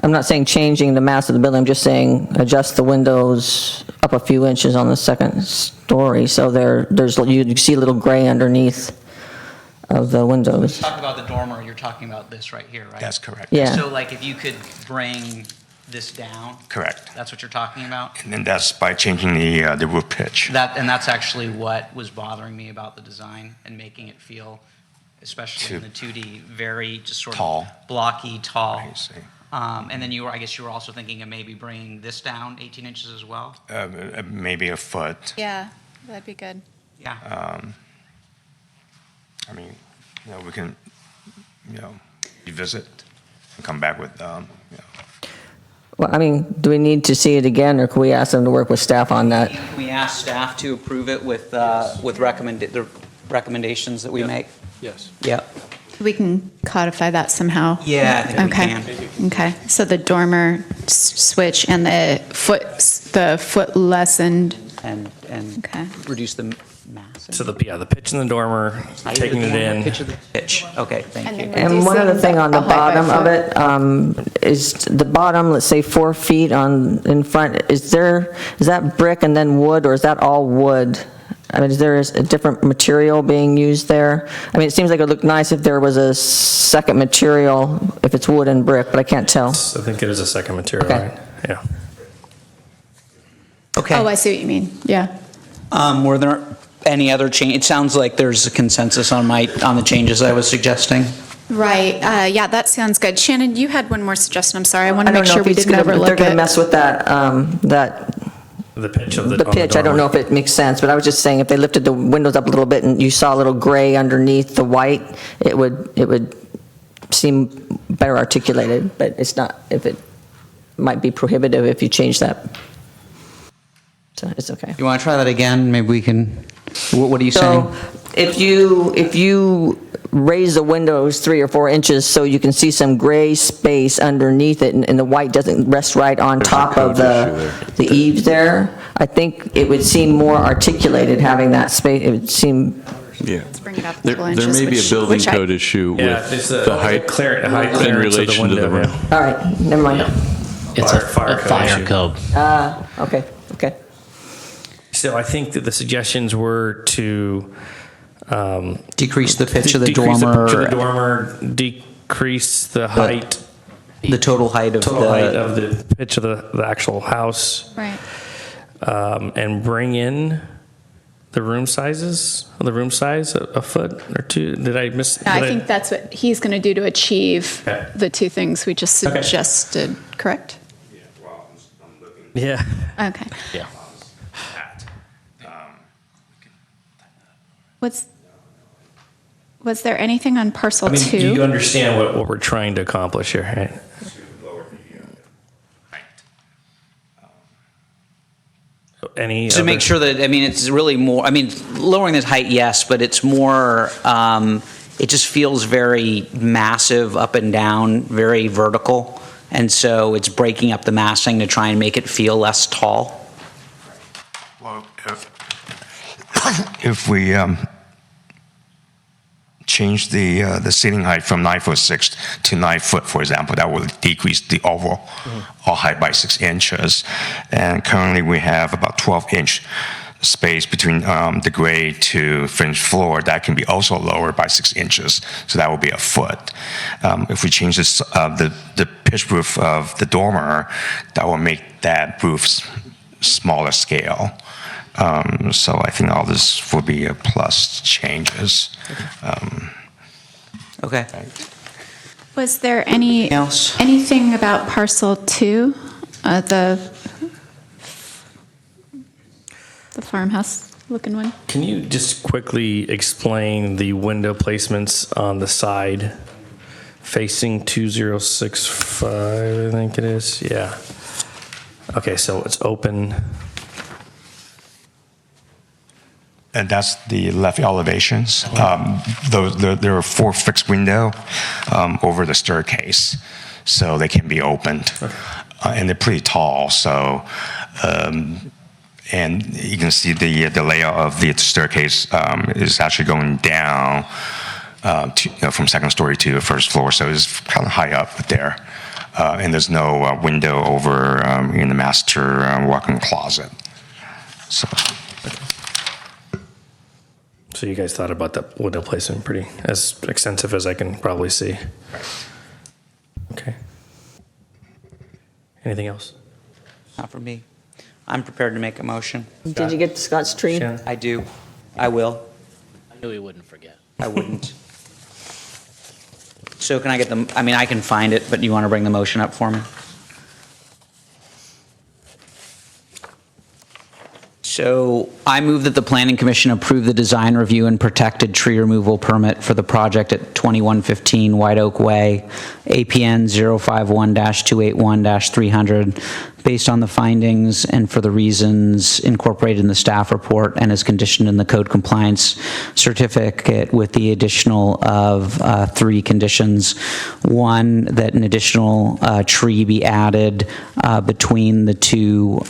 I'm not saying changing the mass of the building, I'm just saying adjust the windows up a few inches on the second story, so you see a little gray underneath of the windows. Talk about the dormer, you're talking about this right here, right? That's correct. Yeah. So like if you could bring this down, Correct. that's what you're talking about? And then that's by changing the roof pitch. And that's actually what was bothering me about the design and making it feel, especially in the 2D, very just sort Tall. of blocky, tall. I see. And then I guess you were also thinking of maybe bringing this down 18 inches as well? Maybe a foot. Yeah, that'd be good. Yeah. I mean, we can, revisit and come back with, Well, I mean, do we need to see it again, or can we ask them to work with staff on that? Can we ask staff to approve it with the recommendations that we make? Yes. Yeah. We can codify that somehow. Yeah, I think we Okay. can. Okay, so the dormer switch and the foot lessened. And Okay. reduce the mass. So the pitch in the dormer, taking it in. Pitch of the pitch. Okay, thank you. And one other thing on the bottom of it, is the bottom, let's say 4 feet in front, is that brick and then wood, or is that all wood? I mean, is there a different material being used there? I mean, it seems like it would look nice if there was a second material, if it's wood and brick, but I can't tell. I think it is a second material, Okay. right? Yeah. Okay. Oh, I see what you mean, yeah. Were there any other change? It sounds like there's a consensus on the changes I was suggesting. Right, yeah, that sounds good. Shannon, you had one more suggestion, I'm sorry, I want to I don't make know sure if we he's didn't gonna- if overlook they're going to it. mess with that The pitch of the the pitch, I don't know if it makes sense, but I was just saying, if they lifted the windows up a little bit and you saw a little gray underneath the white, it would seem better articulated, but it's not, if it might be prohibitive if you change that. So it's okay. You want to try that again? Maybe we can, what are you saying? So if you raise the windows 3 or 4 inches so you can see some gray space underneath it and the white doesn't rest right on top of the eaves there, I think it would seem more articulated having that space. It would seem. Yeah. Let's bring it up a There couple there inches, may be a which- building which I- code issue Yeah, with there's the height height in clearance of the relation to the window, room. All right, never mind. It's Fire a code fire issue. code. Okay. So I think that the suggestions were to Decrease the pitch of the decrease dormer. pitch of the dormer, decrease the height, The total height of the pitch of the actual house, Right. and bring in the room sizes, a foot or two. Did I miss? I think that's what he's going to do to achieve Okay. the two things we just Okay. suggested, correct? Yeah. Okay. Yeah. Was there anything on parcel I mean, 2? do you understand what we're trying to accomplish here, right? Any To make other- sure that, I mean, it's really more, I mean, lowering the height, yes, but it's more, it just feels very massive up and down, very vertical. And so it's breaking up the massing to try and make it feel less tall. Well, if we change the ceiling height from 9'6" to 9 foot, for example, that will decrease the overall height by 6 inches. And currently we have about 12-inch space between the grade to finished floor. That can be also lowered by 6 inches, so that will be a foot. If we change this, the pitch roof of the dormer, that will make that roof smaller scale. So I think all this will be a plus changes. Okay. Was there anything about parcel 2, the farmhouse looking one? Can you just quickly explain the window placements on the side facing 2065, I think it is? Yeah. Okay, so it's open. And that's the left elevations. There are 4 fixed windows over the staircase, so they can be opened. And they're pretty tall, so, and you can see the layout of the staircase is actually going down from second story to the first floor, so it's kind of high up there. And there's no window over in the master walk-in closet. So you guys thought about that window placement pretty as extensive as I can probably see. Okay. Anything else? Not for me. I'm prepared to make a motion. Did you get Scott's tree? I do. I will. I knew he wouldn't forget. I wouldn't. So can I get the, I mean, I can find it, but you want to bring the motion up for me? So I move that the Planning Commission approve the design review and protected tree removal permit for the project at 2115 White Oak Way, APN 051-281-300, based on the findings and for the reasons incorporated in the staff report and as conditioned in the code compliance certificate, with the additional of 3 conditions. 1, that an additional tree be added between the 2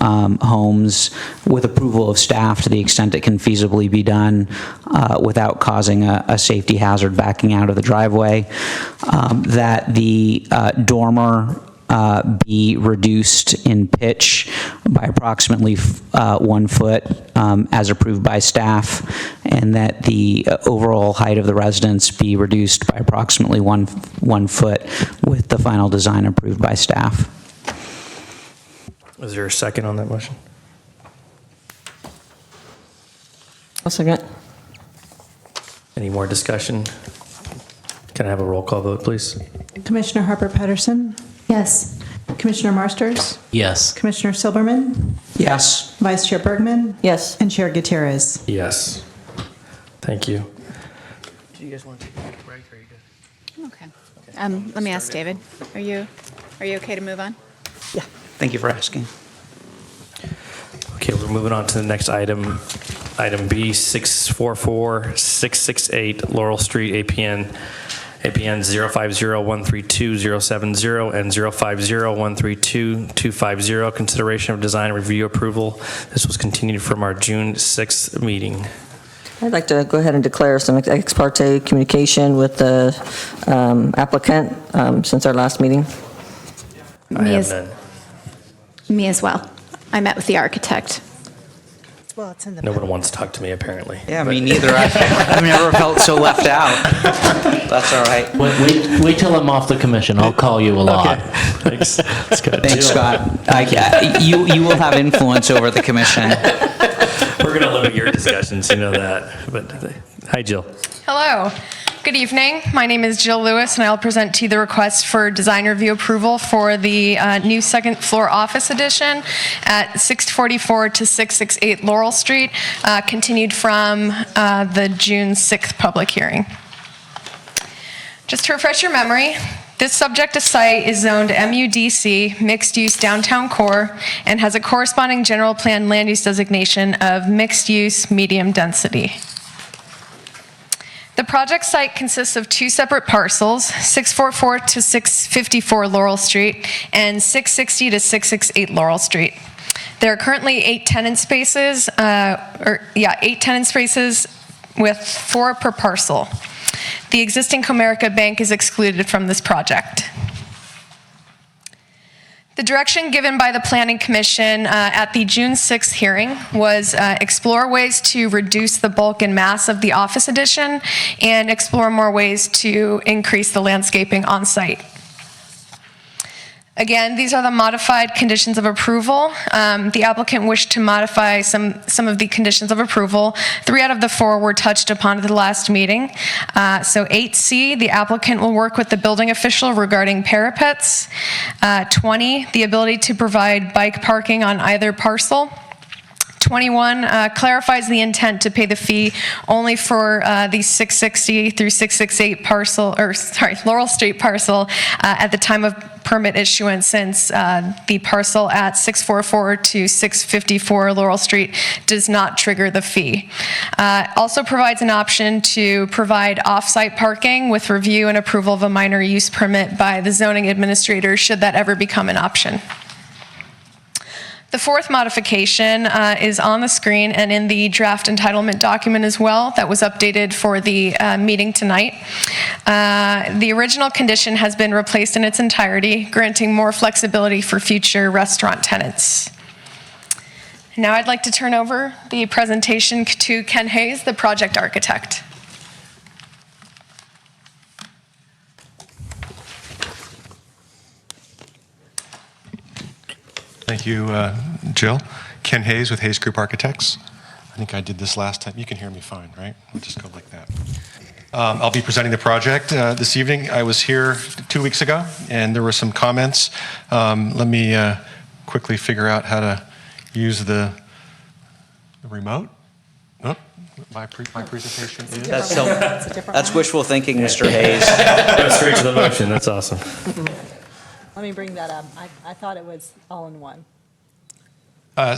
homes with approval of staff to the extent it can feasibly be done without causing a safety hazard backing out of the driveway. That the dormer be reduced in pitch by approximately 1 foot as approved by staff, and that the overall height of the residence be reduced by approximately 1 foot with the final design approved by staff. Is there a second on that motion? I'll second. Any more discussion? Can I have a roll call vote, please? Commissioner Harper Pedersen? Yes. Commissioner Marsters? Yes. Commissioner Silberman? Yes. Vice Chair Bergman? Yes. And Chair Gutierrez? Yes. Thank you. Okay. Let me ask David. Are you okay to move on? Yeah. Thank you for asking. Okay, we're moving on to the next item. Item B, 644-668 Laurel Street, APN 050-132-070 and 050-132-250. Consideration of design review approval. This was continued from our June 6th meeting. I'd like to go ahead and declare some ex parte communication with the applicant since our last meeting. I have none. Me as well. I met with the architect. Well, it's in the No one wants to talk to me, apparently. Yeah, me neither. I've never felt so left out. That's all right. Wait till I'm off the commission. I'll call you a lot. Okay. Thanks. That's good. Thanks, Jill. Scott. You will have influence over the commission. We're going to limit your discussions, you know that. But hi, Jill. Hello. Good evening. My name is Jill Lewis, and I'll present to you the request for design review approval for the new second floor office addition at 644 to 668 Laurel Street, continued from the June 6th public hearing. Just to refresh your memory, this subject site is zoned MUDC, mixed use downtown core, and has a corresponding general plan land use designation of mixed use medium density. The project site consists of 2 separate parcels, 644 to 654 Laurel Street and 660 to 668 Laurel Street. There are currently 8 tenant spaces, 8 tenant spaces with 4 per parcel. The existing Comerica Bank is excluded from this project. The direction given by the Planning Commission at the June 6th hearing was explore ways to reduce the bulk and mass of the office addition and explore more ways to increase the landscaping on site. Again, these are the modified conditions of approval. The applicant wished to modify some of the conditions of approval. 3 out of the 4 were touched upon at the last meeting. So 8C, the applicant will work with the building official regarding parapets. 20, the ability to provide bike parking on either parcel. 21 clarifies the intent to pay the fee only for the 660 through 668 Laurel Street parcel at the time of permit issuance, since the parcel at 644 to 654 Laurel Street does not trigger the fee. Also provides an option to provide off-site parking with review and approval of a minor use permit by the zoning administrator, should that ever become an option. The fourth modification is on the screen and in the draft entitlement document as well that was updated for the meeting tonight. The original condition has been replaced in its entirety, granting more flexibility for future restaurant tenants. Now I'd like to turn over the presentation to Ken Hayes, the project architect. Thank you, Jill. Ken Hayes with Hayes Group Architects. I think I did this last time. You can hear me fine, right? We'll just go like that. I'll be presenting the project this evening. I was here 2 weeks ago, and there were some comments. Let me quickly figure out how to use the remote. Oh, my presentation is... That's wishful thinking, Mr. Hayes. Go straight to the motion. That's awesome. Let me bring that up. I thought it was all in one.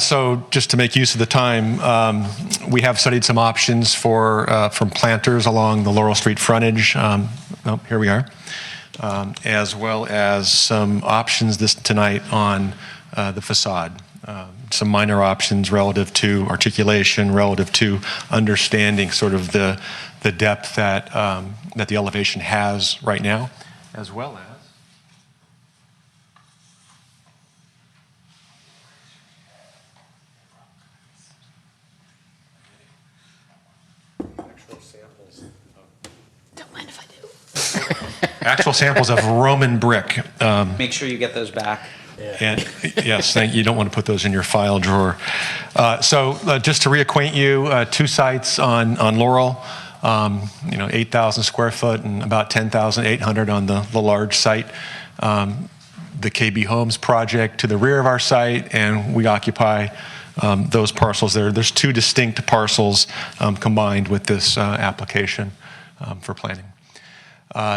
So just to make use of the time, we have studied some options from planters along the Laurel Street frontage. Here we are. As well as some options tonight on the facade. Some minor options relative to articulation, relative to understanding sort of the depth that the elevation has right now, as well as actual samples of Roman brick. Make sure you get those back. And yes, thank you. You don't want to put those in your file drawer. So just to reacquaint you, 2 sites on Laurel, 8,000 square foot and about 10,800 on the large site. The KB Homes project to the rear of our site, and we occupy those parcels there. There's 2 distinct parcels combined with this application for planning.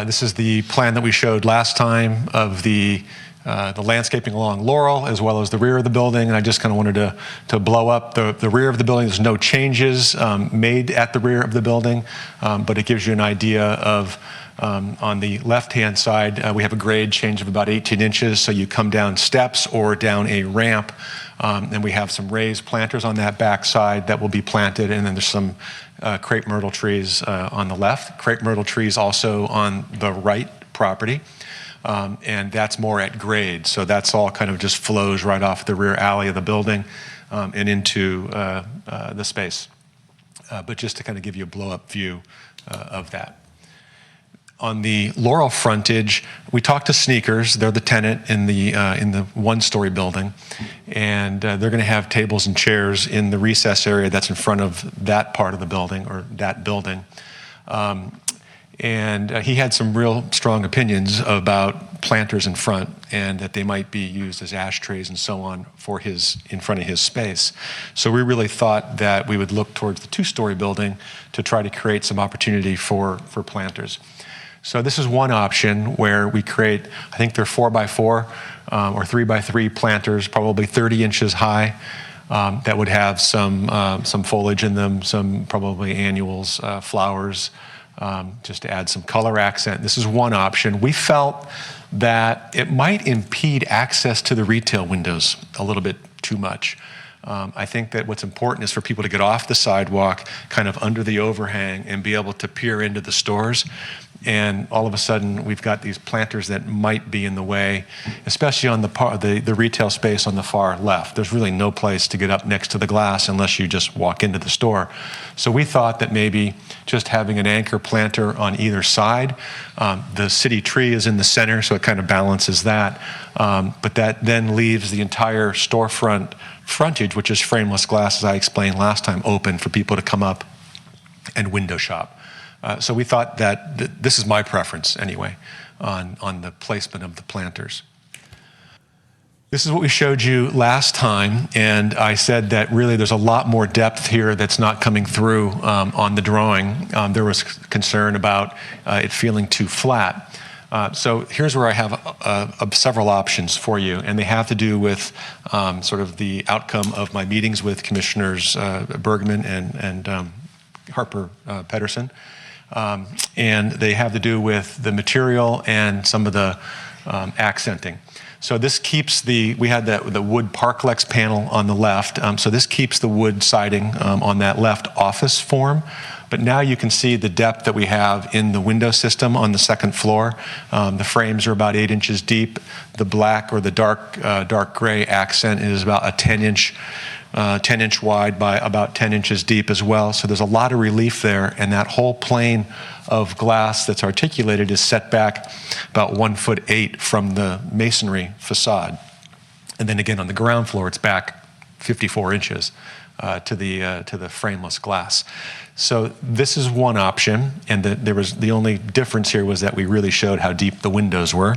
This is the plan that we showed last time of the landscaping along Laurel as well as the rear of the building, and I just kind of wanted to blow up the rear of the building. There's no changes made at the rear of the building, but it gives you an idea of on the left-hand side, we have a grade change of about 18 inches, so you come down steps or down a ramp, and we have some raised planters on that back side that will be planted, and then there's some crepe myrtle trees on the left. Crepe myrtle trees also on the right property, and that's more at grade. So that's all kind of just flows right off the rear alley of the building and into the space. But just to kind of give you a blow-up view of that. On the Laurel frontage, we talked to Sneakers. They're the tenant in the 1-story building, and they're going to have tables and chairs in the recess area that's in front of that part of the building, or that building. And he had some real strong opinions about planters in front, and that they might be used as ashtrays and so on for in front of his space. So we really thought that we would look towards the 2-story building to try to create some opportunity for planters. So this is one option where we create, I think they're 4x4 or 3x3 planters, probably 30 inches high, that would have some foliage in them, some probably annuals, flowers, just to add some color accent. This is one option. We felt that it might impede access to the retail windows a little bit too much. I think that what's important is for people to get off the sidewalk, kind of under the overhang, and be able to peer into the stores. And all of a sudden, we've got these planters that might be in the way, especially on the retail space on the far left. There's really no place to get up next to the glass unless you just walk into the store. So we thought that maybe just having an anchor planter on either side, the city tree is in the center, so it kind of balances that. But that then leaves the entire storefront frontage, which is frameless glass, as I explained last time, open for people to come up and window shop. So we thought that this is my preference anyway on the placement of the planters. This is what we showed you last time, and I said that really there's a lot more depth here that's not coming through on the drawing. There was concern about it feeling too flat. So here's where I have several options for you, and they have to do with sort of the outcome of my meetings with Commissioners Bergman and Harper Pedersen. And they have to do with the material and some of the accenting. So this keeps we had the wood Parklex panel on the left. So this keeps the wood siding on that left office form. But now you can see the depth that we have in the window system on the second floor. The frames are about 8 inches deep. The black or the dark gray accent is about a 10-inch wide by about 10 inches deep as well. So there's a lot of relief there, and that whole plane of glass that's articulated is set back about 1'8" from the masonry facade. And then again on the ground floor, it's back 54 inches to the frameless glass. So this is one option, and the only difference here was that we really showed how deep the windows were.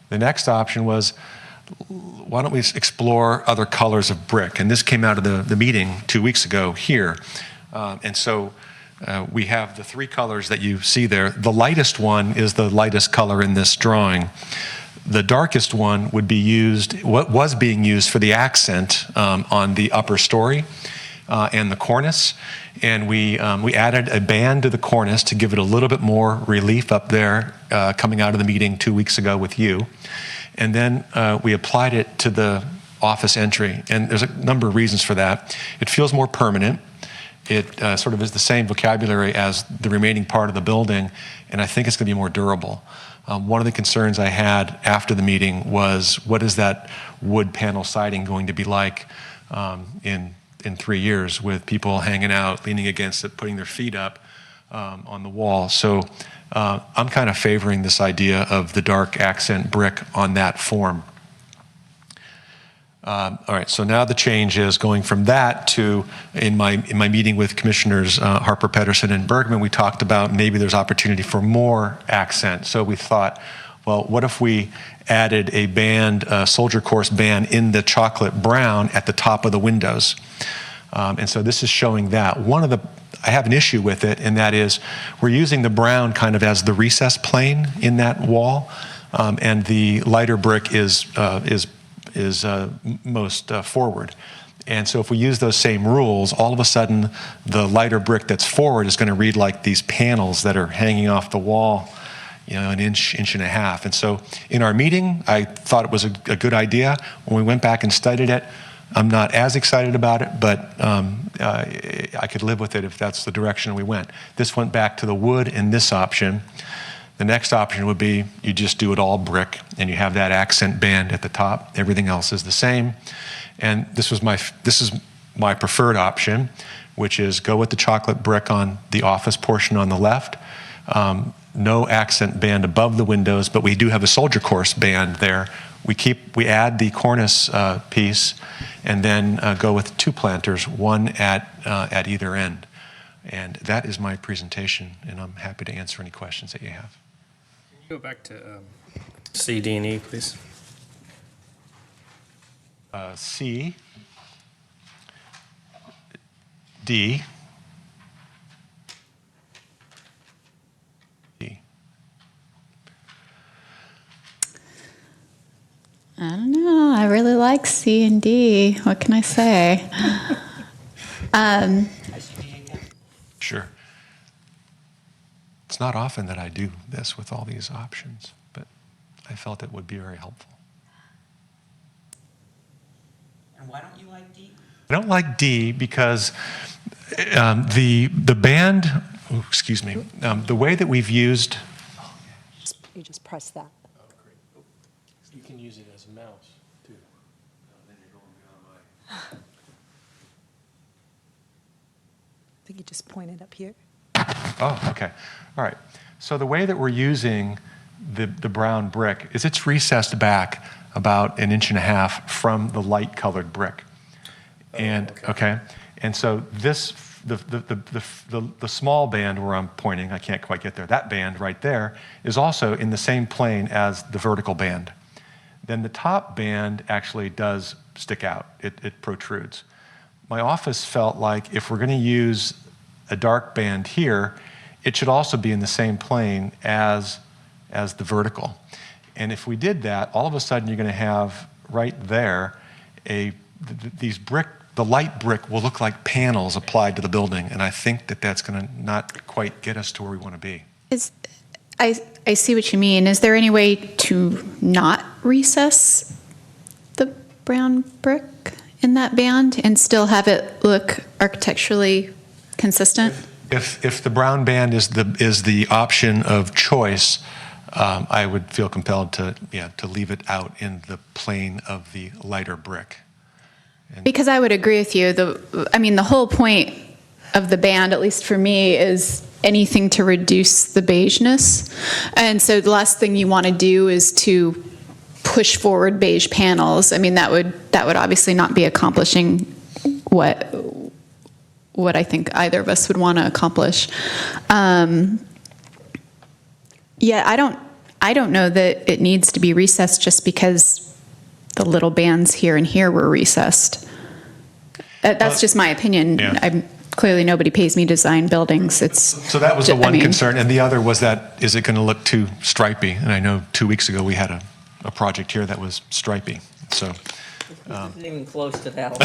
The next option was, why don't we explore other colors of brick? And this came out of the meeting 2 weeks ago here. And so we have the 3 colors that you see there. The lightest one is the lightest color in this drawing. The darkest one would be used, what was being used for the accent on the upper story and the cornice. And we added a band to the cornice to give it a little bit more relief up there coming out of the meeting 2 weeks ago with you. And then we applied it to the office entry. And there's a number of reasons for that. It feels more permanent. It sort of is the same vocabulary as the remaining part of the building, and I think it's going to be more durable. One of the concerns I had after the meeting was, what is that wood panel siding going to be like in 3 years with people hanging out, leaning against it, putting their feet up on the wall? So I'm kind of favoring this idea of the dark accent brick on that form. All right, so now the change is going from that to, in my meeting with Commissioners Harper Pedersen and Bergman, we talked about maybe there's opportunity for more accent. So we thought, well, what if we added a band, a soldier course band in the chocolate brown at the top of the windows? And so this is showing that. I have an issue with it, and that is we're using the brown kind of as the recess plane in that wall, and the lighter brick is most forward. And so if we use those same rules, all of a sudden the lighter brick that's forward is going to read like these panels that are hanging off the wall, an inch and a half. And so in our meeting, I thought it was a good idea. When we went back and studied it, I'm not as excited about it, but I could live with it if that's the direction we went. This went back to the wood in this option. The next option would be you just do it all brick and you have that accent band at the top. Everything else is the same. And this is my preferred option, which is go with the chocolate brick on the office portion on the left. No accent band above the windows, but we do have a soldier course band there. We add the cornice piece and then go with 2 planters, one at either end. And that is my presentation, and I'm happy to answer any questions that you have. Go back to C, D, and E, please. C, D, E. I don't know. I really like C and D. What can I say? Sure. It's not often that I do this with all these options, but I felt it would be very helpful. And why don't you like D? I don't like D because the band, the way that we've used. You just press that. You can use it as a mouse, too. Then you're going beyond my... I think you just point it up here. Oh, okay. All right. So the way that we're using the brown brick is it's recessed back about 1.5 inches from the light colored brick. And okay. And so this the small band where I'm pointing, I can't quite get there. That band right there is also in the same plane as the vertical band. then the top band actually does stick out. It protrudes. My office felt like if we're going to use a dark band here, it should also be in the same plane as the vertical. And if we did that, all of a sudden you're going to have right there the light brick will look like panels applied to the building, and I think that that's going to not quite get us to where we want to be. I see what you mean. Is there any way to not recess the brown brick in that band and still have it look architecturally consistent? If the brown band is the option of choice, I would feel compelled to leave it out in the plane of the lighter brick. Because I would agree with you. The whole point of the band, at least for me, is anything to reduce the beigeness. And so the last thing you want to do is to push forward beige panels. I mean, that would obviously not be accomplishing what I think either of us would want to accomplish. I don't know that it needs to be recessed just because the little bands here and here were recessed. That's just my opinion. Yeah. Clearly nobody pays me to design buildings. So that was the one concern, and the other was that, is it going to look too stripy? And I know 2 weeks ago we had a project here that was stripy. So It's even close to that.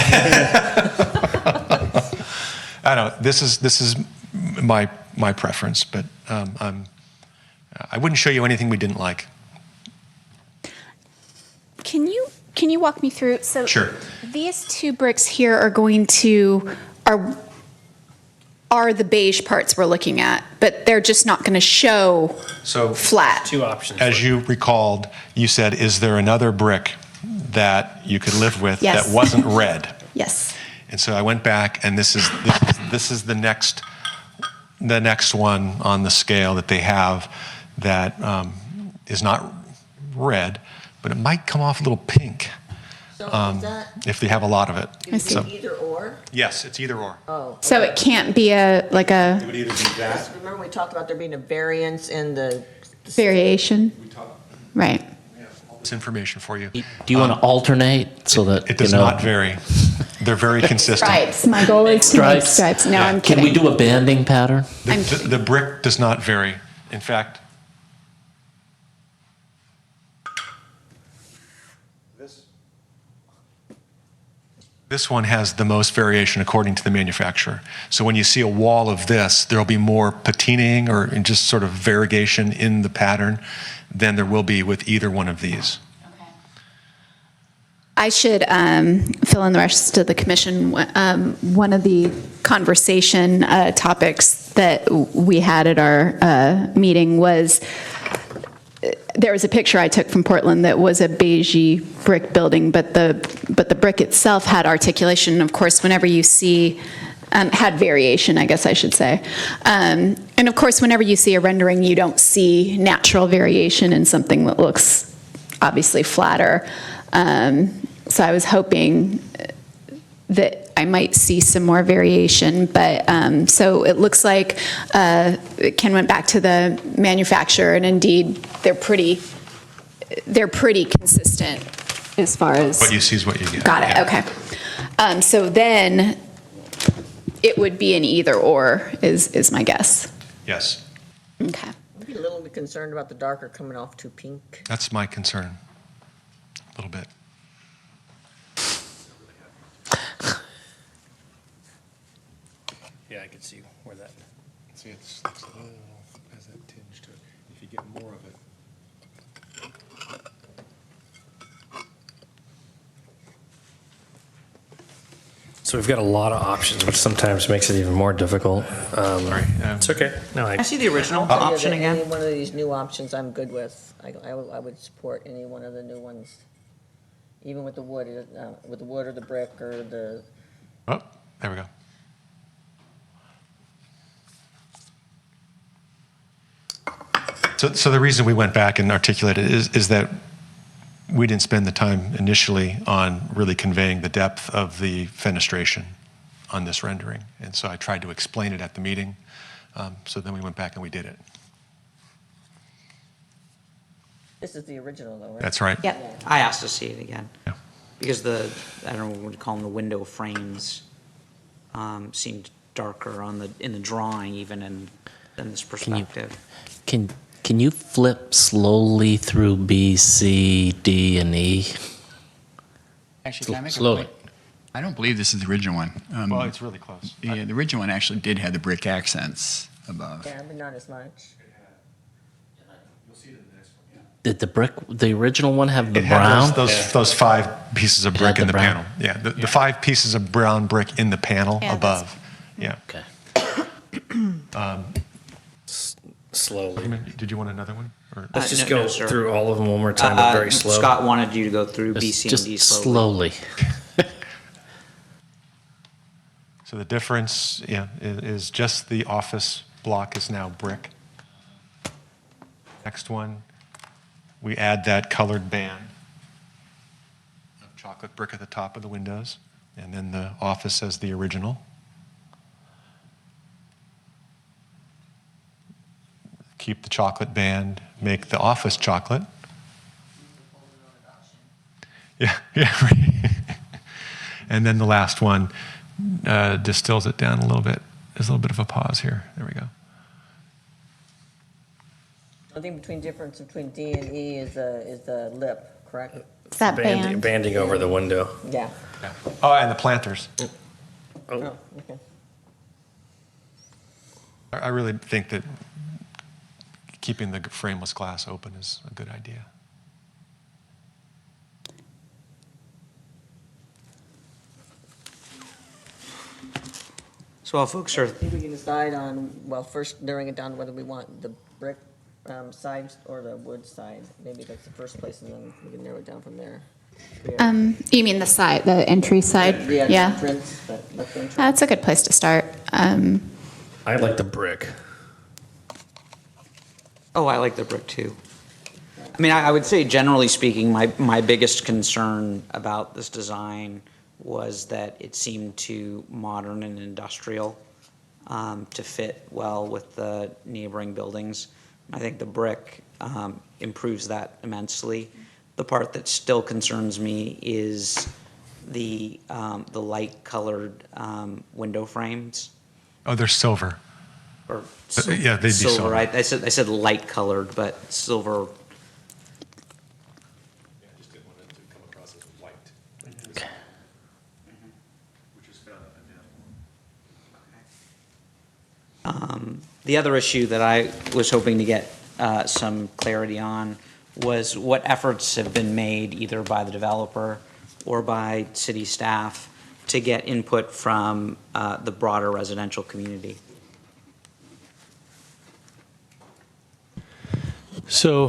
I don't know. This is my preference, but I wouldn't show you anything we didn't like. Can you walk me through? So Sure. These two bricks here are the beige parts we're looking at, but they're just not going to show flat. Two options. As you recalled, you said, is there another brick that you could live with Yes. that wasn't red? Yes. And so I went back, and this is the next one on the scale that they have that is not red, but it might come off a little pink if they have a lot of it. I see. So, Either or? yes, it's either or. Oh. So it can't be It would either be that. Remember we talked about there being a variance in the... variation? Right. This information for you. Do you want to alternate so that It does not vary. They're very consistent. Stripes. My goal is to make stripes. No, I'm Can kidding. we do a banding pattern? The brick does not vary. In fact, this one has the most variation according to the manufacturer. So when you see a wall of this, there'll be more patining or just sort of variegation in the pattern than there will be with either one of these. I should fill in the rest of the commission. One of the conversation topics that we had at our meeting was there was a picture I took from Portland that was a beigey brick building, but the brick itself had articulation. Of course, whenever you see had variation, I guess I should say. And of course, whenever you see a rendering, you don't see natural variation in something that looks obviously flatter. So I was hoping that I might see some more variation, but so it looks like Ken went back to the manufacturer, and indeed they're pretty consistent as far as What you see is what you get. Got it. Yeah. Okay. So then it would be an either or is my guess. Yes, Okay. I'd be a little bit concerned about the darker coming off too pink. that's my concern. A little bit. Yeah, I could see where that. See, it's a little, has that tinge to it. If you get more of it. So we've got a lot of options, which sometimes makes it even more difficult. Sorry. It's okay. No, I'll tell you that Any one of these new options I'm good with. I would support any one of the new ones, even with the wood or the brick or the... Oh, there we go. So the reason we went back and articulated is that we didn't spend the time initially on really conveying the depth of the fenestration on this rendering. And so I tried to explain it at the meeting. So then we went back and we did it. This is the original, though, right? That's right. Yep. I asked to see it again. Because I don't know what to call them, the window frames seemed darker in the drawing even than this perspective. Can you flip slowly through B, C, D, and E? Actually, can I make Slowly. a point? I don't believe this is the original one. Well, it's really close. Yeah, the original one actually did have the brick accents above. Yeah, but not as much. Did the original one have the It brown? had those 5 pieces of It brick had in the the brown. panel. Yeah, the 5 pieces of brown brick in the panel Yeah, above. Yeah. Okay. Slowly. Did you want another one? Or? Let's just No, go no, sir. through all of them one more time, but very slow. Scott wanted you to go through B, Just- C, and D just slowly. So the difference, is just the office block is now brick. Next one, we add that colored band of chocolate brick at the top of the windows, and then the office as the original. Keep the chocolate band, make the office chocolate. Yeah, right. And then the last one distills it down a little bit. There's a little bit of a pause here. There we go. I think difference between D and E is the lip, correct? It's that band. Banding over the window. Yeah. Oh, and the planters. Oh, okay. I really think that keeping the frameless glass open is a good idea. So while folks are I think we can decide on, well, first narrowing it down to whether we want the brick side or the wood side. Maybe that's the first place, and then we can narrow it down from there. You mean the side, the entry side? The Yeah. entrance, that's the entrance. That's a good place to start. I like the brick. Oh, I like the brick too. I mean, I would say generally speaking, my biggest concern about this design was that it seemed too modern and industrial to fit well with the neighboring buildings. I think the brick improves that immensely. The part that still concerns me is the light-colored window frames. Oh, they're silver. Or Yeah, they'd be silver. Right? I said light-colored, but silver. The other issue that I was hoping to get some clarity on was what efforts have been made either by the developer or by city staff to get input from the broader residential community. So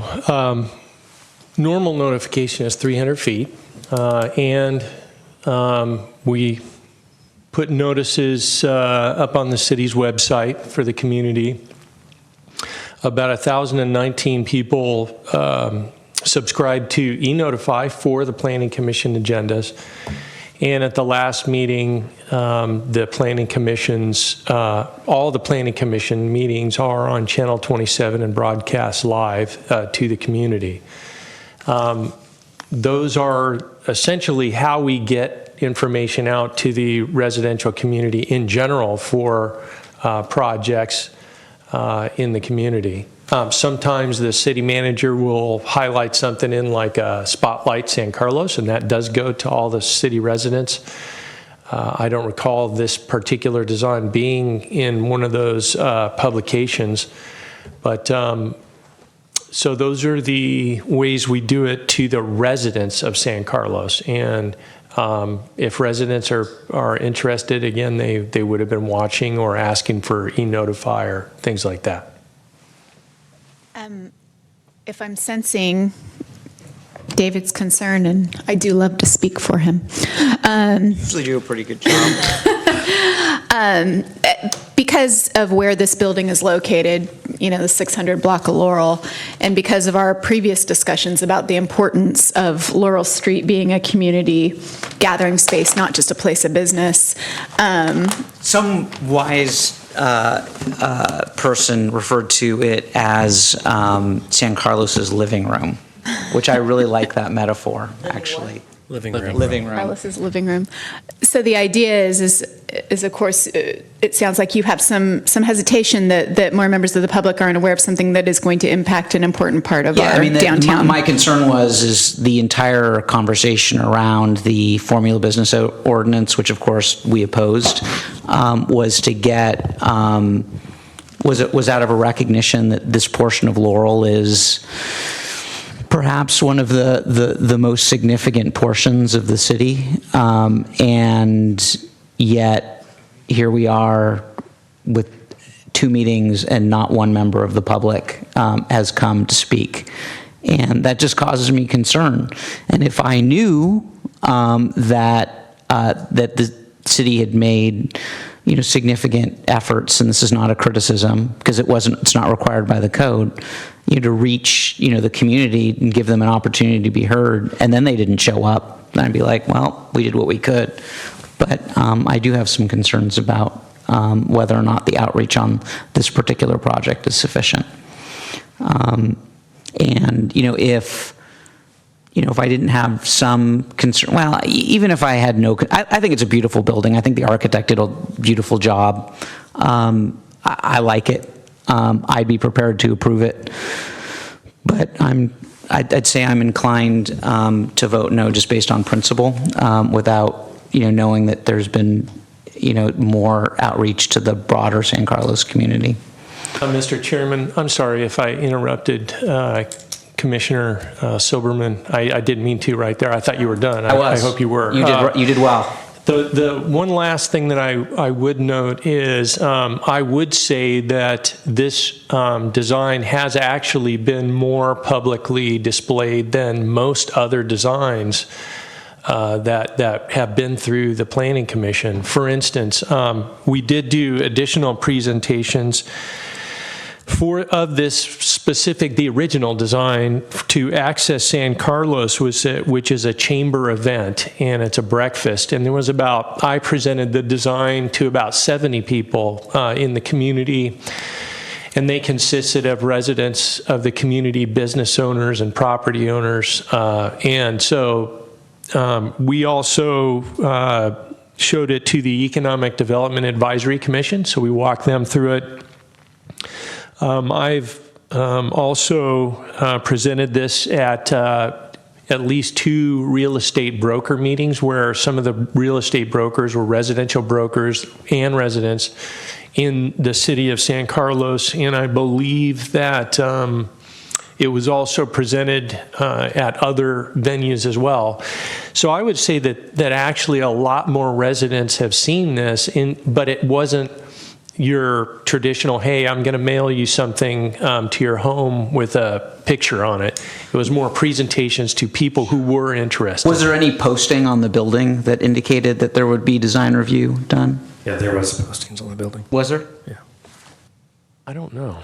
normal notification is 300 feet, and we put notices up on the city's website for the community. About 1,019 people subscribed to e-Notify for the Planning Commission agendas. And at the last meeting, the Planning Commission's, all the Planning Commission meetings are on Channel 27 and broadcast live to the community. Those are essentially how we get information out to the residential community in general for projects in the community. Sometimes the city manager will highlight something in like a Spotlight San Carlos, and that does go to all the city residents. I don't recall this particular design being in one of those publications, but so those are the ways we do it to the residents of San Carlos. And if residents are interested, again, they would have been watching or asking for e-Notify or things like that. If I'm sensing David's concern, and I do love to speak for him. Usually do a pretty good job. Because of where this building is located, the 600 block of Laurel, and because of our previous discussions about the importance of Laurel Street being a community gathering space, not just a place of business. Some wise person referred to it as San Carlos's living room. which I really like that metaphor, actually. Living room. Living room. Carlos's living room. So the idea is of course, it sounds like you have some hesitation that more members of the public aren't aware of something that is going to impact an important part of our downtown. My concern is the entire conversation around the formula business ordinance, which of course we opposed, was to get, was out of a recognition that this portion of Laurel is perhaps one of the most significant portions of the city, and yet here we are with 2 meetings and not one member of the public has come to speak, and that just causes me concern. And if I knew that the city had made significant efforts, and this is not a criticism because it's not required by the code, to reach the community and give them an opportunity to be heard, and then they didn't show up, then I'd be like, well, we did what we could. But I do have some concerns about whether or not the outreach on this particular project is sufficient. And if I didn't have some concern, well, even if I had no, I think it's a beautiful building. I think the architect did a beautiful job. I like it. I'd be prepared to approve it, but I'd say I'm inclined to vote no just based on principle, without knowing that there's been more outreach to the broader San Carlos community. Mr. Chairman, I'm sorry if I interrupted Commissioner Silberman. I didn't mean to right there. I thought you were done. I hope you were. You did well. The one last thing that I would note is I would say that this design has actually been more publicly displayed than most other designs that have been through the Planning Commission. For instance, we did do additional presentations of this specific, the original design to Access San Carlos, which is a chamber event, and it's a breakfast. And I presented the design to about 70 people in the community, and they consisted of residents of the community, business owners and property owners. And so we also showed it to the Economic Development Advisory Commission, so we walked them through it. I've also presented this at least 2 real estate broker meetings where some of the real estate brokers were residential brokers and residents in the city of San Carlos, and I believe that it was also presented at other venues as well. So I would say that actually a lot more residents have seen this, but it wasn't your traditional, hey, I'm going to mail you something to your home with a picture on it. It was more presentations to people who were interested. Was there any posting on the building that indicated that there would be design review done? Yeah, there was postings on the building. Was there? Yeah. I don't know.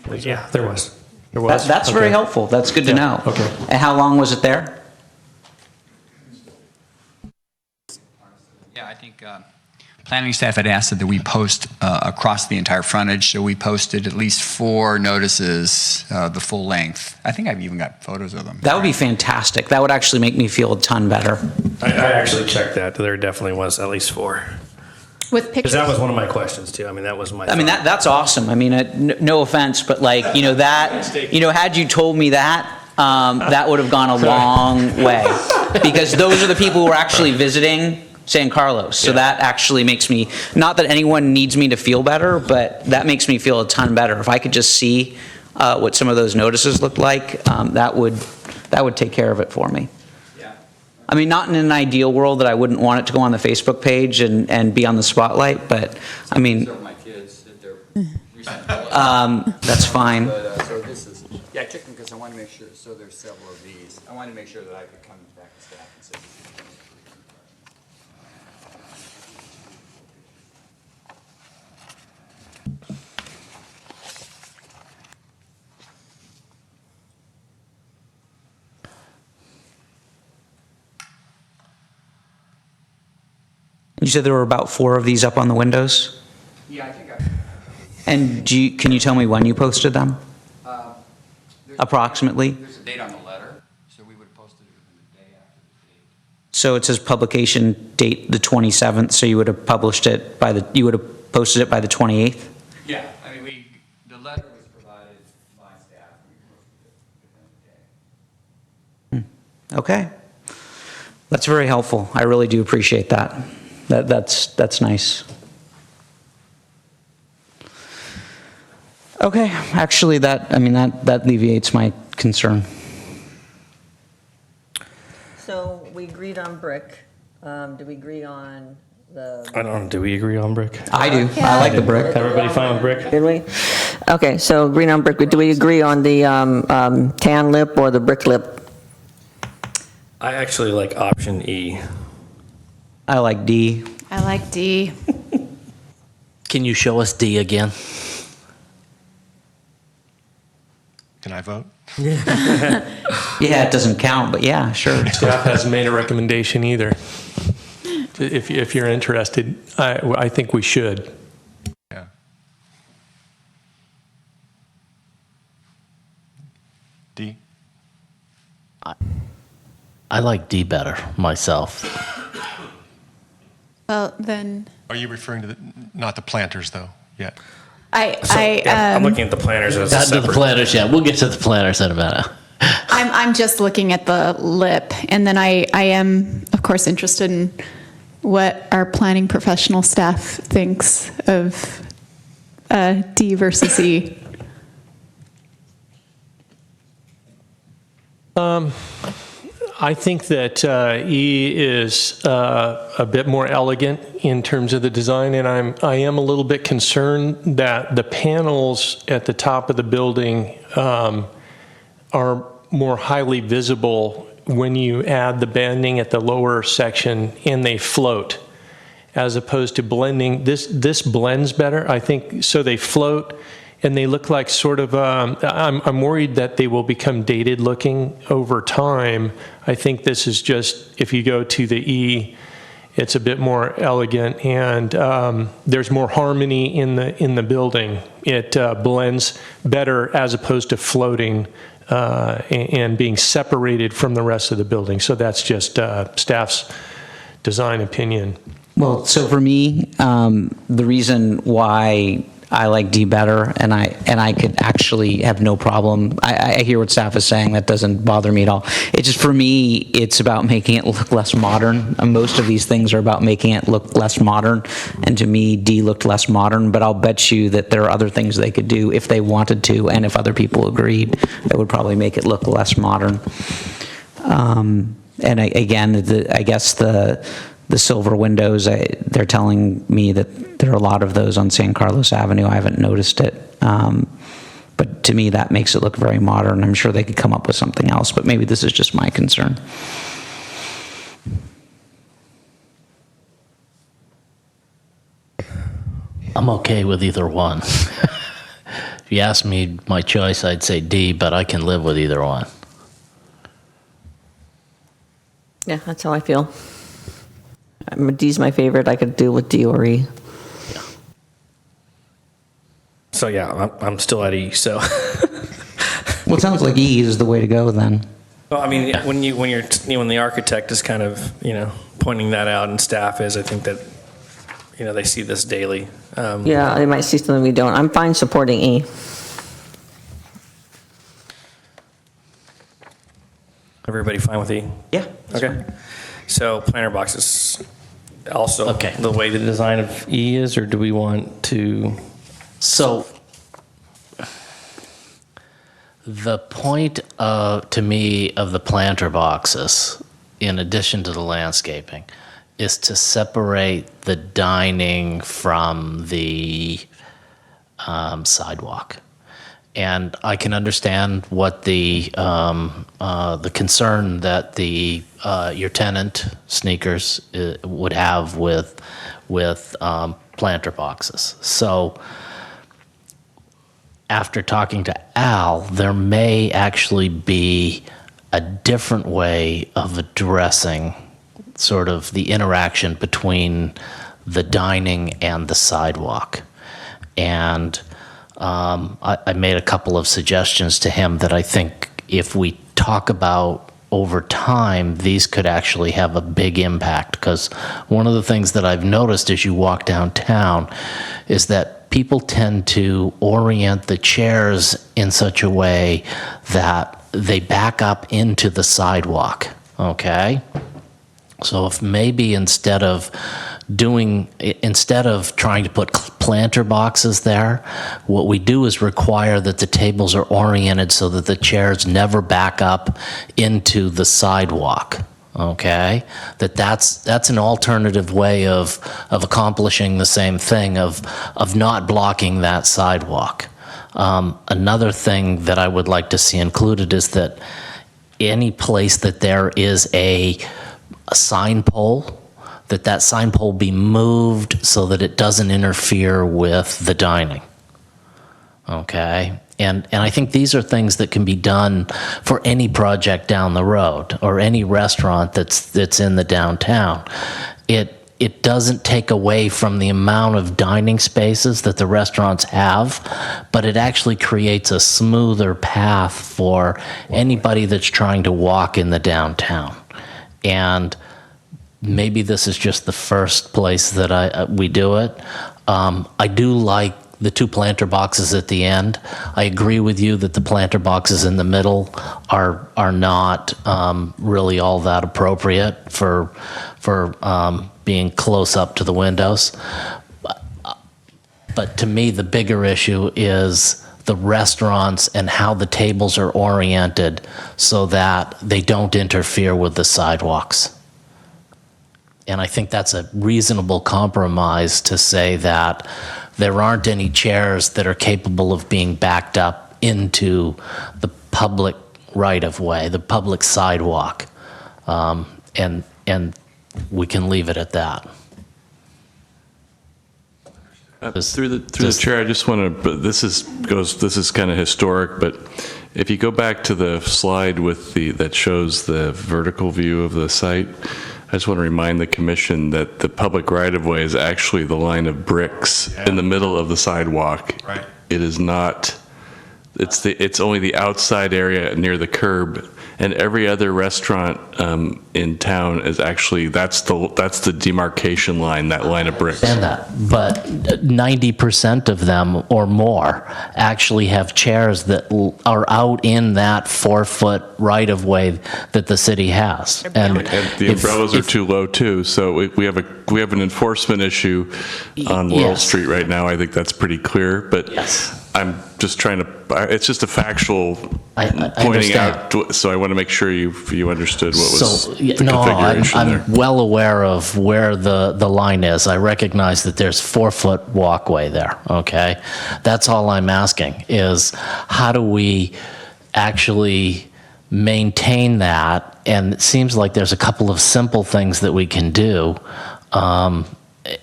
Yeah, there was. There was. That's very helpful. That's good to know. Okay. And how long was it there? Yeah, I think planning staff had asked that we post across the entire frontage, so we posted at least 4 notices, the full length. I think I've even got photos of them. That would be fantastic. That would actually make me feel a ton better. I actually checked that. There definitely was at least 4. With pictures. Because that was one of my questions too. I mean, that was my. I mean, that's awesome. I mean, no offense, but had you told me that, that would have gone a long way. Because those are the people who are actually visiting San Carlos. So that actually makes me, not that anyone needs me to feel better, but that makes me feel a ton better. If I could just see what some of those notices looked like, that would take care of it for me. I mean, not in an ideal world that I wouldn't want it to go on the Facebook page and be on the spotlight, but I mean, my kids that they're that's fine. So this is, I checked them because I wanted to make sure, so there's several of these. I wanted to make sure that I could come back to staff and say. You said there were about 4 of these up on the windows? Yeah, I think And can you tell me when you posted them? there's Approximately? There's a date on the letter, so So it says publication date the 27th, so you would have posted it by the 28th? Yeah, I mean, the letter was provided by staff, and we posted it within a day. Okay. That's very helpful. I really do appreciate that. That's nice. Okay, actually, that alleviates my concern. So we agreed on brick. Did we agree on the? I don't know, do we agree on brick? I do. I like the brick. Everybody fine with brick? Did we? Okay, so agreed on brick. Do we agree on the tan lip or the brick lip? I actually like option E. I like D. I like D. Can you show us D again? Can I vote? Yeah, it doesn't count, but yeah, sure. Staff hasn't made a recommendation either. If you're interested, I think we should. Yeah. D? I like D better myself. Well, then, Are you referring to not the planters, though, yet? I'm looking at the planners as a Not to the separate. planners yet. We'll get to the planners in a minute. I'm just looking at the lip, and then I am, of course, interested in what our planning professional staff thinks of D versus E. I think that E is a bit more elegant in terms of the design, and I am a little bit concerned that the panels at the top of the building are more highly visible when you add the banding at the lower section and they float, as opposed to blending. This blends better, I think, so they float. And they look like sort of, I'm worried that they will become dated looking over time. I think this is just, if you go to the E, it's a bit more elegant, and there's more harmony in the building. It blends better as opposed to floating and being separated from the rest of the building. So that's just staff's design opinion. Well, so for me, the reason why I like D better, and I could actually have no problem. I hear what staff is saying. That doesn't bother me at all. It's just, for me, it's about making it look less modern. And most of these things are about making it look less modern. And to me, D looked less modern. But I'll bet you that there are other things they could do if they wanted to, and if other people agreed, that would probably make it look less modern. And I guess the silver windows, they're telling me that there are a lot of those on San Carlos Avenue. I haven't noticed it. But to me, that makes it look very modern. I'm sure they could come up with something else, but maybe this is just my concern. I'm okay with either one. If you ask me my choice, I'd say D, but I can live with either one. Yeah, that's how I feel. D's my favorite. I could do with D or E. So yeah, I'm still at E, so. Well, it sounds like E is the way to go then. Well, I mean, when the architect is kind of, pointing that out, and staff is, I think that, they see this daily. Yeah, they might see something we don't. I'm fine supporting E. Everybody fine with E? Yeah. Okay. So planter boxes also the way the design of E is, or do we want to? So the point to me of the planter boxes, in addition to the landscaping, is to separate the dining from the sidewalk. And I can understand what the concern that your tenant, Sneakers, would have with planter boxes. So after talking to Al, there may actually be a different way of addressing sort of the interaction between the dining and the sidewalk. And I made a couple of suggestions to him that I think if we talk about over time, these could actually have a big impact. Because one of the things that I've noticed as you walk downtown is that people tend to orient the chairs in such a way that they back up into the sidewalk, okay? So if maybe instead of trying to put planter boxes there, what we do is require that the tables are oriented so that the chairs never back up into the sidewalk. Okay, that's an alternative way of accomplishing the same thing of not blocking that sidewalk. Another thing that I would like to see included is that any place that there is a sign pole, that sign pole be moved so that it doesn't interfere with the dining. Okay? And I think these are things that can be done for any project down the road or any restaurant that's in the downtown. It doesn't take away from the amount of dining spaces that the restaurants have, but it actually creates a smoother path for anybody that's trying to walk in the downtown. And maybe this is just the first place that we do it. I do like the 2 planter boxes at the end. I agree with you that the planter boxes in the middle are not really all that appropriate for being close up to the windows. But to me, the bigger issue is the restaurants and how the tables are oriented so that they don't interfere with the sidewalks. And I think that's a reasonable compromise to say that there aren't any chairs that are capable of being backed up into the public right-of-way, the public sidewalk. And we can leave it at that. Through the chair, I just want to. This is kind of historic, but if you go back to the slide with that shows the vertical view of the site, I just want to remind the commission that the public right-of-way is actually the line of bricks in the middle of the sidewalk. Right. It is not. It's only the outside area near the curb, and every other restaurant in town is actually that's the demarcation line, that line of bricks. And that, but 90% of them or more actually have chairs that are out in that 4-foot right-of-way that the city has. And the umbrellas are too low too, so we have an enforcement issue on Laurel Street right now. I think that's pretty clear, but I'm just trying to. It's just a factual pointing out. So I want to make sure you understood what was the configuration there. I'm well aware of where the line is. I recognize that there's 4-foot walkway there. Okay, that's all I'm asking is how do we actually maintain that? And it seems like there's a couple of simple things that we can do.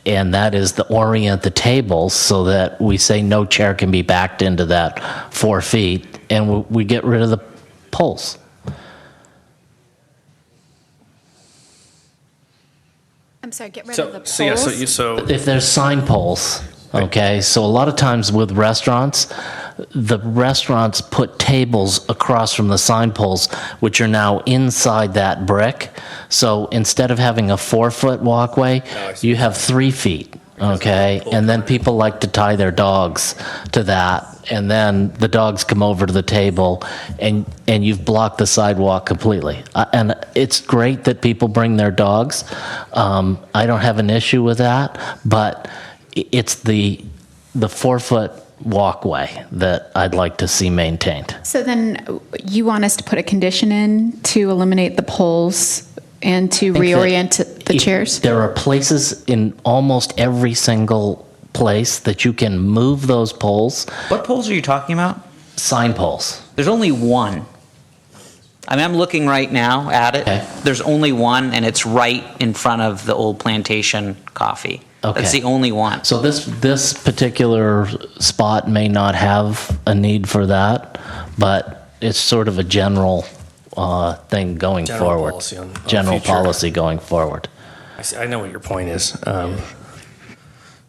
And that is to orient the tables so that we say no chair can be backed into that 4 feet, and we get rid of the poles. I'm sorry, get rid of the poles? So If there's sign poles, okay, so a lot of times with restaurants, the restaurants put tables across from the sign poles, which are now inside that brick. So instead of having a 4-foot walkway, you have 3 feet, okay? And then people like to tie their dogs to that, and then the dogs come over to the table, and you've blocked the sidewalk completely. And it's great that people bring their dogs. I don't have an issue with that, but it's the 4-foot walkway that I'd like to see maintained. So then you want us to put a condition in to eliminate the poles and to reorient the chairs? There are places in almost every single place that you can move those poles. What poles are you talking about? Sign poles. There's only one. I mean, I'm looking right now at it. Okay. There's only one, and it's right in front of the old Plantation Coffee. Okay. That's the only one. So this particular spot may not have a need for that, but it's sort of a general thing going forward. Policy on General future. policy going forward. I know what your point is.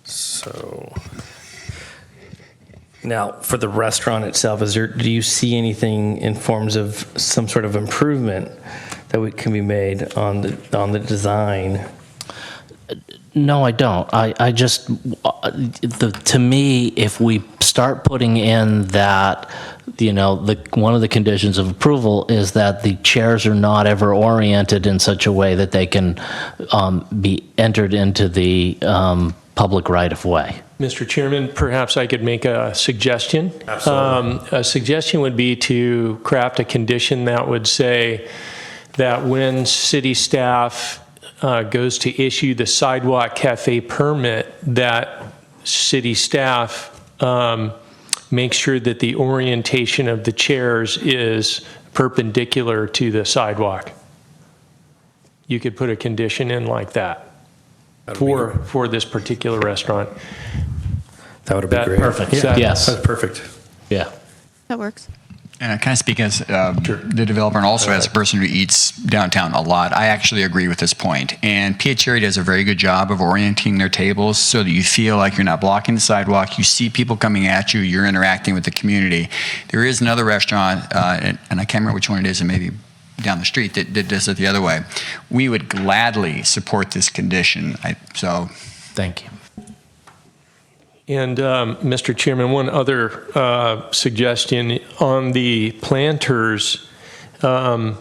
So now, for the restaurant itself, do you see anything in forms of some sort of improvement that can be made on the design? No, I don't. I just, to me, if we start putting in that, one of the conditions of approval is that the chairs are not ever oriented in such a way that they can be entered into the public right-of-way. Mr. Chairman, perhaps I could make a suggestion. Absolutely. A suggestion would be to craft a condition that would say that when city staff goes to issue the sidewalk cafe permit, that city staff makes sure that the orientation of the chairs is perpendicular to the sidewalk. You could put a condition in like that for this particular restaurant. That would be great. Perfect. Yeah. Yes. That's perfect. Yeah. That works. And I kind of speak as the developer and also as a person who eats downtown a lot. I actually agree with this point. And Piacere does a very good job of orienting their tables so that you feel like you're not blocking the sidewalk. You see people coming at you. You're interacting with the community. There is another restaurant, and I can't remember which one it is, and maybe down the street that does it the other way. We would gladly support this condition. Thank you. And Mr. Chairman, one other suggestion on the planters, the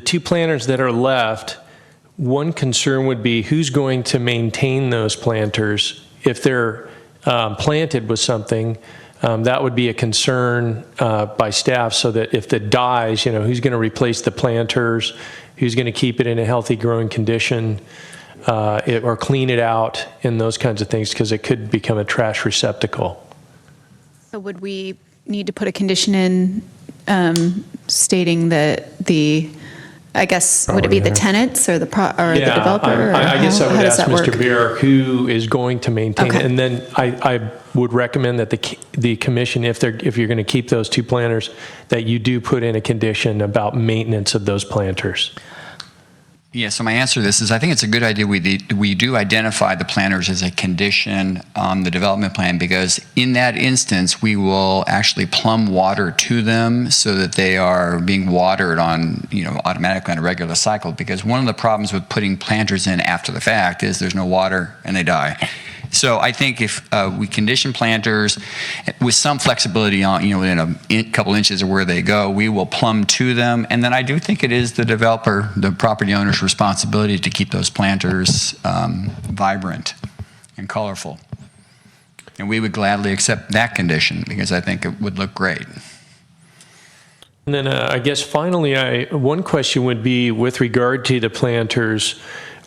two planters that are left, one concern would be who's going to maintain those planters. If they're planted with something, that would be a concern by staff, so that if it dies, who's going to replace the planters, who's going to keep it in a healthy growing condition, or clean it out, and those kinds of things, because it could become a trash receptacle. So would we need to put a condition in stating that I guess, would it be the tenants or the developer? I guess I would ask Mr. work? Beer who is going to maintain Okay. it. And then I would recommend that the commission, if you're going to keep those two planters, that you do put in a condition about maintenance of those planters. Yeah, so my answer to this is I think it's a good idea we do identify the planters as a condition on the development plan, because in that instance, we will actually plumb water to them so that they are being watered on, automatically on a regular cycle. Because one of the problems with putting planters in after the fact is there's no water and they die. So I think if we condition planters with some flexibility on, within a couple inches of where they go, we will plumb to them. And then I do think it is the developer, the property owner's responsibility to keep those planters vibrant and colorful. And we would gladly accept that condition because I think it would look great. And then I guess finally, one question would be with regard to the planters.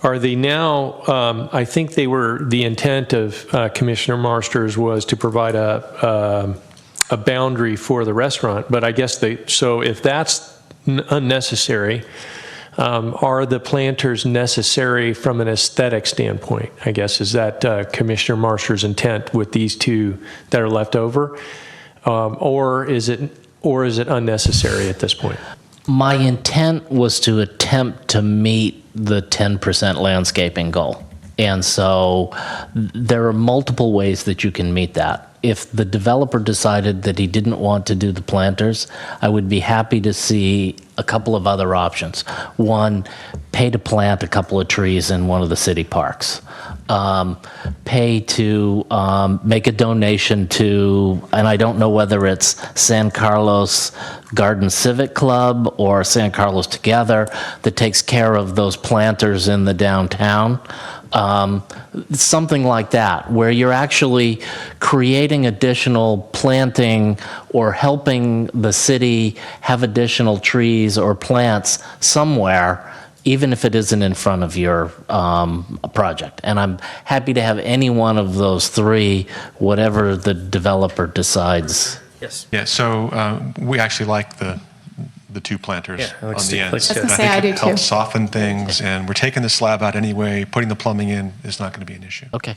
Are they now, I think the intent of Commissioner Marsters was to provide a boundary for the restaurant, but I guess so if that's unnecessary, are the planters necessary from an aesthetic standpoint? I guess, is that Commissioner Marsters' intent with these two that are left over? Or is it unnecessary at this point? My intent was to attempt to meet the 10% landscaping goal. And so there are multiple ways that you can meet that. If the developer decided that he didn't want to do the planters, I would be happy to see a couple of other options. One, pay to plant a couple of trees in one of the city parks. Pay to make a donation to, and I don't know whether it's San Carlos Garden Civic Club or San Carlos Together that takes care of those planters in the downtown. Something like that, where you're actually creating additional planting or helping the city have additional trees or plants somewhere, even if it isn't in front of your project. And I'm happy to have any one of those three, whatever the developer decides. Yes. Yeah, so we actually like the two planters on the end. I was gonna say, I do it too. helps soften things, and we're taking the slab out anyway. Putting the plumbing in is not going to be an issue. Okay.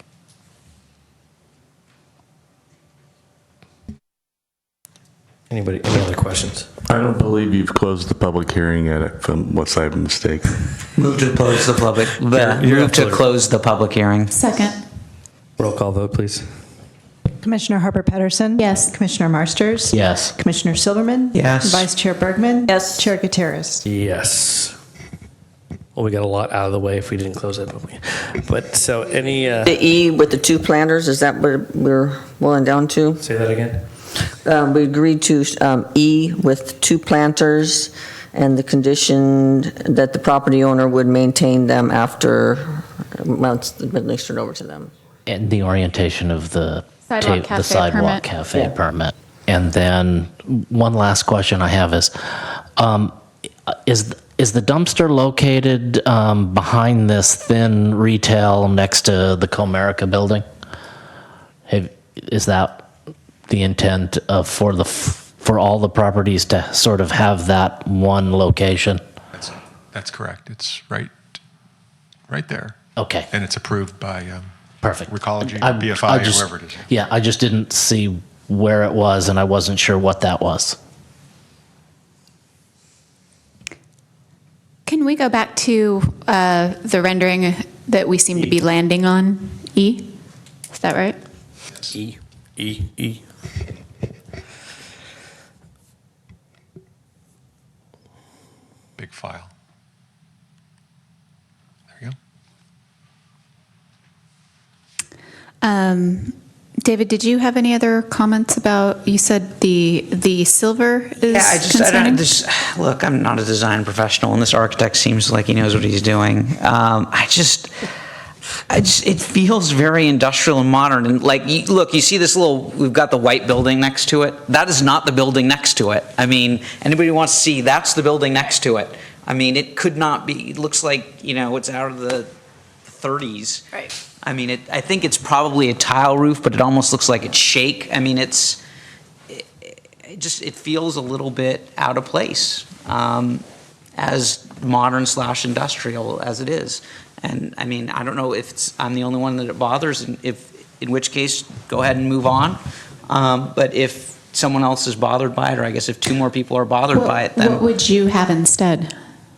Any other questions? I don't believe you've closed the public hearing yet, unless I'm mistaken. Move to close the public. Move to close the public hearing. Second. Roll call vote, please. Commissioner Harper Pedersen? Yes. Commissioner Marsters? Yes. Commissioner Silverman? Yes. Vice Chair Bergman? Yes. Chair Gutierrez? Yes. Well, we got a lot out of the way if we didn't close it. But so any... The E with the 2 planters, is that what we're boiling down to? Say that again? We agreed to E with 2 planters and the condition that the property owner would maintain them after months been turned over to them. And the orientation of the Sidewalk cafe sidewalk permit. cafe permit. And then one last question I have is the dumpster located behind this thin retail next to the Comerica building? Is that the intent of for all the properties to sort of have that one location? That's correct. It's right there. Okay. And it's approved by Perfect. Recology, I BFI, just- whoever it is. Yeah, I just didn't see where it was, and I wasn't sure what that was. Can we go back to the rendering that we seem to be landing on, E? Is that right? E. Big file. There you go. David, did you have any other comments about, you said the silver is Yeah, I concerning? don't, look, I'm not a design professional, and this architect seems like he knows what he's doing. It feels very industrial and modern. And like, look, you see this we've got the white building next to it. That is not the building next to it. I mean, anybody who wants to see, that's the building next to it. I mean, it could not be, it looks like, it's out of the 30s. Right. I mean, I think it's probably a tile roof, but it almost looks like it's shake. I mean, it feels a little bit out of place, as modern / industrial as it is. And I mean, I don't know if I'm the only one that it bothers, and in which case, go ahead and move on. But if someone else is bothered by it, or I guess if 2 more people are bothered by it, then What would you have instead?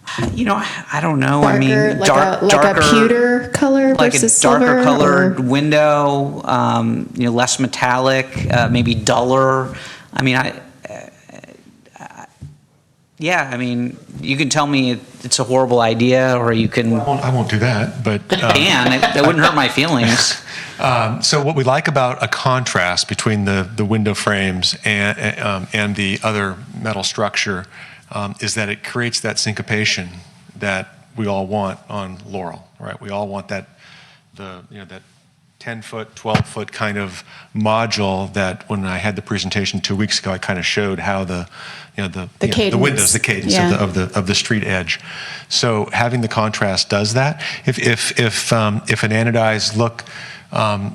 I don't know. Darker, I mean, like a pewter color like a versus darker silver? colored or- window, less metallic, maybe duller. I mean, yeah, I mean, you can tell me it's a horrible idea, or you can. I won't do that, but. That wouldn't hurt my feelings. So what we like about a contrast between the window frames and the other metal structure is that it creates that syncopation that we all want on Laurel, right? We all want that 10-foot, 12-foot kind of module that when I had the presentation 2 weeks ago, I kind of showed how the windows, the cadence Yeah. of the street edge. So having the contrast does that. If an anodized look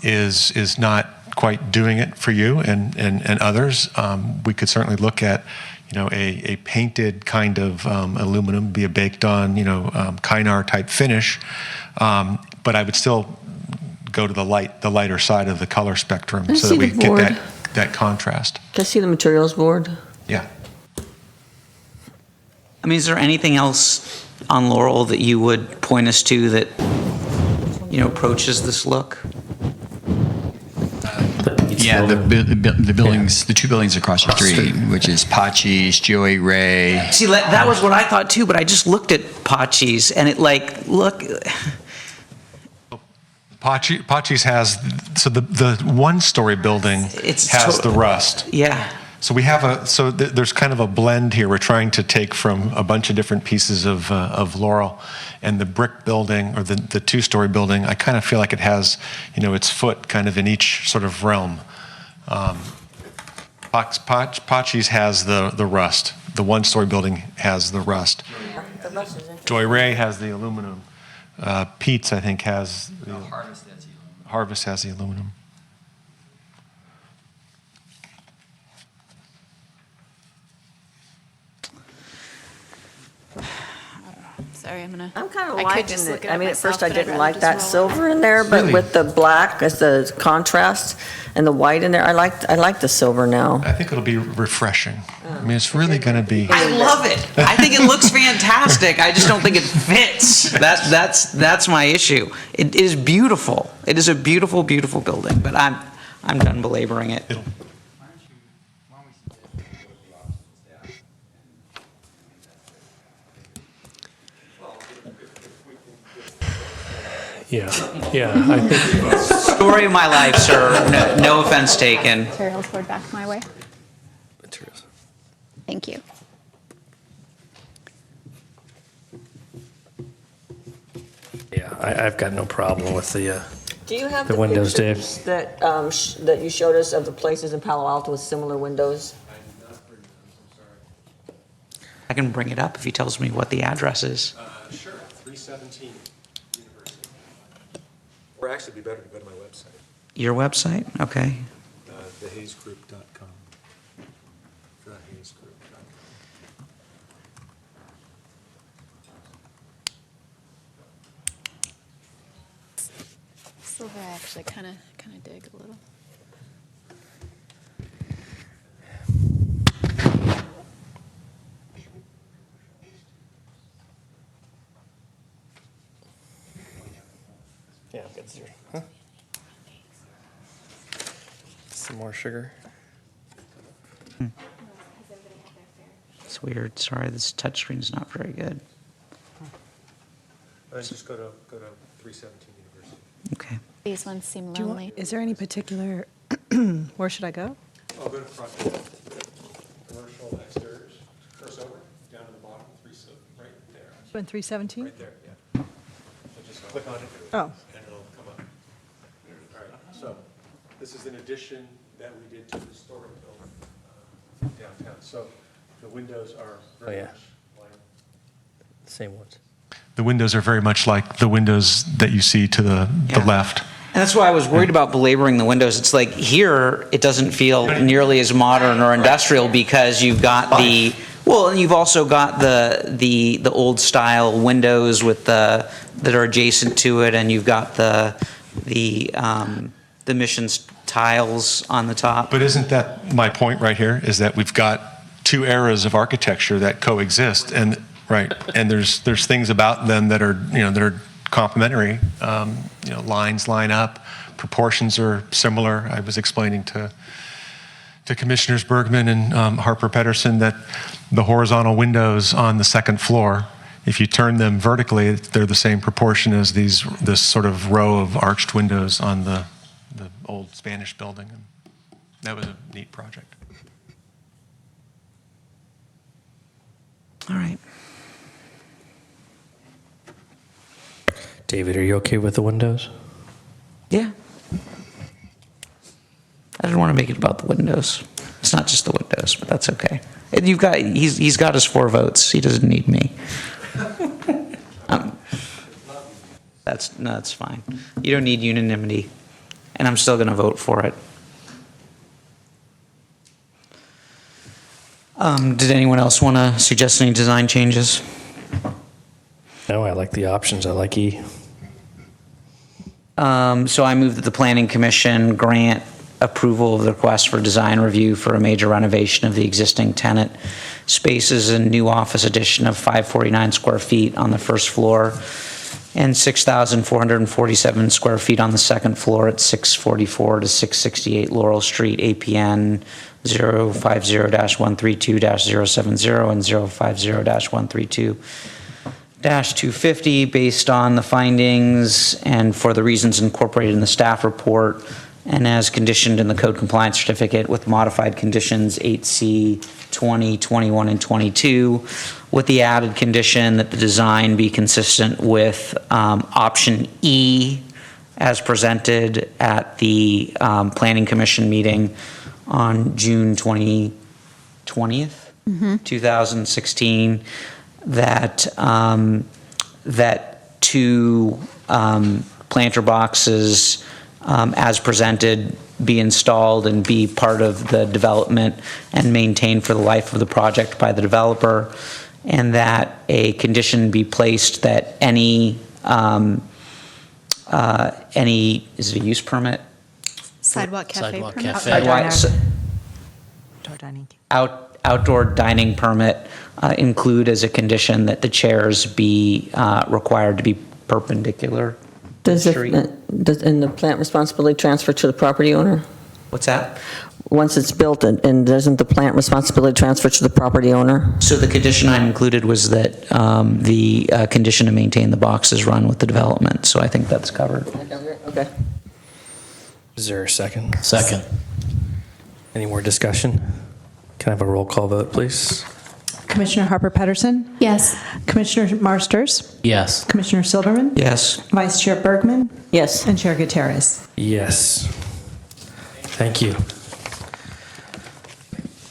is not quite doing it for you and others, we could certainly look at a painted kind of aluminum, be a baked on Kynar type finish, but I would still go to the lighter side of the color spectrum Can I so see that we the get board? that contrast. Can I see the materials board? Yeah. I mean, is there anything else on Laurel that you would point us to that approaches this look? Yeah, the buildings, the 2 buildings across the street, which is Pachi's, Joey Ray. See, that was what I thought too, but I just looked at Pachi's and Pachi's has, so the 1-story building has the rust. Yeah. So we have there's kind of a blend here. We're trying to take from a bunch of different pieces of Laurel, and the brick building or the 2-story building, I kind of feel like it has, its foot kind of in each sort of realm. Pachi's has the rust. The 1-story building has the rust. Joy Ray has the aluminum. Pete's, I think, has Harvest has the aluminum. Sorry, I'm kind of I could liking just look it. it I up mean, at myself, first I but I'd didn't rather like just that roll it. silver in there, but Really? with the black as the contrast and the white in there, I like the silver now. I think it'll be refreshing. I mean, it's really going to be. I love it. I think it looks fantastic. I just don't think it fits. That's my issue. It is beautiful. It is a beautiful, beautiful building, but I'm done belaboring it. Yeah, I think. Story of my life, sir. No offense taken. Materials forward back my way. Thank you. Yeah, I've got no problem with the Do you have the windows, Dave. pictures that, that you showed us of the places in Palo Alto with similar windows? I can bring it up if he tells me what the address is. Sure, 317 University. Or actually, it'd be better to go to my website, Your website? Okay. thehayesgroup.com. Thehayesgroup.com. Silver, I actually kind of dig a little. Yeah, I've got 0. Huh? Some more sugar. It's weird. Sorry, this touchscreen's not very good. Just go to 317 University. Okay. These ones seem Do you lonely. want, is there any particular, where should I go? I'll go to front. Commercial exteriors. Cross over, down to the bottom, right there. In 317? Right there, yeah. So just click on it. Oh. And it'll come up. All right, so this is an addition that we did to the historic building downtown. So the windows are very yeah. much like. Same ones. The windows are very much like the windows that you see to the left. And that's why I was worried about belaboring the windows. It's like here, it doesn't feel nearly as modern or industrial because you've got the, well, and you've also got the old style windows with that are adjacent to it, and you've got the Missions tiles on the top. But isn't that my point right here, is that we've got two eras of architecture that coexist, and right, and there's things about them that are, that are complementary. Lines line up, proportions are similar. I was explaining to Commissioners Bergman and Harper Pedersen that the horizontal windows on the second floor, if you turn them vertically, they're the same proportion as this sort of row of arched windows on the old Spanish building. And that was a neat project. All right. David, are you okay with the windows? Yeah. I didn't want to make it about the windows. It's not just the windows, but that's okay. And he's got his 4 votes. He doesn't need me. That's fine. You don't need unanimity, and I'm still going to vote for it. Did anyone else want to suggest any design changes? No, I like the options. I like E. So I move that the Planning Commission grant approval of the request for design review for a major renovation of the existing tenant spaces and new office addition of 549 square feet on the first floor and 6,447 square feet on the second floor at 644 to 668 Laurel Street, APN 050-132-070 and 050-132-250 based on the findings and for the reasons incorporated in the staff report and as conditioned in the code compliance certificate with modified conditions 8C, 20, 21, and 22, with the added condition that the design be consistent with option E as presented at the Planning Commission meeting on June 20th, 2016, that that 2 planter boxes as presented be installed and be part of the development and maintained for the life of the project by the developer, and that a condition be placed that any is it a use permit? Sidewalk cafe Sidewalk permit? cafe. Outdoor dining permit include as a condition that the chairs be required to be perpendicular to the Does street. and the plant responsibility transfer to the property owner? What's that? Once it's built, and doesn't the plant responsibility transfer to the property owner? So the condition I included was that the condition to maintain the boxes run with the development, so I think that's covered. Okay. Is there a second? Second. Any more discussion? Can I have a roll call vote, please? Commissioner Harper Pedersen? Yes. Commissioner Marsters? Yes. Commissioner Silverman? Yes. Vice Chair Bergman? Yes. And Chair Gutierrez? Yes. Thank you.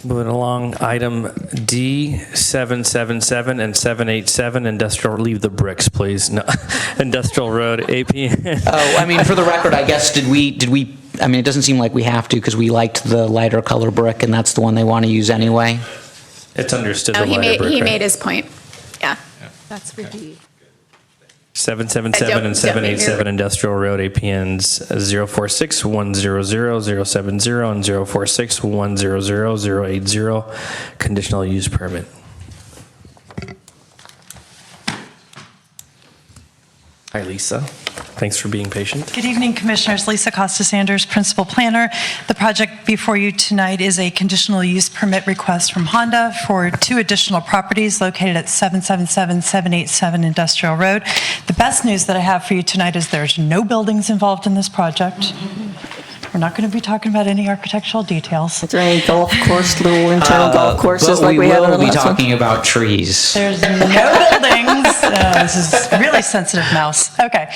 Moving along, item D, 777 and 787, industrial, leave the bricks, please. No, Industrial Road, APN. Oh, I mean, for the record, I guess, did we, I mean, it doesn't seem like we have to because we liked the lighter color brick and that's the one they want to use anyway. It's understood No, the lighter brick, he right? made his point. Yeah. That's for D. 777 and 787 Industrial Road, APNs 046-100-070 and 046-100-080, conditional use permit. Hi, Lisa. Thanks for being patient. Good evening, Commissioners. Lisa Costa-Sanders, Principal Planner. The project before you tonight is a conditional use permit request from Honda for 2 additional properties located at 777, 787 Industrial Road. The best news that I have for you tonight is there's no buildings involved in this project. We're not going to be talking about any architectural details. Is there any golf course, little internal golf courses like we had on the will be last one? talking about trees. There's no buildings. This is really sensitive mouse. Okay.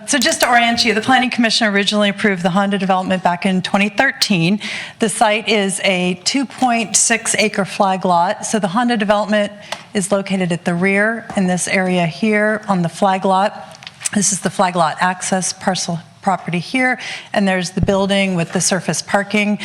So just to orient you, the Planning Commission originally approved the Honda development back in 2013. The site is a 2.6 acre flag lot. So the Honda development is located at the rear in this area here on the flag lot. This is the flag lot access parcel property here, and there's the building with the surface parking.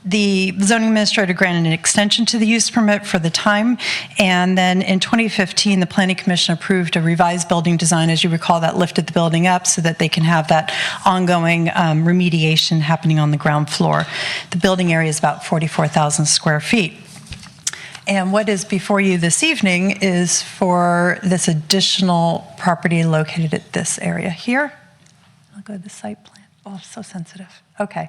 The zoning administrator granted an extension to the use permit for the time, and then in 2015, the Planning Commission approved a revised building design. As you recall, that lifted the building up so that they can have that ongoing remediation happening on the ground floor. The building area is about 44,000 square feet. And what is before you this evening is for this additional property located at this area here. I'll go to the site plan. Oh, so sensitive. Okay.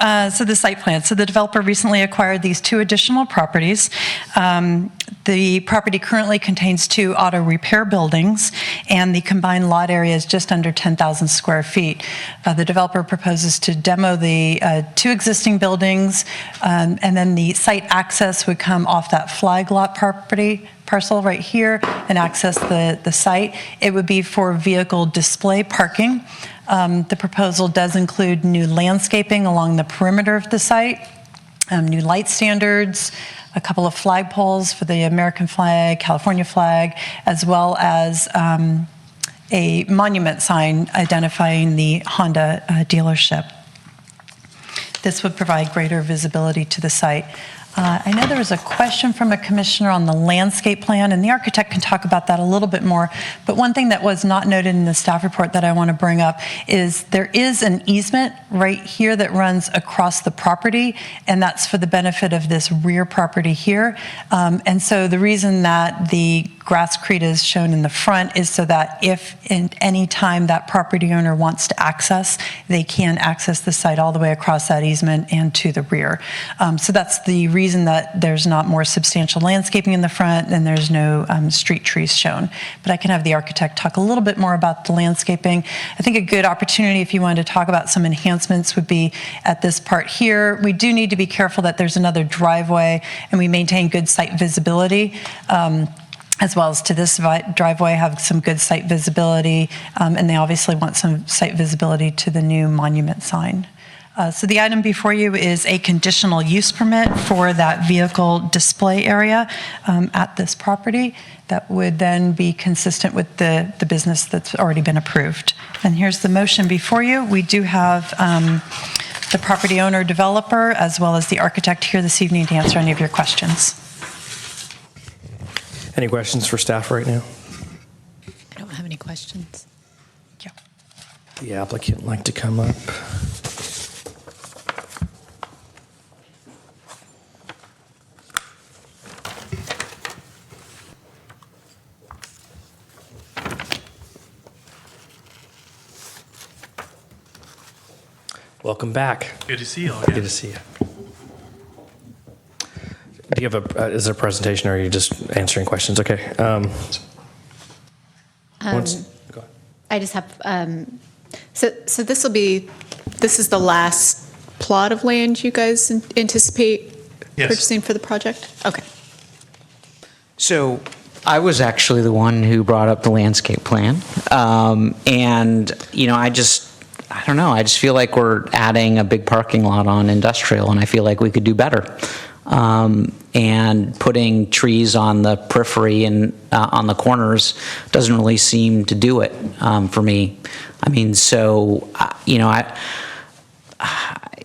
So the site plan. So the developer recently acquired these 2 additional properties. The property currently contains 2 auto repair buildings, and the combined lot area is just under 10,000 square feet. The developer proposes to demo the 2 existing buildings, and then the site access would come off that flag lot property parcel right here and access the site. It would be for vehicle display parking. The proposal does include new landscaping along the perimeter of the site, new light standards, a couple of flag poles for the American flag, California flag, as well as a monument sign identifying the Honda dealership. This would provide greater visibility to the site. I know there was a question from a commissioner on the landscape plan, and the architect can talk about that a little bit more. But one thing that was not noted in the staff report that I want to bring up is there is an easement right here that runs across the property, and that's for the benefit of this rear property here. And so the reason that the grasscrete is shown in the front is so that if in any time that property owner wants to access, they can access the site all the way across that easement and to the rear. So that's the reason that there's not more substantial landscaping in the front and there's no street trees shown. But I can have the architect talk a little bit more about the landscaping. I think a good opportunity if you wanted to talk about some enhancements would be at this part here. We do need to be careful that there's another driveway and we maintain good site visibility. As well as to this driveway, have some good site visibility, and they obviously want some site visibility to the new monument sign. So the item before you is a conditional use permit for that vehicle display area at this property that would then be consistent with the business that's already been approved. And here's the motion before you. We do have the property owner developer as well as the architect here this evening to answer any of your questions. Any questions for staff right now? I don't have any questions. The applicant like to come up. Welcome back. Good to see you all again. Good to see you. Do you have is there a presentation, or are you just answering questions? Okay. I just have, so this is the last plot of land you guys anticipate Yes. purchasing for the project? Okay. So I was actually the one who brought up the landscape plan. And, I don't know, I just feel like we're adding a big parking lot on industrial, and I feel like we could do better. And putting trees on the periphery and on the corners doesn't really seem to do it for me. I mean, so,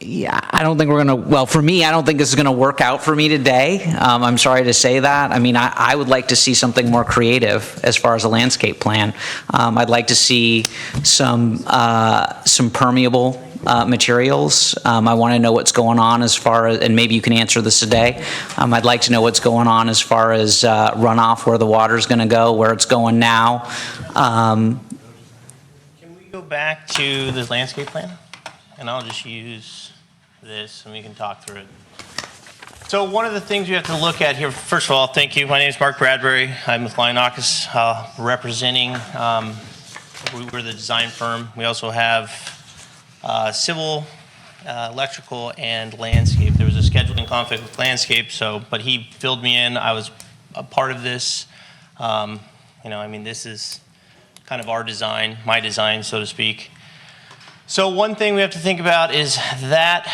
I don't think we're going to, well, for me, I don't think this is going to work out for me today. I'm sorry to say that. I mean, I would like to see something more creative as far as a landscape plan. I'd like to see some permeable materials. I want to know what's going on as far as, and maybe you can answer this today. I'd like to know what's going on as far as runoff, where the water's going to go, where it's going now. Can we go back to the landscape plan? And I'll just use this and we can talk through it. So one of the things we have to look at here, first of all, thank you. My name is Mark Bradbury. I'm with Lionakis, representing, we're the design firm. We also have civil, electrical, and landscape. There was a scheduling conflict with landscape, but he filled me in. I was a part of this. This is kind of our design, my design, so to speak. So one thing we have to think about is that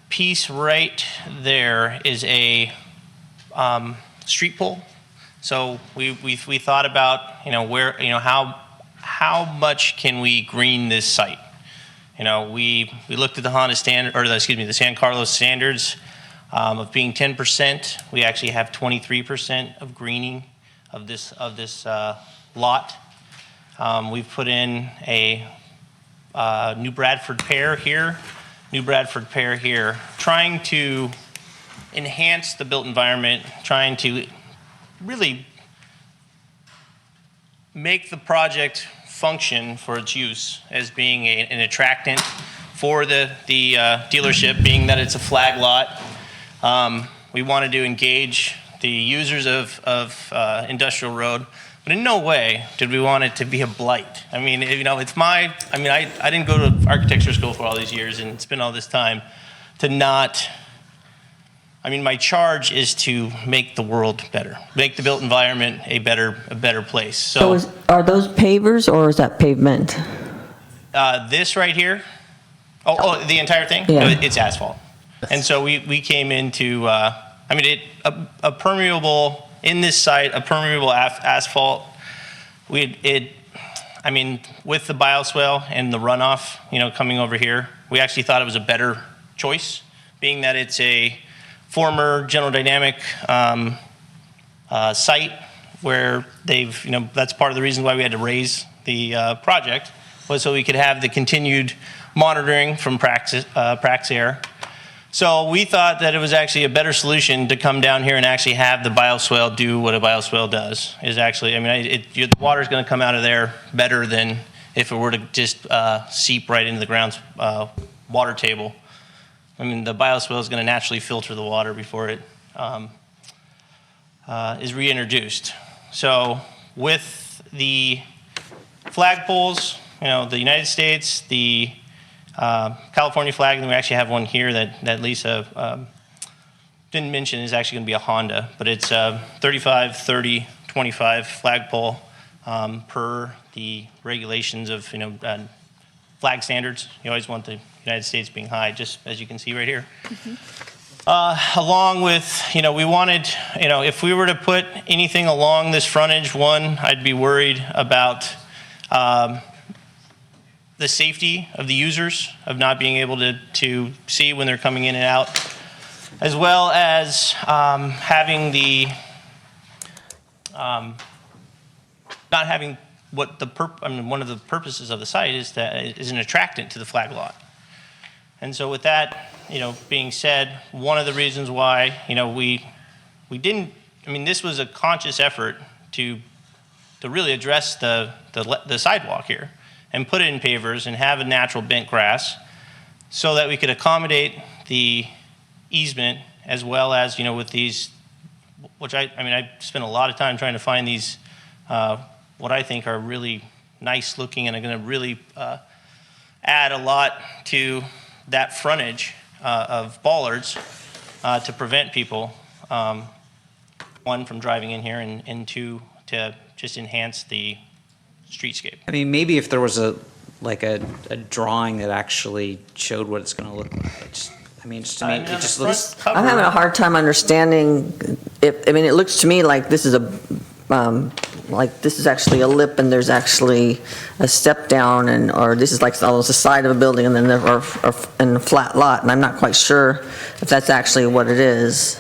piece right there is a street pole. So we thought about where how much can we green this site? We looked at the Honda standard, or the San Carlos standards of being 10%. We actually have 23% of greening of this lot. We've put in a New Bradford pear here, trying to enhance the built environment, trying to really make the project function for its use as being an attractant for the dealership, being that it's a flag lot. We wanted to engage the users of Industrial Road, but in no way did we want it to be a blight. I mean, I didn't go to architecture school for all these years and spend all this time to not, my charge is to make the world better, make the built environment a better place. So Are those pavers or is that pavement? this right here, the entire thing? Yeah. No, it's asphalt. And so we came into, a permeable, in this site, a permeable asphalt, with the bioswale and the runoff, coming over here, we actually thought it was a better choice, being that it's a former General Dynamic site where they've, that's part of the reason why we had to raise the project, was so we could have the continued monitoring from Praxair. So we thought that it was actually a better solution to come down here and actually have the bioswale do what a bioswale does. Is actually, the water's going to come out of there better than if it were to just seep right into the ground's water table. The bioswale is going to naturally filter the water before it is reintroduced. So with the flagpoles, the United States, the California flag, and we actually have one here that Lisa didn't mention is actually going to be a Honda, but it's 35, 30, 25 flagpole per the regulations of flag standards. You always want the United States being high, just as you can see right here. Along with, we wanted, if we were to put anything along this frontage, I'd be worried about the safety of the users, of not being able to see when they're coming in and out, as well as having the, not having what one of the purposes of the site is an attractant to the flag lot. And so with that, being said, one of the reasons why, we didn't, this was a conscious effort to really address the sidewalk here and put it in pavers and have a natural bent grass so that we could accommodate the easement as well as, with these, which I spent a lot of time trying to find these, what I think are really nice looking and are going to really add a lot to that frontage of bollards to prevent people, one, from driving in here, and two, to just enhance the streetscape. I mean, maybe if there was a drawing that actually showed what it's going to look like. It just looks. I'm having a hard time understanding. It looks to me like this is this is actually a lip, and there's actually a step down, or this is like almost the side of a building, and then there are in a flat lot, and I'm not quite sure if that's actually what it is.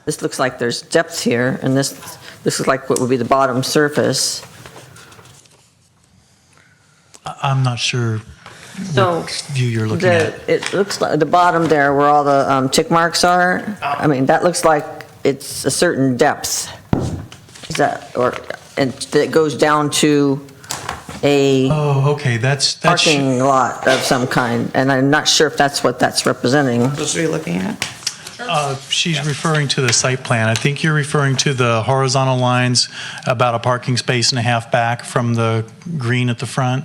This looks like there's depth here, and this is like what would be the bottom surface. I'm not sure So what view you're looking at. It looks like the bottom there where all the tick marks are. That looks like it's a certain depth. Is that, and that goes down to a Okay, that's parking lot of some kind, and I'm not sure if that's what that's representing. What are you looking at? She's referring to the site plan. I think you're referring to the horizontal lines about a parking space and a half back from the green at the front.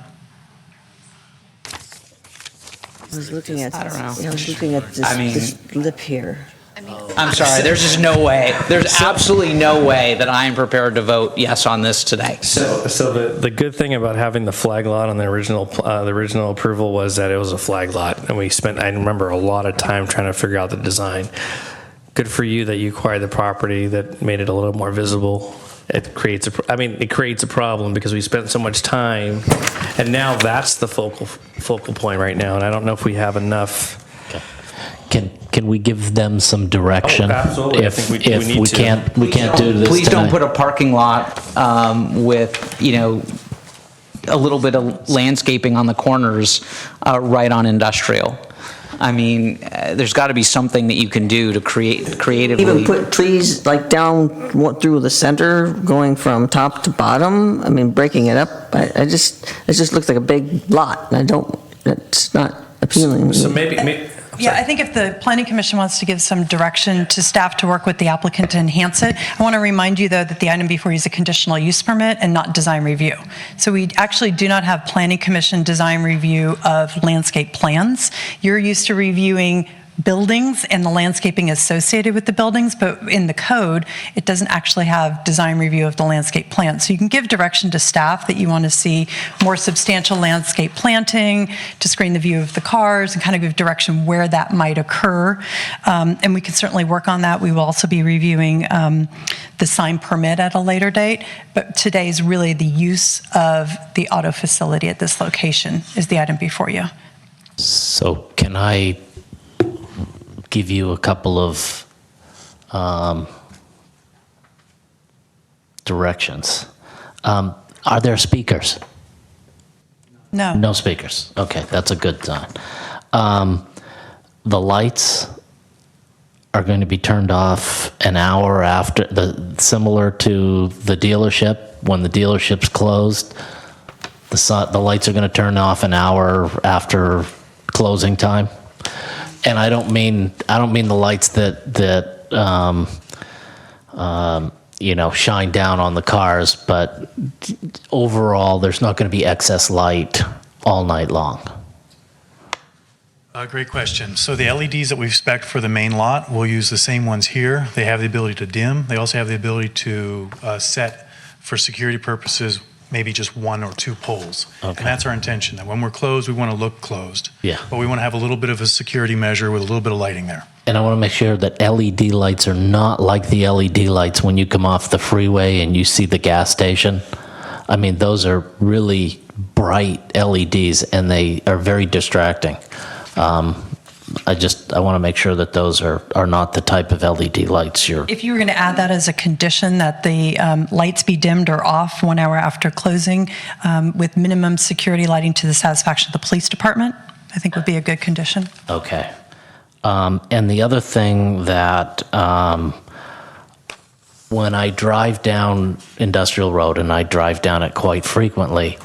I was looking at, I don't know. I was looking at this lip here. I'm sorry, there's just no way. There's absolutely no way that I am prepared to vote yes on this today. So the good thing about having the flag lot on the original approval was that it was a flag lot, and I remember a lot of time trying to figure out the design. Good for you that you acquired the property that made it a little more visible. It creates a problem because we spent so much time, and now that's the focal point right now, and I don't know if we have enough. Can we give them some direction? Oh, absolutely. I If think we need we to. can't do this Please don't tonight. put a parking lot with, a little bit of landscaping on the corners right on industrial. There's got to be something that you can do to creatively. Even put trees like down through the center, going from top to bottom. Breaking it up. It just looks like a big lot, and it's not appealing. So maybe Yeah, I think if the Planning Commission wants to give some direction to staff to work with the applicant to enhance it, I want to remind you, though, that the item before you is a conditional use permit and not design review. So we actually do not have Planning Commission design review of landscape plans. You're used to reviewing buildings and the landscaping associated with the buildings, but in the code, it doesn't actually have design review of the landscape plan. So you can give direction to staff that you want to see more substantial landscape planting to screen the view of the cars and kind of give direction where that might occur. And we can certainly work on that. We will also be reviewing the sign permit at a later date, but today is really the use of the auto facility at this location is the item before you. So can I give you a couple of directions? Are there speakers? No. No speakers. Okay, that's a good sign. The lights are going to be turned off an hour after, similar to the dealership. When the dealership's closed, the lights are going to turn off an hour after closing time. And I don't mean the lights that shine down on the cars, but overall, there's not going to be excess light all night long. Great question. So the LEDs that we've spec'd for the main lot, we'll use the same ones here. They have the ability to dim. They also have the ability to set, for security purposes, maybe just one or two poles. Okay. And that's our intention, that when we're closed, we want to look closed. Yeah. But we want to have a little bit of a security measure with a little bit of lighting there. And I want to make sure that LED lights are not like the LED lights when you come off the freeway and you see the gas station. Those are really bright LEDs and they are very distracting. I want to make sure that those are not the type of LED lights you're. If you were going to add that as a condition, that the lights be dimmed or off 1 hour after closing with minimum security lighting to the satisfaction of the police department, I think would be a good condition. Okay. And the other thing that when I drive down Industrial Road, and I drive down it quite frequently,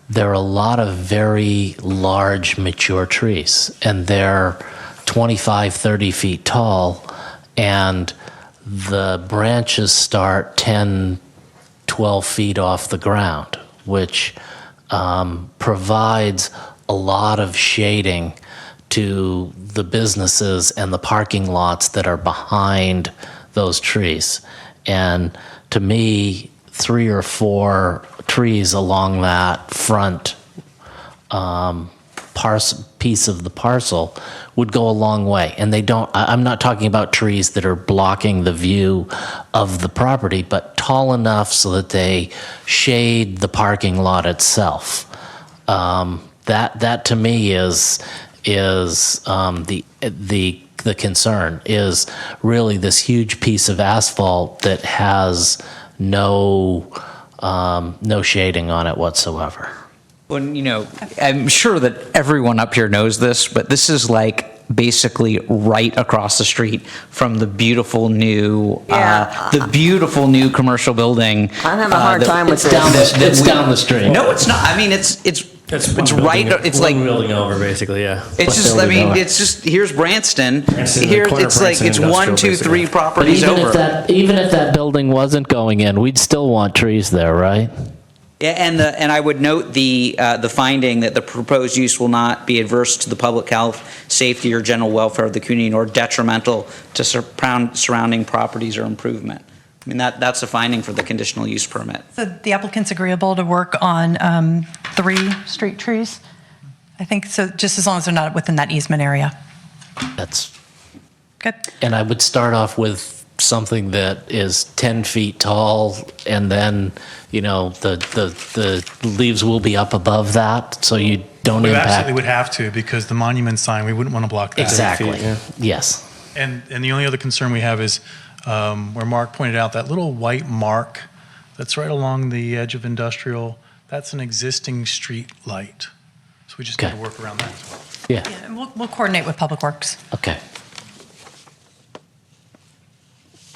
there are a lot of very large mature trees, and they're 25, 30 feet tall, and the branches start 10, 12 feet off the ground, which provides a lot of shading to the businesses and the parking lots that are behind those trees. And to me, 3 or 4 trees along that front piece of the parcel would go a long way. And they don't, I'm not talking about trees that are blocking the view of the property, but tall enough so that they shade the parking lot itself. That to me is the concern, is really this huge piece of asphalt that has no shading on it whatsoever. Well, you know, I'm sure that everyone up here knows this, but this is like basically right across the street from the beautiful new, commercial building. I'm having a hard time with this. It's down the street. No, it's not. I mean, it's right. It's like building over, basically. Yeah. It's just. I mean, it's just. Here's Branston. Here, it's like it's 1, 2, 3 properties over. Even if that building wasn't going in, we'd still want trees there, right? Yeah, and I would note the finding that the proposed use will not be adverse to the public health, safety, or general welfare of the community, nor detrimental to surrounding properties or improvement. I mean, that's a finding for the conditional use permit. So the applicant's agreeable to work on 3 street trees? I think so, just as long as they're not within that easement area. That's good. And I would start off with something that is 10 feet tall, and then, you know, the leaves will be up above that, so you don't We impact. absolutely would have to, because the monument sign, we wouldn't want to block that. Exactly. Yes. And the only other concern we have is where Mark pointed out, that little white mark that's right along the edge of industrial, that's an existing street light. So we just got to work around that as well. Yeah. And we'll coordinate with Public Works. Okay.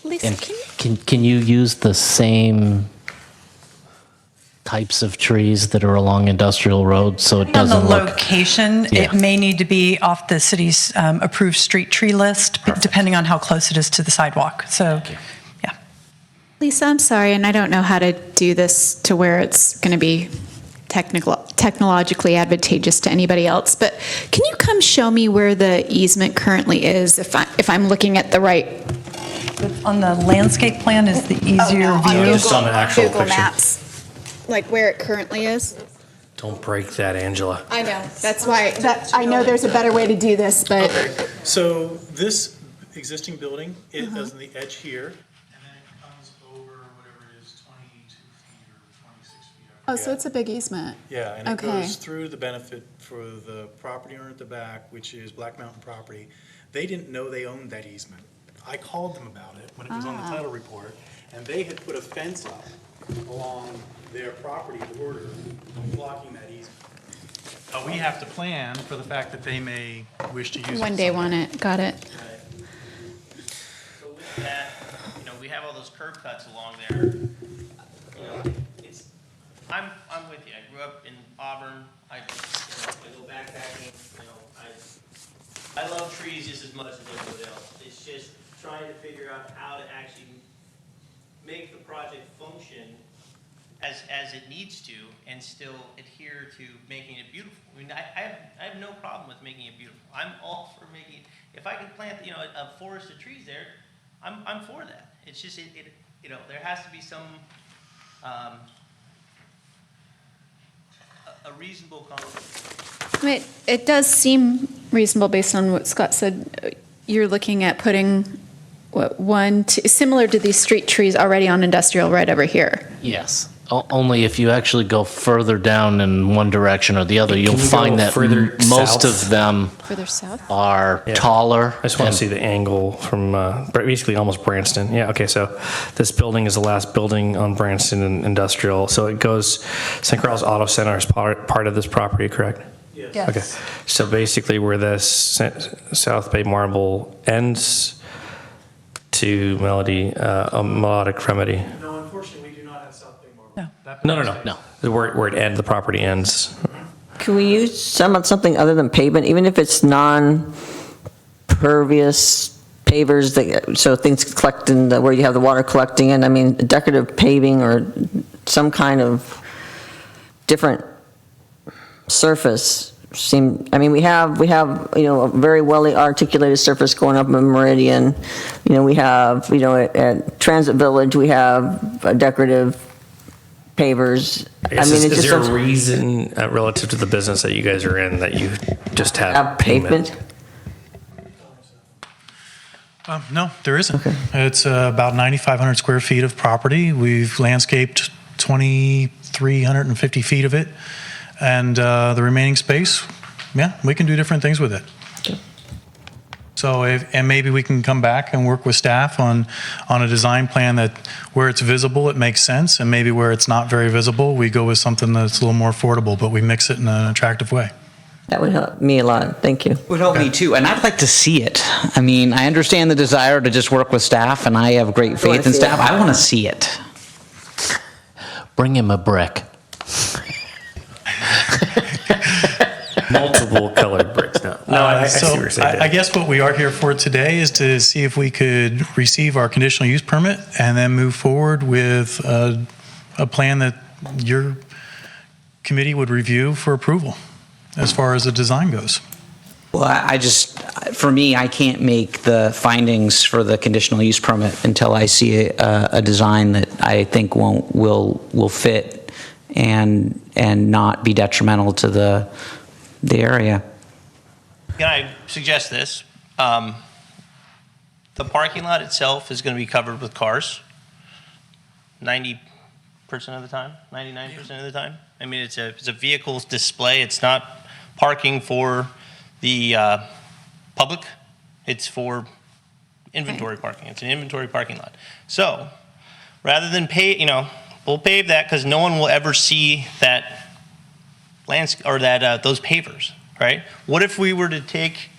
Lisa, And can you use the same types of trees that are along Industrial Road, so it On the doesn't look? location, it may need to be off the city's approved street tree list, depending on how close it is to the sidewalk. So, Lisa, I'm sorry, and I don't know how to do this to where it's going to be technologically advantageous to anybody else, but can you come show me where the easement currently is, if I'm looking at the right? on the landscape plan is the easier view. Just on the actual Google picture. Maps, like where it currently is. Don't break that, Angela. I know, that's why, I know there's a better way to do this, but. So this existing building, it is on the edge here, and then it comes over whatever it is, 22 feet or 26 feet. Oh, so it's a big easement. Yeah, and it Okay. goes through the benefit for the property owner at the back, which is Black Mountain Property. They didn't know they owned that easement. I called them about it when it was on the title report, and they had put a fence up along their property border, blocking that easement. We have to plan for the fact that they may wish to use it. One day want it, got it. So with that, you know, we have all those curb cuts along there. You know, I'm with you. I grew up in Auburn. I go backpacking. You know, I love trees just as much as everybody else. It's just trying to figure out how to actually make the project function as it needs to, and still adhere to making it beautiful. I mean, I have no problem with making it beautiful. I'm all for making it. If I could plant, you know, a forest of trees there, I'm for that. It's just you know, there has to be some a reasonable compromise. It does seem reasonable based on what Scott said. You're looking at putting, what, 1, 2, similar to these street trees already on industrial right over here. Yes. Only if you actually go further down in one direction or the other, you'll Can you find go that further most south? of them Further south? are Yeah. taller. I just want and- to see the angle from basically almost Branston. Yeah, okay, so this building is the last building on Branston and Industrial. So it goes, St. Carl's Auto Center is part of this property, correct? Yes. Okay, so basically where this South Bay Marble ends to Melodic Remedy. No, unfortunately, we do not have South Bay Marble. No. Where it ends, the property ends. Can we use something other than pavement, even if it's non-pervious pavers, so things collect in where you have the water collecting in? I mean, decorative paving or some kind of different surface. We have a very well articulated surface going up in Meridian. We have at Transit Village we have decorative pavers. Is there a reason relative to the business that you guys are in that you just have pavement? No, there isn't. It's about 9,500 square feet of property. We've landscaped 2,350 feet of it. And the remaining space, we can do different things with it. So, and maybe we can come back and work with staff on a design plan that where it's visible, it makes sense. And maybe where it's not very visible, we go with something that's a little more affordable, but we mix it in an attractive way. That would help me a lot. Thank you. Would help me too, and I'd like to see it. I mean, I understand the desire to just work with staff, and I have great faith in staff. I want to see it. Bring him a brick. Multiple colored bricks. No, I see what you're saying. I guess what we are here for today is to see if we could receive our conditional use permit and then move forward with a plan that your committee would review for approval as far as the design goes. Well, for me, I can't make the findings for the conditional use permit until I see a design that I think will fit and not be detrimental to the area. Can I suggest this? The parking lot itself is going to be covered with cars 90% of the time, 99% of the time. I mean, it's a vehicle display. It's not parking for the public. It's for inventory parking. It's an inventory parking lot. So rather than we'll pave that because no one will ever see that or that those pavers, right? What if we were to take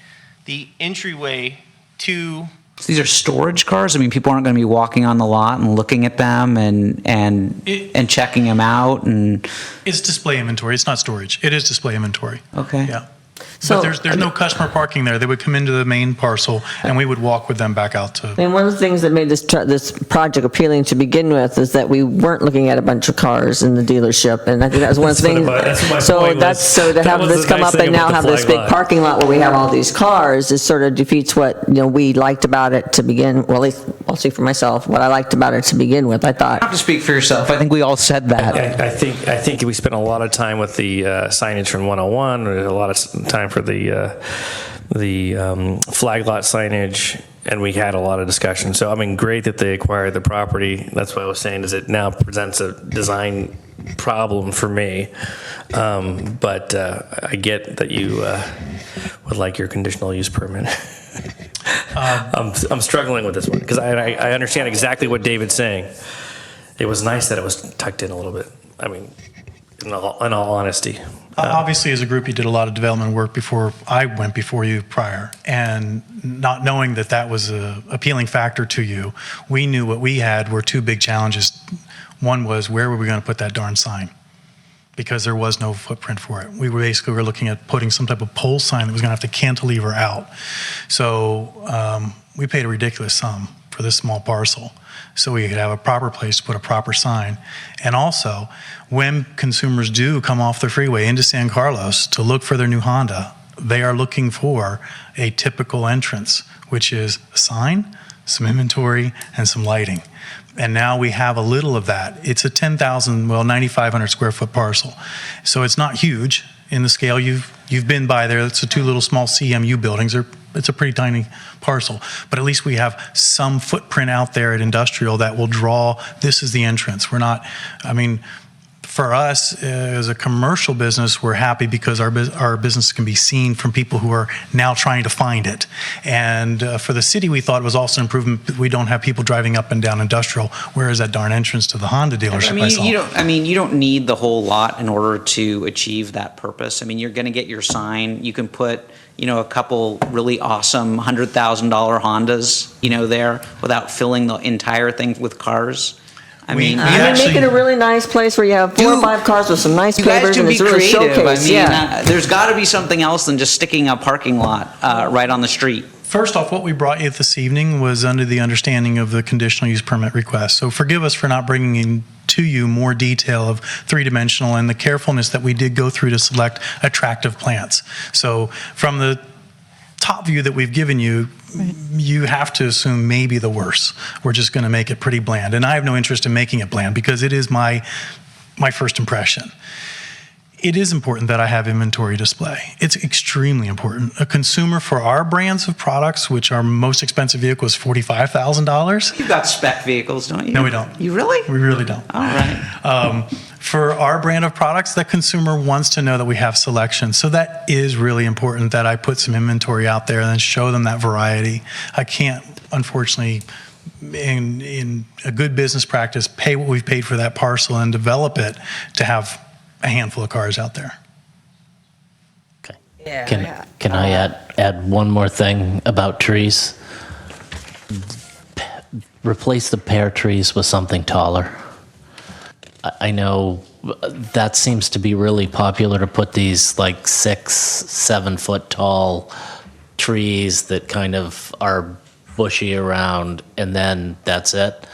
the entryway to? So these are storage cars. I mean, people aren't going to be walking on the lot and looking at them and checking them out. And it's display inventory. It's not storage. It is display inventory. Okay. Yeah. But there's no customer parking there. They would come into the main parcel, and we would walk with them back out to. And one of the things that made this project appealing to begin with is that we weren't looking at a bunch of cars in the dealership, and I think that was one of the things. So to have this come up and now have this big parking lot where we have all these cars, it sort of defeats what we liked about it to begin. Well, at least I'll speak for myself. What I liked about it to begin with, I thought. You have to speak for yourself. I think we all said that. I think we spent a lot of time with the signage from 101, or a lot of time for the flag lot signage, and we had a lot of discussion. So, I mean, great that they acquired the property. That's what I was saying, is it now presents a design problem for me. But I get that you would like your conditional use permit. I'm struggling with this one because I understand exactly what David's saying. It was nice that it was tucked in a little bit. I mean, in all honesty. Obviously, as a group, you did a lot of development work before I went before you prior, and not knowing that was an appealing factor to you, we knew what we had were two big challenges. One was, where were we going to put that darn sign? Because there was no footprint for it. We were looking at putting some type of pole sign that was going to have to cantilever out. So we paid a ridiculous sum for this small parcel, so we could have a proper place to put a proper sign. And also, when consumers do come off the freeway into San Carlos to look for their new Honda, they are looking for a typical entrance, which is a sign, some inventory, and some lighting. And now we have a little of that. It's a 9,500 square foot parcel. So it's not huge in the scale. You've been by there. It's the two little small CMU buildings. It's a pretty tiny parcel, but at least we have some footprint out there at industrial that will draw, this is the entrance. We're not, I mean, for us as a commercial business, we're happy because our business can be seen from people who are now trying to find it. And for the city, we thought it was also an improvement that we don't have people driving up and down industrial. Where is that darn entrance to the Honda dealership? You don't need the whole lot in order to achieve that purpose. I mean, you're going to get your sign. You can put a couple really awesome $100,000 Hondas, there without filling the entire thing with cars. I mean, make it a really nice place where you have 4 or 5 cars with some nice you guys pavers can and be it's really creative. I showcase. mean, Yeah. there's got to be something else than just sticking a parking lot right on the street. First off, what we brought you this evening was under the understanding of the conditional use permit request. So forgive us for not bringing in to you more detail of three-dimensional and the carefulness that we did go through to select attractive plants. So from the top view that we've given you, you have to assume maybe the worst. We're just going to make it pretty bland. And I have no interest in making it bland because it is my first impression. It is important that I have inventory display. It's extremely important. A consumer for our brands of products, which our most expensive vehicle is $45,000. You've got spec vehicles, don't you? No, we don't. You really? We really don't. All right. For our brand of products, that consumer wants to know that we have selection. So that is really important that I put some inventory out there and then show them that variety. I can't, unfortunately, in a good business practice, pay what we've paid for that parcel and develop it to have a handful of cars out there. Can I add one more thing about trees? Replace the pear trees with something taller. I know that seems to be really popular to put these like 6-7 foot tall trees that kind of are bushy around and then that's it.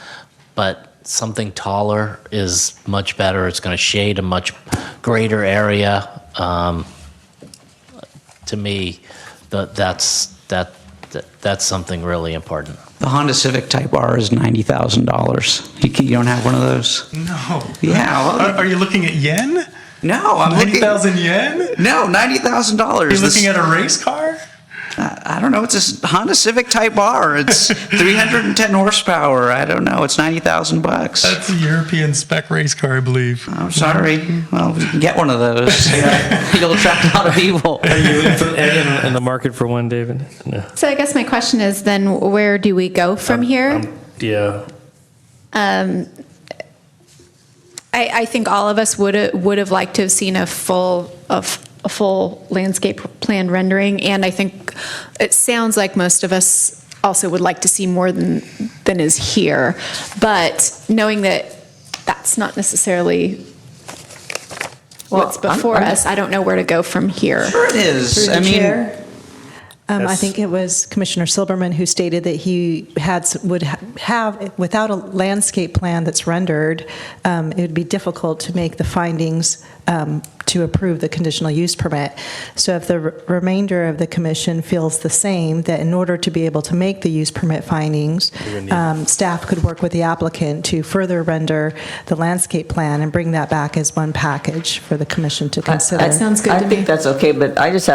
But something taller is much better. It's going to shade a much greater area. To me, that's something really important. The Honda Civic Type R is $90,000. You don't have one of those? No. Yeah. Well, are you looking at yen? No, I'm 90,000 yen? No, $90,000. You're looking at a race car? I don't know. It's a Honda Civic Type R. It's 310 horsepower. I don't know. It's $90,000. That's a European spec race car, I believe. I'm sorry. Well, you can get one of those. You'll attract a lot of people. Are you in the market for one, David? No. So I guess my question is then where do we go from here? Yeah. I think all of us would have liked to have seen a full landscape plan rendering, and I think it sounds like most of us also would like to see more than is here. But knowing that that's not necessarily what's before us, I don't know where to go from here. Sure it is. Through the I mean, chair. I think it was Commissioner Silberman who stated that he would have, without a landscape plan that's rendered, it would be difficult to make the findings to approve the conditional use permit. So if the remainder of the commission feels the same, that in order to be able to make the use permit findings, staff could work with the applicant to further render the landscape plan and bring that back as one package for the commission to consider. That sounds good to me. I think that's okay, but I just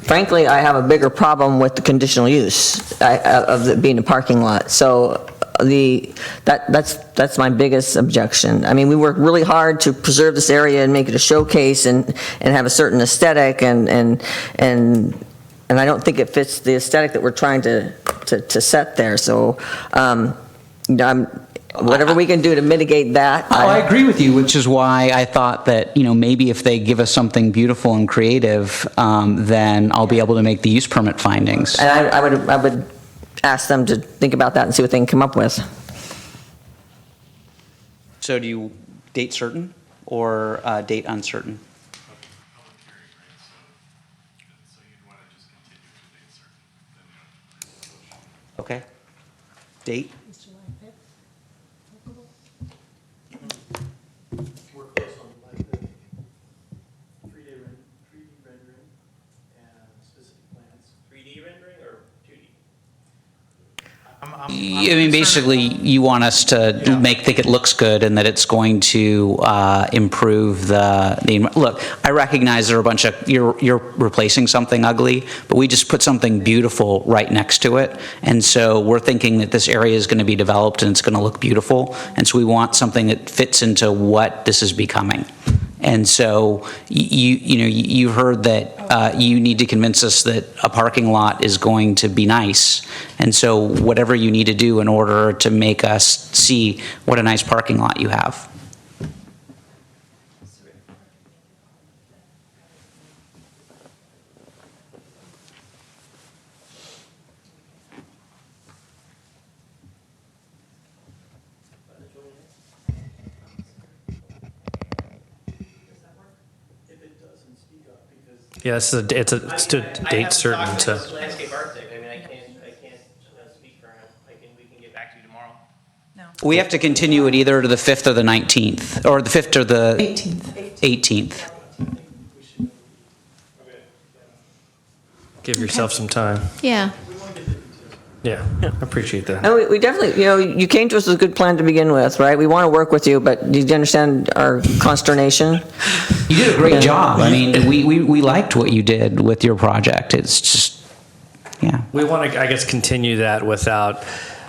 frankly, I have a bigger problem with the conditional use of it being a parking lot. So that's my biggest objection. I mean, we work really hard to preserve this area and make it a showcase and have a certain aesthetic and I don't think it fits the aesthetic that we're trying to set there. So, whatever we can do to mitigate that. I agree with you, which is why I thought that, maybe if they give us something beautiful and creative, then I'll be able to make the use permit findings. And I would ask them to think about that and see what they can come up with. So do you date certain or date uncertain? Okay. Date? We're close on like the 3D rendering and specific plans. 3D rendering or 2D? I mean, basically, you want us to think it looks good and that it's going to improve the look. I recognize there are a bunch of you're replacing something ugly, but we just put something beautiful right next to it, and so we're thinking that this area is going to be developed and it's going to look beautiful, and so we want something that fits into what this is becoming. And so you heard that you need to convince us that a parking lot is going to be nice. And so whatever you need to do in order to make us see what a nice parking lot you have. Yeah, it's to date certain, so. Landscape architect, I mean, I can't speak for him. We can get back to you tomorrow. We have to continue it either to the 5th or the 19th, or the 5th or the 18th. Give yourself some time. Yeah. Yeah, I appreciate that. And we definitely, you came to us with a good plan to begin with, right? We want to work with you, but do you understand our consternation? You did a great job. I mean, we liked what you did with your project. It's just, yeah. We want to, I guess, continue that without,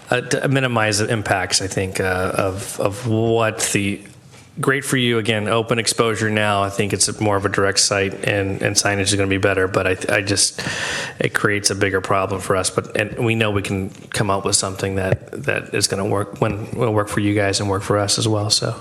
to minimize the impacts, I think, of what the, great for you, again, open exposure now. I think it's more of a direct site and signage is going to be better, but it creates a bigger problem for us. And we know we can come up with something that is going to work, will work for you guys and work for us as well, so.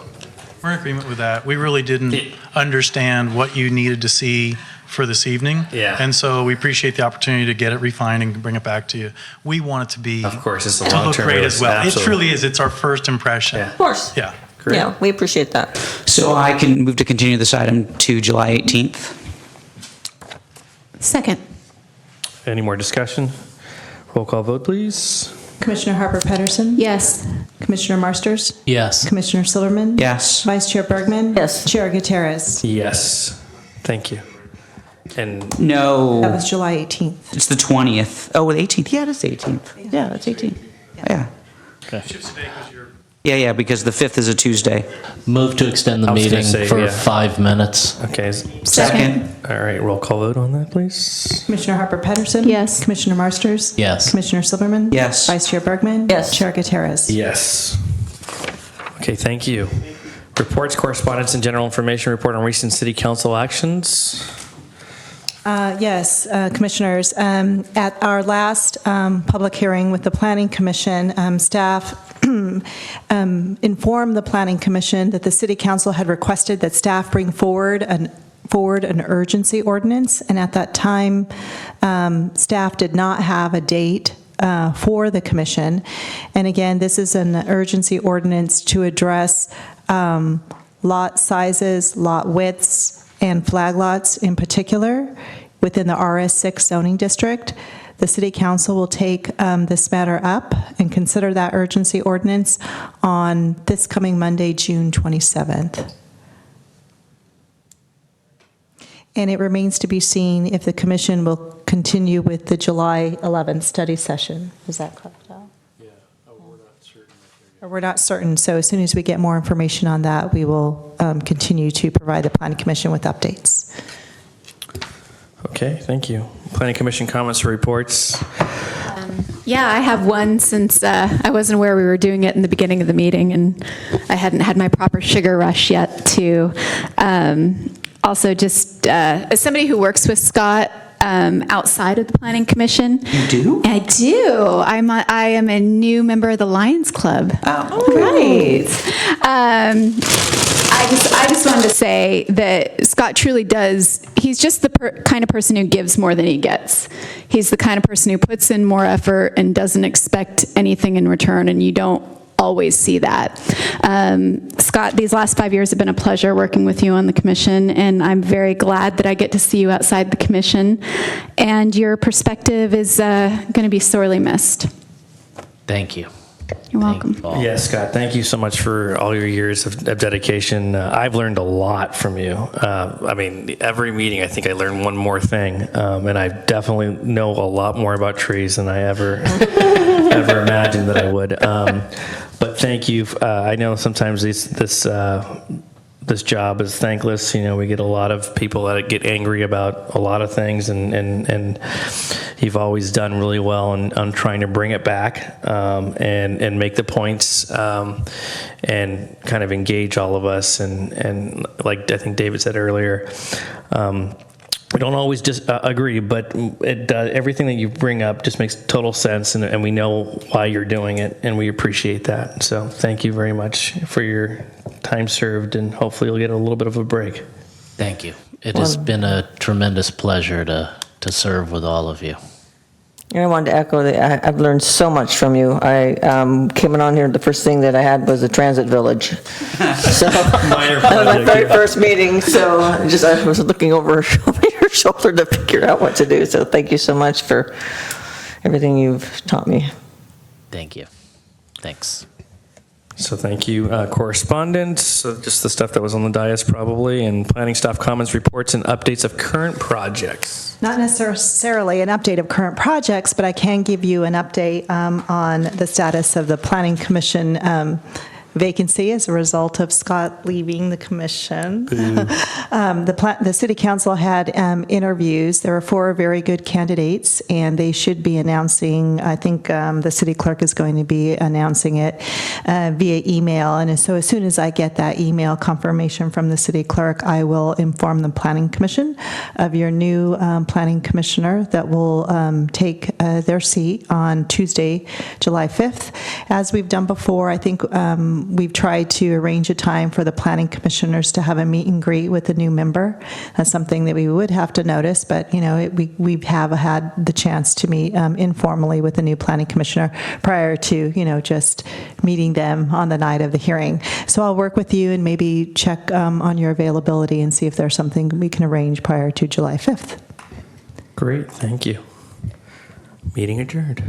We're in agreement with that. We really didn't understand what you needed to see for this evening. Yeah. And so we appreciate the opportunity to get it refined and bring it back to you. We want it to be, Of course, it's a to look long-term great risk, as well. absolutely. It truly is. It's our first impression. Of course. Yeah. Great. Yeah, we appreciate that. So I can move to continue this item to July 18th. Second. Any more discussion? Roll call vote, please. Commissioner Harper Pedersen? Yes. Commissioner Marsters? Yes. Commissioner Silverman? Yes. Vice Chair Bergman? Yes. Chair Gutierrez? Yes. Thank you. And No. That was July 18th. It's the 20th. Oh, the 18th. Yeah, it is the 18th. Yeah, that's 18th. Yeah. Yeah, because the 5th is a Tuesday. Move to extend the I was gonna meeting say, for yeah. 5 minutes. Okay. Second. All right, roll call vote on that, please. Commissioner Harper Pedersen? Yes. Commissioner Marsters? Yes. Commissioner Silverman? Yes. Vice Chair Bergman? Yes. Chair Gutierrez? Yes. Okay, thank you. Reports, correspondence, and general information report on recent city council actions. Yes, Commissioners. At our last public hearing with the Planning Commission, staff informed the Planning Commission that the City Council had requested that staff bring forward an urgency ordinance, and at that time, staff did not have a date for the commission. And again, this is an urgency ordinance to address lot sizes, lot widths, and flag lots in particular within the RS6 zoning district. The City Council will take this matter up and consider that urgency ordinance on this coming Monday, June 27th. And it remains to be seen if the commission will continue with the July 11th study session. Is that correct, Al? Yeah, we're not certain. Or we're not certain, so as soon as we get more information on that, we will continue to provide the Planning Commission with updates. Okay, thank you. Planning Commission comments or reports? Yeah, I have one since I wasn't aware we were doing it in the beginning of the meeting, and I hadn't had my proper sugar rush yet to also just, as somebody who works with Scott outside of the Planning Commission. You do? I do. I am a new member of the Lions Club. Oh, Right. I just wanted to say that Scott truly does, he's just the kind of person who gives more than he gets. He's the kind of person who puts in more effort and doesn't expect anything in return, and you don't always see that. Scott, these last 5 years have been a pleasure working with you on the commission, and I'm very glad that I get to see you outside the commission, and your perspective is going to be sorely missed. Thank you. You're welcome. Yes, Scott, thank you so much for all your years of dedication. I've learned a lot from you. I mean, every meeting, I think I learn one more thing, and I definitely know a lot more about trees than I ever imagined that I would. But thank you. I know sometimes this job is thankless. You know, we get a lot of people that get angry about a lot of things, and you've always done really well on trying to bring it back and make the points and kind of engage all of us. And like I think David said earlier, we don't always just agree, but everything that you bring up just makes total sense, and we know why you're doing it, and we appreciate that. So thank you very much for your time served, and hopefully you'll get a little bit of a break. Thank you. It has been a tremendous pleasure to serve with all of you. And I wanted to echo that I've learned so much from you. I came on here, the first thing that I had was a transit village. So Minor that was my project, very yeah. first meeting, so I was looking over your your shoulder to figure out what to do. So thank you so much for everything you've taught me. Thank you. Thanks. So thank you. Correspondence, so just the stuff that was on the dais probably, and planning staff comments, reports, and updates of current projects. Not necessarily an update of current projects, but I can give you an update on the status of the Planning Commission vacancy as a result of Scott leaving the commission. The city council had interviews. There were 4 very good candidates, and they should be announcing, I think the city clerk is going to be announcing it via email. And so as soon as I get that email confirmation from the city clerk, I will inform the planning commission of your new planning commissioner that will take their seat on Tuesday, July 5th. As we've done before, I think we've tried to arrange a time for the planning commissioners to have a meet and greet with the new member. That's something that we would have to notice, but we have had the chance to meet informally with the new planning commissioner prior to just meeting them on the night of the hearing. So I'll work with you and maybe check on your availability and see if there's something we can arrange prior to July 5th. Great, thank you. Meeting adjourned.